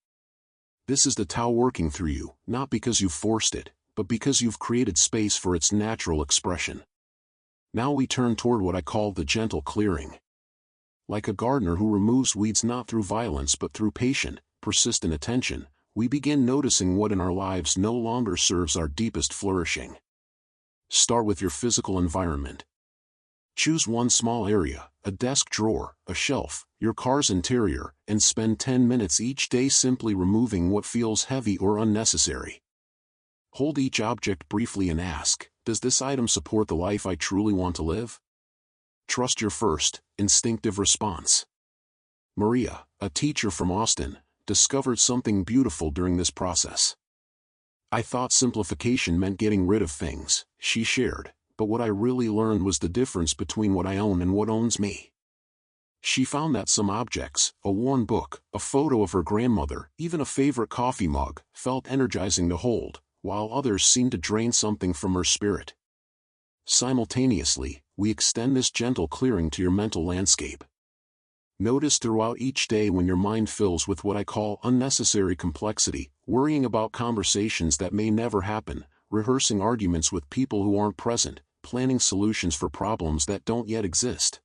This is the Tao working through you, not because you've forced it, but because you've created space for its natural expression. Now we turn toward what I call the gentle clearing. Like a gardener who removes weeds not through violence but through patient, persistent attention, we begin noticing what in our lives no longer serves our deepest flourishing. Start with your physical environment. Choose one small area, a desk drawer, a shelf, your car's interior, and spend 10 minutes each day simply removing what feels heavy or unnecessary. Hold each object briefly and ask, does this item support the life I truly want to live? Trust your first, instinctive response. Maria, a teacher from Austin, discovered something beautiful during this process. I thought simplification meant getting rid of things, she shared, but what I really learned was the difference between what I own and what owns me. She found that some objects, a worn book, a photo of her grandmother, even a favorite coffee mug, felt energizing to hold, while others seemed to drain something from her spirit. Simultaneously, we extend this gentle clearing to your mental landscape. Notice throughout each day when your mind fills with what I call unnecessary complexity, worrying about conversations that may never happen, rehearsing arguments with people who aren't present, planning solutions for problems that don't yet exist.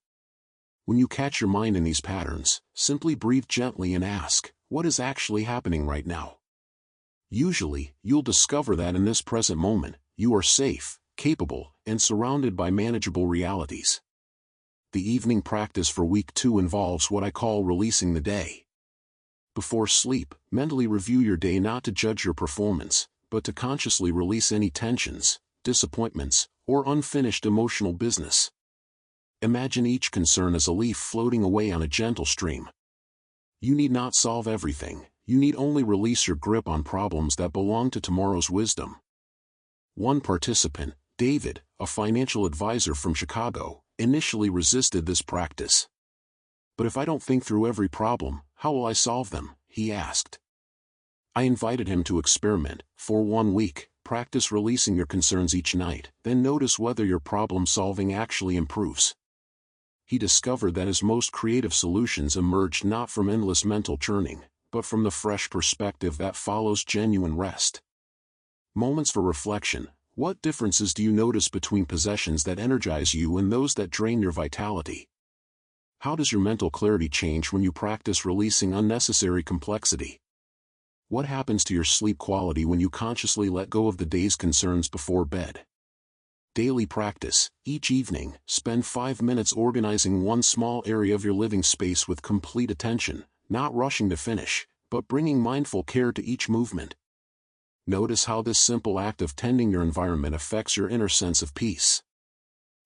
When you catch your mind in these patterns, simply breathe gently and ask, what is actually happening right now? Usually, you'll discover that in this present moment, you are safe, capable, and surrounded by manageable realities. The evening practice for week 2 involves what I call releasing the day. Before sleep, mentally review your day not to judge your performance, but to consciously release any tensions, disappointments, or unfinished emotional business. Imagine each concern as a leaf floating away on a gentle stream. You need not solve everything, you need only release your grip on problems that belong to tomorrow's wisdom. One participant, David, a financial advisor from Chicago, initially resisted this practice. But if I don't think through every problem, how will I solve them? He asked. I invited him to experiment. For 1 week, practice releasing your concerns each night, then notice whether your problem solving actually improves. He discovered that his most creative solutions emerged not from endless mental churning, but from the fresh perspective that follows genuine rest. Moments for reflection. What differences do you notice between possessions that energize you and those that drain your vitality? How does your mental clarity change when you practice releasing unnecessary complexity? What happens to your sleep quality when you consciously let go of the day's concerns before bed? Daily practice. Each evening, spend 5 minutes organizing one small area of your living space with complete attention, not rushing to finish, but bringing mindful care to each movement. Notice how this simple act of tending your environment affects your inner sense of peace.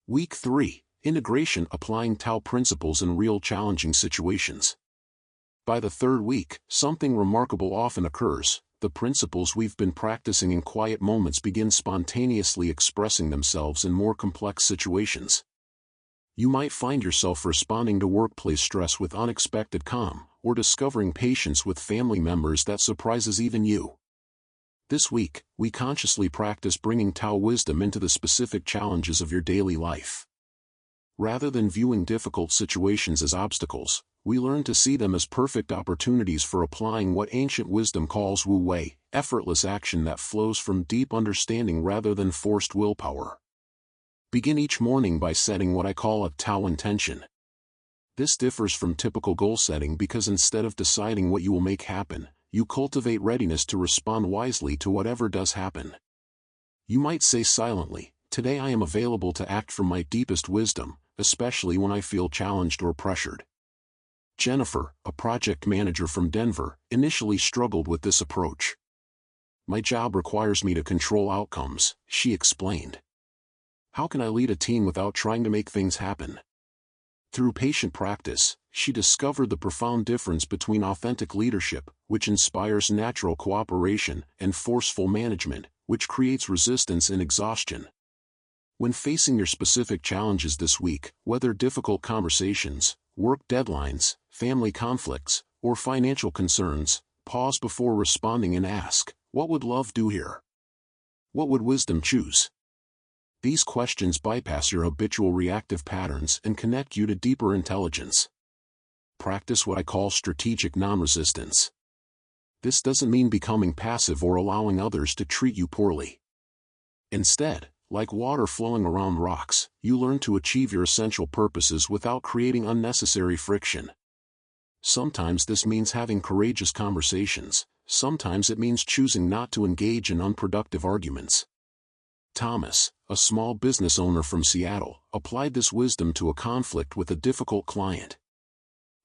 Week 3. Integration. Applying Tao principles in real challenging situations. By the 3rd week, something remarkable often occurs. The principles we've been practicing in quiet moments begin spontaneously expressing themselves in more complex situations. You might find yourself responding to workplace stress with unexpected calm, or discovering patience with family members that surprises even you. This week, we consciously practice bringing Tao wisdom into the specific challenges of your daily life. Rather than viewing difficult situations as obstacles, we learn to see them as perfect opportunities for applying what ancient wisdom calls Wu Wei, effortless action that flows from deep understanding rather than forced willpower. Begin each morning by setting what I call a Tao intention. This differs from typical goal setting because instead of deciding what you will make happen, you cultivate readiness to respond wisely to whatever does happen. You might say silently, "Today I am available to act from my deepest wisdom, especially when I feel challenged or pressured." Jennifer, a project manager from Denver, initially struggled with this approach. "My job requires me to control outcomes," she explained. "How can I lead a team without trying to make things happen?" Through patient practice, she discovered the profound difference between authentic leadership, which inspires natural cooperation, and forceful management, which creates resistance and exhaustion. When facing your specific challenges this week, whether difficult conversations, work deadlines, family conflicts, or financial concerns, pause before responding and ask, what would love do here? What would wisdom choose? These questions bypass your habitual reactive patterns and connect you to deeper intelligence. Practice what I call strategic non-resistance. This doesn't mean becoming passive or allowing others to treat you poorly. Instead, like water flowing around rocks, you learn to achieve your essential purposes without creating unnecessary friction. Sometimes this means having courageous conversations, sometimes it means choosing not to engage in unproductive arguments. Thomas, a small business owner from Seattle, applied this wisdom to a conflict with a difficult client.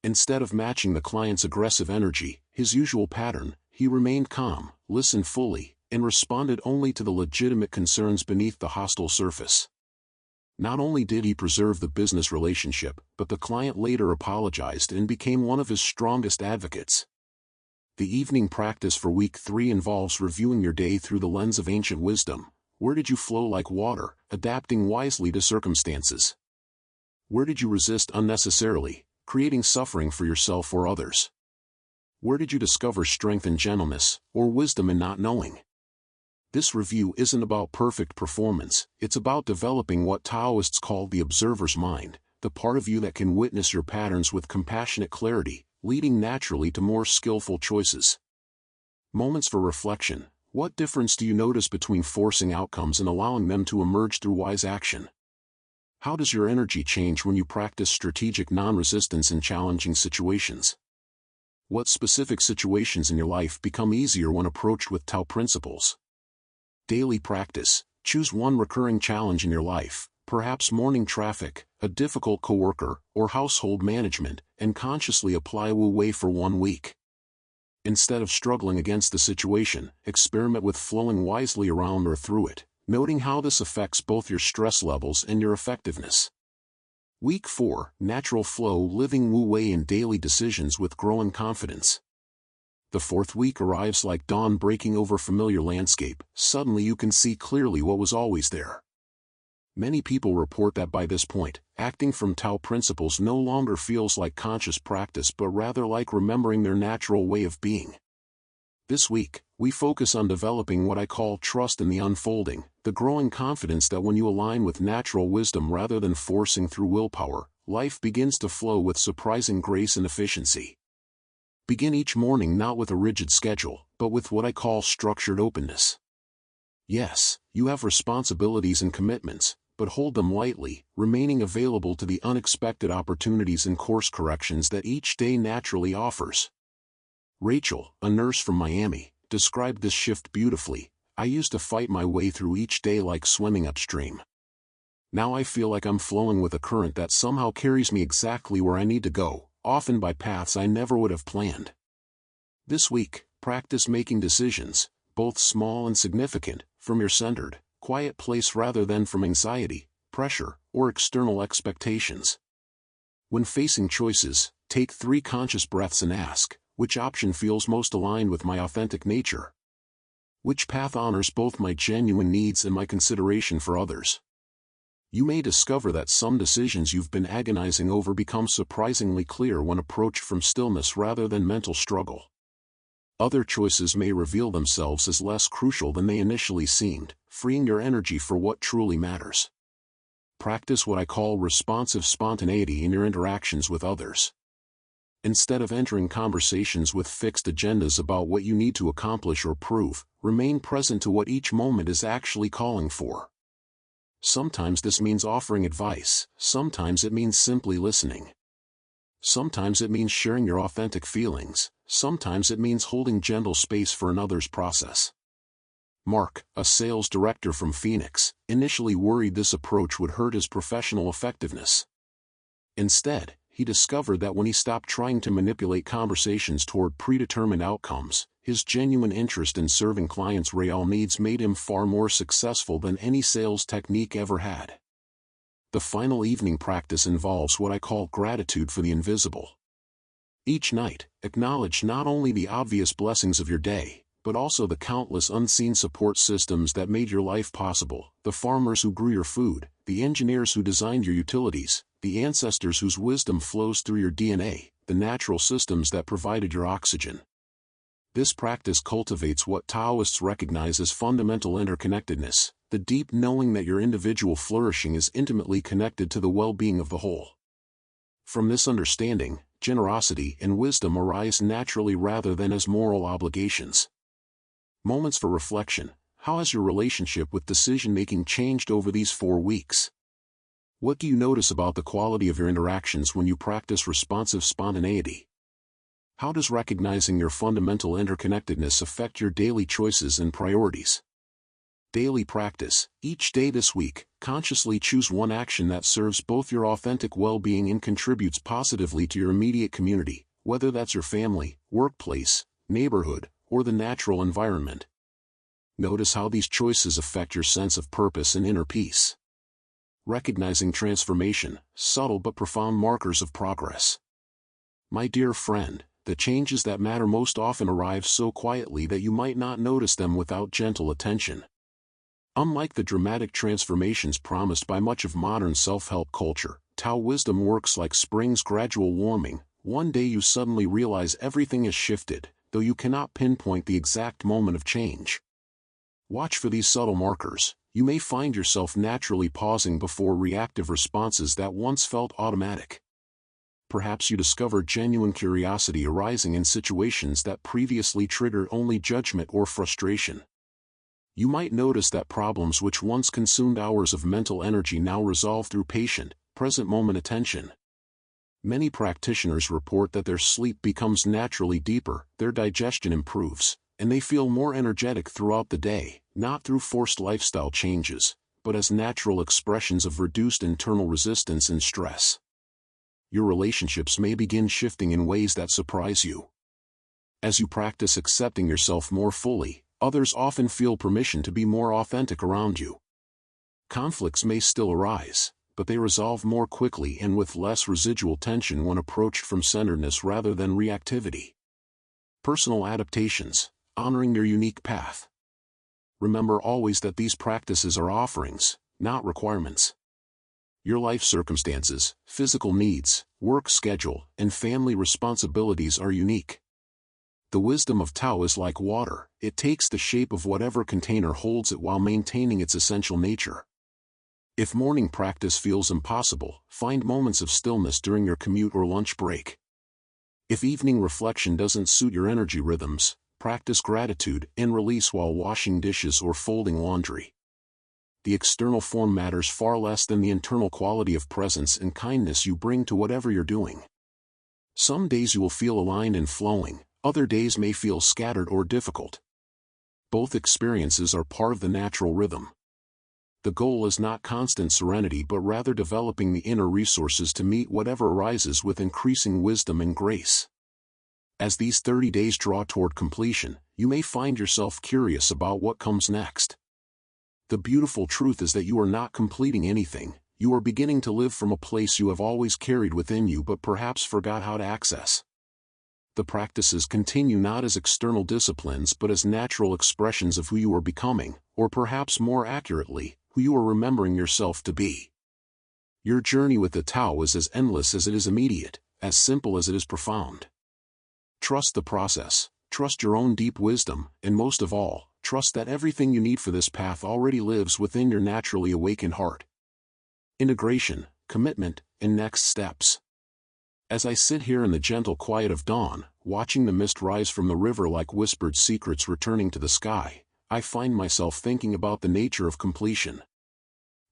Instead of matching the client's aggressive energy, his usual pattern, he remained calm, listened fully, and responded only to the legitimate concerns beneath the hostile surface. Not only did he preserve the business relationship, but the client later apologized and became one of his strongest advocates. The evening practice for week 3 involves reviewing your day through the lens of ancient wisdom. Where did you flow like water, adapting wisely to circumstances? Where did you resist unnecessarily, creating suffering for yourself or others? Where did you discover strength and gentleness, or wisdom in not knowing? This review isn't about perfect performance, it's about developing what Taoists call the observer's mind, the part of you that can witness your patterns with compassionate clarity, leading naturally to more skillful choices. Moments for reflection. What difference do you notice between forcing outcomes and allowing them to emerge through wise action? How does your energy change when you practice strategic non-resistance in challenging situations? What specific situations in your life become easier when approached with Tao principles? Daily practice. Choose one recurring challenge in your life, perhaps morning traffic, a difficult coworker, or household management, and consciously apply Wu Wei for 1 week. Instead of struggling against the situation, experiment with flowing wisely around or through it, noting how this affects both your stress levels and your effectiveness. Week 4, Natural Flow. Living Wu Wei in daily decisions with growing confidence. The 4th week arrives like dawn breaking over familiar landscape. Suddenly you can see clearly what was always there. Many people report that by this point, acting from Tao principles no longer feels like conscious practice but rather like remembering their natural way of being. This week, we focus on developing what I call trust in the unfolding, the growing confidence that when you align with natural wisdom rather than forcing through willpower, life begins to flow with surprising grace and efficiency. Begin each morning not with a rigid schedule, but with what I call structured openness. Yes, you have responsibilities and commitments, but hold them lightly, remaining available to the unexpected opportunities and course corrections that each day naturally offers. Rachel, a nurse from Miami, described this shift beautifully. I used to fight my way through each day like swimming upstream. Now I feel like I'm flowing with a current that somehow carries me exactly where I need to go, often by paths I never would have planned. This week, practice making decisions, both small and significant, from your centered, quiet place rather than from anxiety, pressure, or external expectations. When facing choices, take 3 conscious breaths and ask, which option feels most aligned with my authentic nature? Which path honors both my genuine needs and my consideration for others? You may discover that some decisions you've been agonizing over become surprisingly clear when approached from stillness rather than mental struggle. Other choices may reveal themselves as less crucial than they initially seemed, freeing your energy for what truly matters. Practice what I call responsive spontaneity in your interactions with others. Instead of entering conversations with fixed agendas about what you need to accomplish or prove, remain present to what each moment is actually calling for. Sometimes this means offering advice, sometimes it means simply listening. Sometimes it means sharing your authentic feelings, sometimes it means holding gentle space for another's process. Mark, a sales director from Phoenix, initially worried this approach would hurt his professional effectiveness. Instead, he discovered that when he stopped trying to manipulate conversations toward predetermined outcomes, his genuine interest in serving clients' real needs made him far more successful than any sales technique ever had. The final evening practice involves what I call gratitude for the invisible. Each night, acknowledge not only the obvious blessings of your day, but also the countless unseen support systems that made your life possible, the farmers who grew your food, the engineers who designed your utilities, the ancestors whose wisdom flows through your DNA, the natural systems that provided your oxygen. This practice cultivates what Taoists recognize as fundamental interconnectedness, the deep knowing that your individual flourishing is intimately connected to the well-being of the whole. From this understanding, generosity and wisdom arise naturally rather than as moral obligations. Moments for reflection. How has your relationship with decision-making changed over these 4 weeks? What do you notice about the quality of your interactions when you practice responsive spontaneity? How does recognizing your fundamental interconnectedness affect your daily choices and priorities? Daily practice. Each day this week, consciously choose one action that serves both your authentic well-being and contributes positively to your immediate community, whether that's your family, workplace, neighborhood, or the natural environment. Notice how these choices affect your sense of purpose and inner peace. Recognizing transformation, subtle but profound markers of progress. My dear friend, The changes that matter most often arrive so quietly that you might not notice them without gentle attention. Unlike the dramatic transformations promised by much of modern self-help culture, Tao wisdom works like spring's gradual warming. One day you suddenly realize everything has shifted, though you cannot pinpoint the exact moment of change. Watch for these subtle markers. You may find yourself naturally pausing before reactive responses that once felt automatic. Perhaps you discover genuine curiosity arising in situations that previously triggered only judgment or frustration. You might notice that problems which once consumed hours of mental energy now resolve through patient, present-moment attention. Many practitioners report that their sleep becomes naturally deeper, their digestion improves, and they feel more energetic throughout the day, not through forced lifestyle changes, but as natural expressions of reduced internal resistance and stress. Your relationships may begin shifting in ways that surprise you. As you practice accepting yourself more fully, others often feel permission to be more authentic around you. Conflicts may still arise, but they resolve more quickly and with less residual tension when approached from centeredness rather than reactivity. Personal adaptations, honoring your unique path. Remember always that these practices are offerings, not requirements. Your life circumstances, physical needs, work schedule, and family responsibilities are unique. The wisdom of Tao is like water, it takes the shape of whatever container holds it while maintaining its essential nature. If morning practice feels impossible, find moments of stillness during your commute or lunch break. If evening reflection doesn't suit your energy rhythms, practice gratitude and release while washing dishes or folding laundry. The external form matters far less than the internal quality of presence and kindness you bring to whatever you're doing. Some days you will feel aligned and flowing, other days may feel scattered or difficult. Both experiences are part of the natural rhythm. The goal is not constant serenity but rather developing the inner resources to meet whatever arises with increasing wisdom and grace. As these 30 days draw toward completion, you may find yourself curious about what comes next. The beautiful truth is that you are not completing anything, you are beginning to live from a place you have always carried within you but perhaps forgot how to access. The practices continue not as external disciplines but as natural expressions of who you are becoming, or perhaps more accurately, who you are remembering yourself to be. Your journey with the Tao is as endless as it is immediate, as simple as it is profound. Trust the process, trust your own deep wisdom, and most of all, trust that everything you need for this path already lives within your naturally awakened heart. Integration, commitment, and next steps. As I sit here in the gentle quiet of dawn, watching the mist rise from the river like whispered secrets returning to the sky, I find myself thinking about the nature of completion.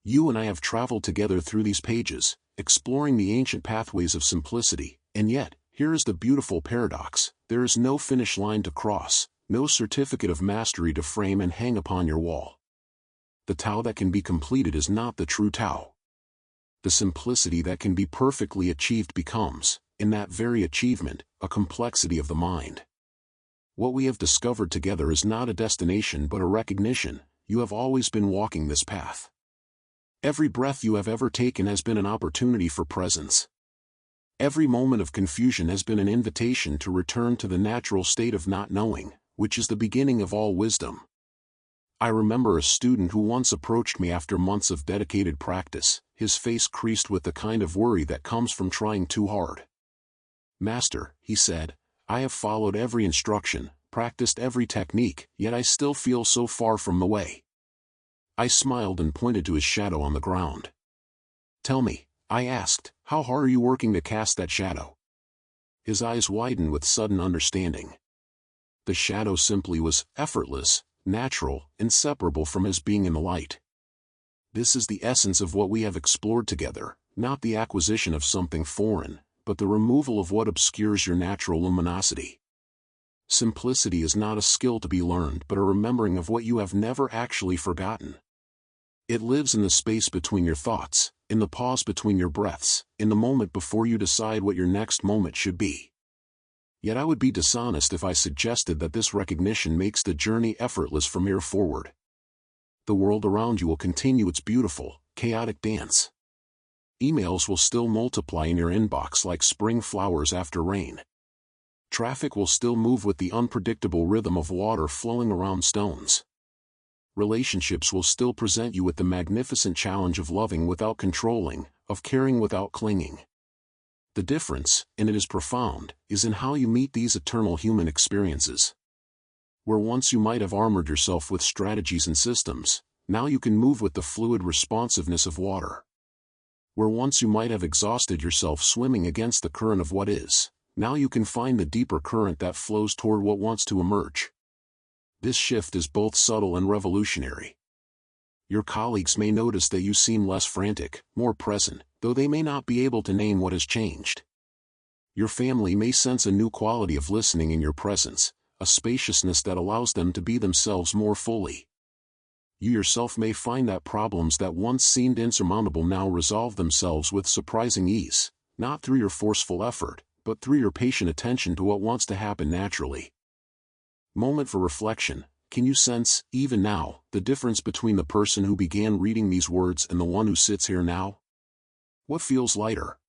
You and I have traveled together through these pages, exploring the ancient pathways of simplicity, and yet, here is the beautiful paradox: there is no finish line to cross, no certificate of mastery to frame and hang upon your wall. The Tao that can be completed is not the true Tao. The simplicity that can be perfectly achieved becomes, in that very achievement, a complexity of the mind. What we have discovered together is not a destination but a recognition: you have always been walking this path. Every breath you have ever taken has been an opportunity for presence. Every moment of confusion has been an invitation to return to the natural state of not knowing, which is the beginning of all wisdom. I remember a student who once approached me after months of dedicated practice, his face creased with the kind of worry that comes from trying too hard. "Master," he said, "I have followed every instruction, practiced every technique, yet I still feel so far from the way." I smiled and pointed to his shadow on the ground. "Tell me," I asked, "how hard are you working to cast that shadow?" His eyes widened with sudden understanding. The shadow simply was effortless, natural, inseparable from his being in the light. This is the essence of what we have explored together, not the acquisition of something foreign, but the removal of what obscures your natural luminosity. Simplicity is not a skill to be learned but a remembering of what you have never actually forgotten. It lives in the space between your thoughts, in the pause between your breaths, in the moment before you decide what your next moment should be. Yet I would be dishonest if I suggested that this recognition makes the journey effortless from here forward. The world around you will continue its beautiful, chaotic dance. Emails will still multiply in your inbox like spring flowers after rain. Traffic will still move with the unpredictable rhythm of water flowing around stones. Relationships will still present you with the magnificent challenge of loving without controlling, of caring without clinging. The difference, and it is profound, is in how you meet these eternal human experiences. Where once you might have armored yourself with strategies and systems, now you can move with the fluid responsiveness of water. Where once you might have exhausted yourself swimming against the current of what is, now you can find the deeper current that flows toward what wants to emerge. This shift is both subtle and revolutionary. Your colleagues may notice that you seem less frantic, more present, though they may not be able to name what has changed. Your family may sense a new quality of listening in your presence, a spaciousness that allows them to be themselves more fully. You yourself may find that problems that once seemed insurmountable now resolve themselves with surprising ease, not through your forceful effort, but through your patient attention to what wants to happen naturally. Moment for reflection. Can you sense, even now, the difference between the person who began reading these words and the one who sits here now? What feels lighter?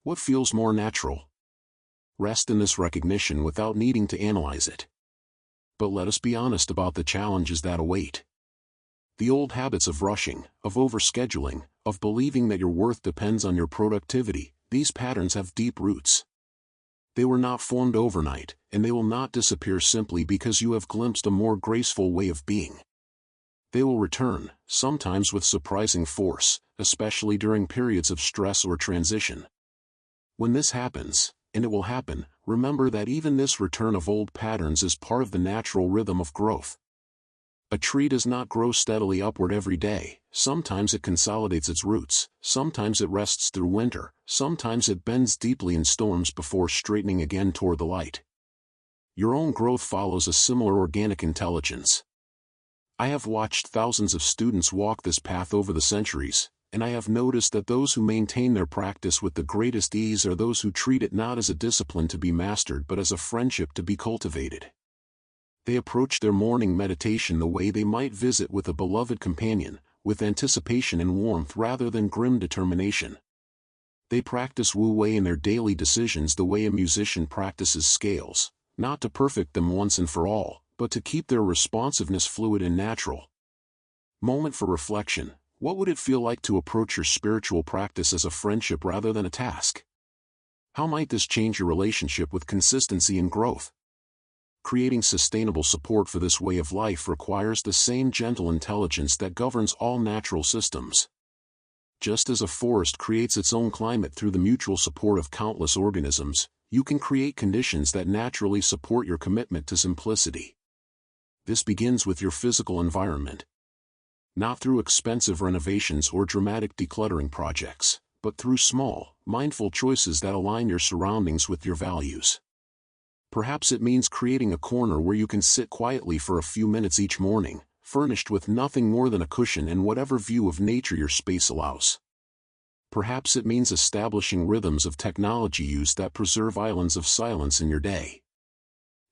What feels more natural? Rest in this recognition without needing to analyze it. But let us be honest about the challenges that await. The old habits of rushing, of overscheduling, of believing that your worth depends on your productivity, these patterns have deep roots. They were not formed overnight, and they will not disappear simply because you have glimpsed a more graceful way of being. They will return, sometimes with surprising force, especially during periods of stress or transition. When this happens, and it will happen, remember that even this return of old patterns is part of the natural rhythm of growth. A tree does not grow steadily upward every day. Sometimes it consolidates its roots, sometimes it rests through winter, sometimes it bends deeply in storms before straightening again toward the light. Your own growth follows a similar organic intelligence. I have watched thousands of students walk this path over the centuries, and I have noticed that those who maintain their practice with the greatest ease are those who treat it not as a discipline to be mastered but as a friendship to be cultivated. They approach their morning meditation the way they might visit with a beloved companion, with anticipation and warmth rather than grim determination. They practice wu-wei in their daily decisions the way a musician practices scales, not to perfect them once and for all, but to keep their responsiveness fluid and natural. Moment for reflection. What would it feel like to approach your spiritual practice as a friendship rather than a task? How might this change your relationship with consistency and growth? Creating sustainable support for this way of life requires the same gentle intelligence that governs all natural systems. Just as a forest creates its own climate through the mutual support of countless organisms, you can create conditions that naturally support your commitment to simplicity. This begins with your physical environment. Not through expensive renovations or dramatic decluttering projects, but through small, mindful choices that align your surroundings with your values. Perhaps it means creating a corner where you can sit quietly for a few minutes each morning, furnished with nothing more than a cushion and whatever view of nature your space allows. Perhaps it means establishing rhythms of technology use that preserve islands of silence in your day.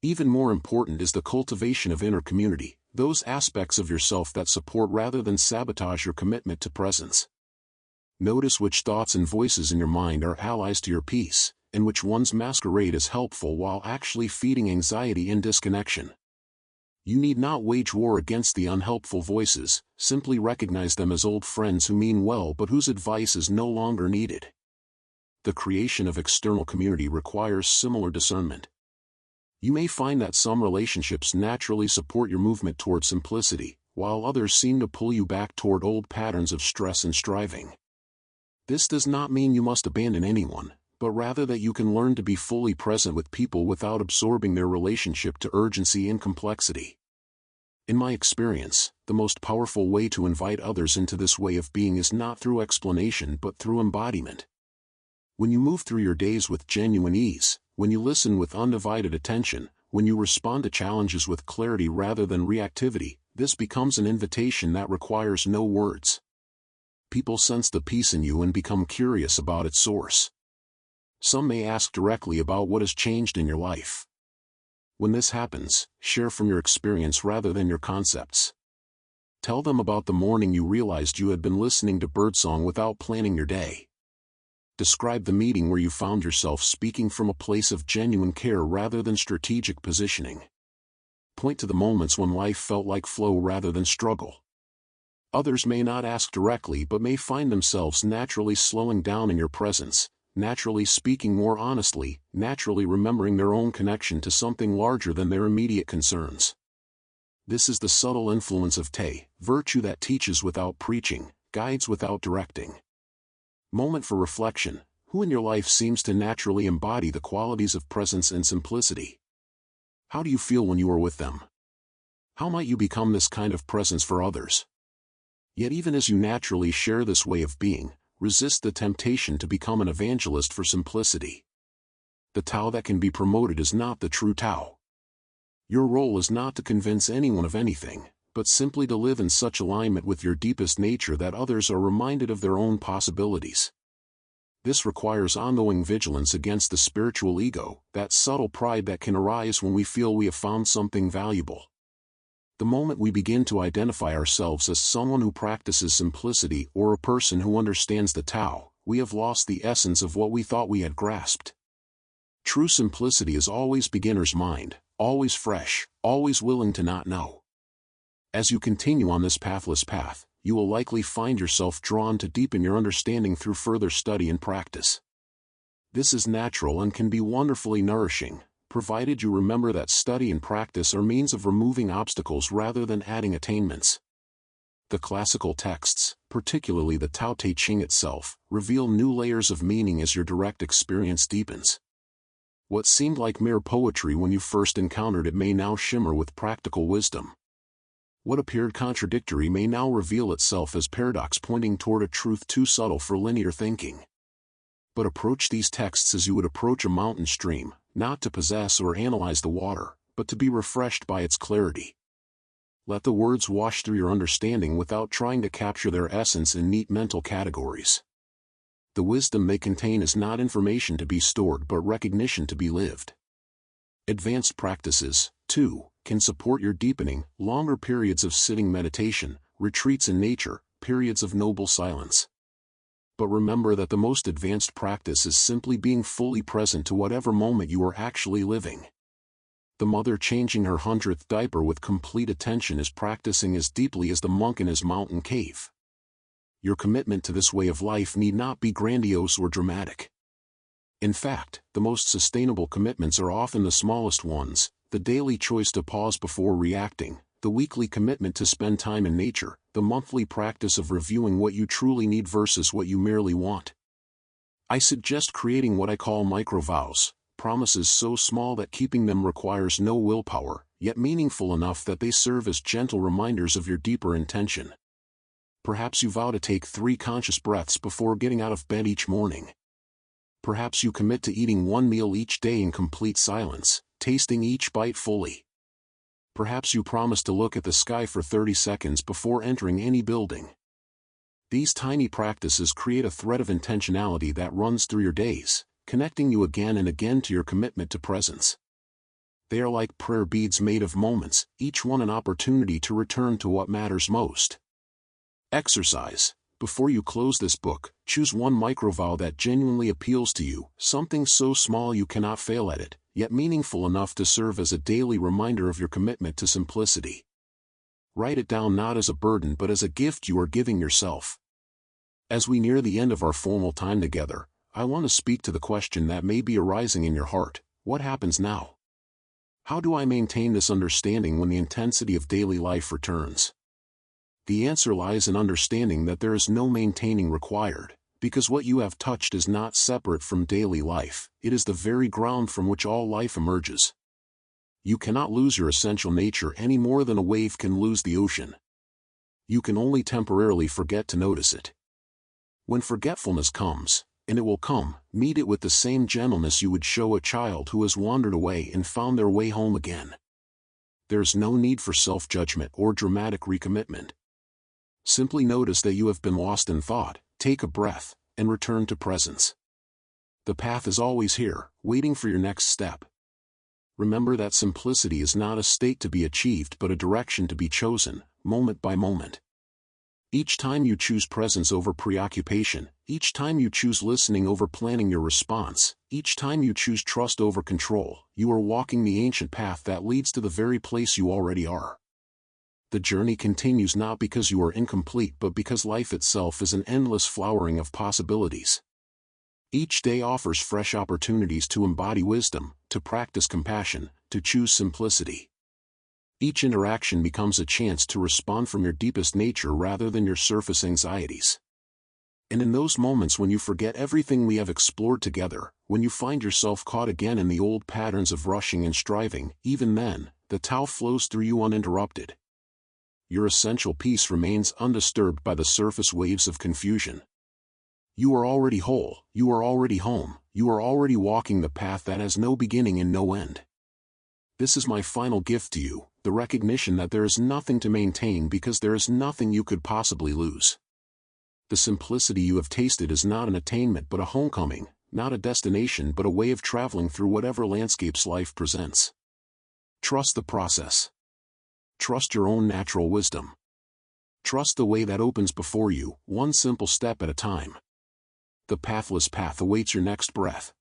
Even more important is the cultivation of inner community, those aspects of yourself that support rather than sabotage your commitment to presence. Notice which thoughts and voices in your mind are allies to your peace, and which ones masquerade as helpful while actually feeding anxiety and disconnection. You need not wage war against the unhelpful voices, simply recognize them as old friends who mean well but whose advice is no longer needed. The creation of external community requires similar discernment. You may find that some relationships naturally support your movement toward simplicity, while others seem to pull you back toward old patterns of stress and striving. This does not mean you must abandon anyone, but rather that you can learn to be fully present with people without absorbing their relationship to urgency and complexity. In my experience, the most powerful way to invite others into this way of being is not through explanation but through embodiment. When you move through your days with genuine ease, when you listen with undivided attention, when you respond to challenges with clarity rather than reactivity, this becomes an invitation that requires no words. People sense the peace in you and become curious about its source. Some may ask directly about what has changed in your life. When this happens, share from your experience rather than your concepts. Tell them about the morning you realized you had been listening to birdsong without planning your day. Describe the meeting where you found yourself speaking from a place of genuine care rather than strategic positioning. Point to the moments when life felt like flow rather than struggle. Others may not ask directly but may find themselves naturally slowing down in your presence, naturally speaking more honestly, naturally remembering their own connection to something larger than their immediate concerns. This is the subtle influence of Te, virtue that teaches without preaching, guides without directing. Moment for reflection. Who in your life seems to naturally embody the qualities of presence and simplicity? How do you feel when you are with them? How might you become this kind of presence for others? Yet even as you naturally share this way of being, resist the temptation to become an evangelist for simplicity. The Tao that can be promoted is not the true Tao. Your role is not to convince anyone of anything, but simply to live in such alignment with your deepest nature that others are reminded of their own possibilities. This requires ongoing vigilance against the spiritual ego, that subtle pride that can arise when we feel we have found something valuable. The moment we begin to identify ourselves as someone who practices simplicity or a person who understands the Tao, we have lost the essence of what we thought we had grasped. True simplicity is always beginner's mind, always fresh, always willing to not know. As you continue on this pathless path, you will likely find yourself drawn to deepen your understanding through further study and practice. This is natural and can be wonderfully nourishing, provided you remember that study and practice are means of removing obstacles rather than adding attainments. The classical texts, particularly the Tao Te Ching itself, reveal new layers of meaning as your direct experience deepens. What seemed like mere poetry when you first encountered it may now shimmer with practical wisdom. What appeared contradictory may now reveal itself as paradox pointing toward a truth too subtle for linear thinking. But approach these texts as you would approach a mountain stream, not to possess or analyze the water, but to be refreshed by its clarity. Let the words wash through your understanding without trying to capture their essence in neat mental categories. The wisdom they contain is not information to be stored but recognition to be lived. Advanced practices, too, can support your deepening, longer periods of sitting meditation, retreats in nature, periods of noble silence. But remember that the most advanced practice is simply being fully present to whatever moment you are actually living. The mother changing her 100th diaper with complete attention is practicing as deeply as the monk in his mountain cave. Your commitment to this way of life need not be grandiose or dramatic. In fact, the most sustainable commitments are often the smallest ones, the daily choice to pause before reacting, the weekly commitment to spend time in nature, the monthly practice of reviewing what you truly need versus what you merely want. I suggest creating what I call micro-vows, promises so small that keeping them requires no willpower, yet meaningful enough that they serve as gentle reminders of your deeper intention. Perhaps you vow to take 3 conscious breaths before getting out of bed each morning. Perhaps you commit to eating 1 meal each day in complete silence, tasting each bite fully. Perhaps you promise to look at the sky for 30 seconds before entering any building. These tiny practices create a thread of intentionality that runs through your days, connecting you again and again to your commitment to presence. They are like prayer beads made of moments, each one an opportunity to return to what matters most. Exercise. Before you close this book, choose one micro-vow that genuinely appeals to you, something so small you cannot fail at it, yet meaningful enough to serve as a daily reminder of your commitment to simplicity. Write it down not as a burden but as a gift you are giving yourself. As we near the end of our formal time together, I want to speak to the question that may be arising in your heart: what happens now? How do I maintain this understanding when the intensity of daily life returns? The answer lies in understanding that there is no maintaining required, because what you have touched is not separate from daily life, it is the very ground from which all life emerges. You cannot lose your essential nature any more than a wave can lose the ocean. You can only temporarily forget to notice it. When forgetfulness comes, and it will come, meet it with the same gentleness you would show a child who has wandered away and found their way home again. There is no need for self-judgment or dramatic recommitment. Simply notice that you have been lost in thought, take a breath, and return to presence. The path is always here, waiting for your next step. Remember that simplicity is not a state to be achieved but a direction to be chosen, moment by moment. Each time you choose presence over preoccupation, each time you choose listening over planning your response, each time you choose trust over control, you are walking the ancient path that leads to the very place you already are. The journey continues not because you are incomplete but because life itself is an endless flowering of possibilities. Each day offers fresh opportunities to embody wisdom, to practice compassion, to choose simplicity. Each interaction becomes a chance to respond from your deepest nature rather than your surface anxieties. And in those moments when you forget everything we have explored together, when you find yourself caught again in the old patterns of rushing and striving, even then, the Tao flows through you uninterrupted. Your essential peace remains undisturbed by the surface waves of confusion. You are already whole, you are already home, you are already walking the path that has no beginning and no end. This is my final gift to you, the recognition that there is nothing to maintain because there is nothing you could possibly lose. The simplicity you have tasted is not an attainment but a homecoming, not a destination but a way of traveling through whatever landscapes life presents. Trust the process. Trust your own natural wisdom. Trust the way that opens before you, one simple step at a time. The pathless path awaits your next breath.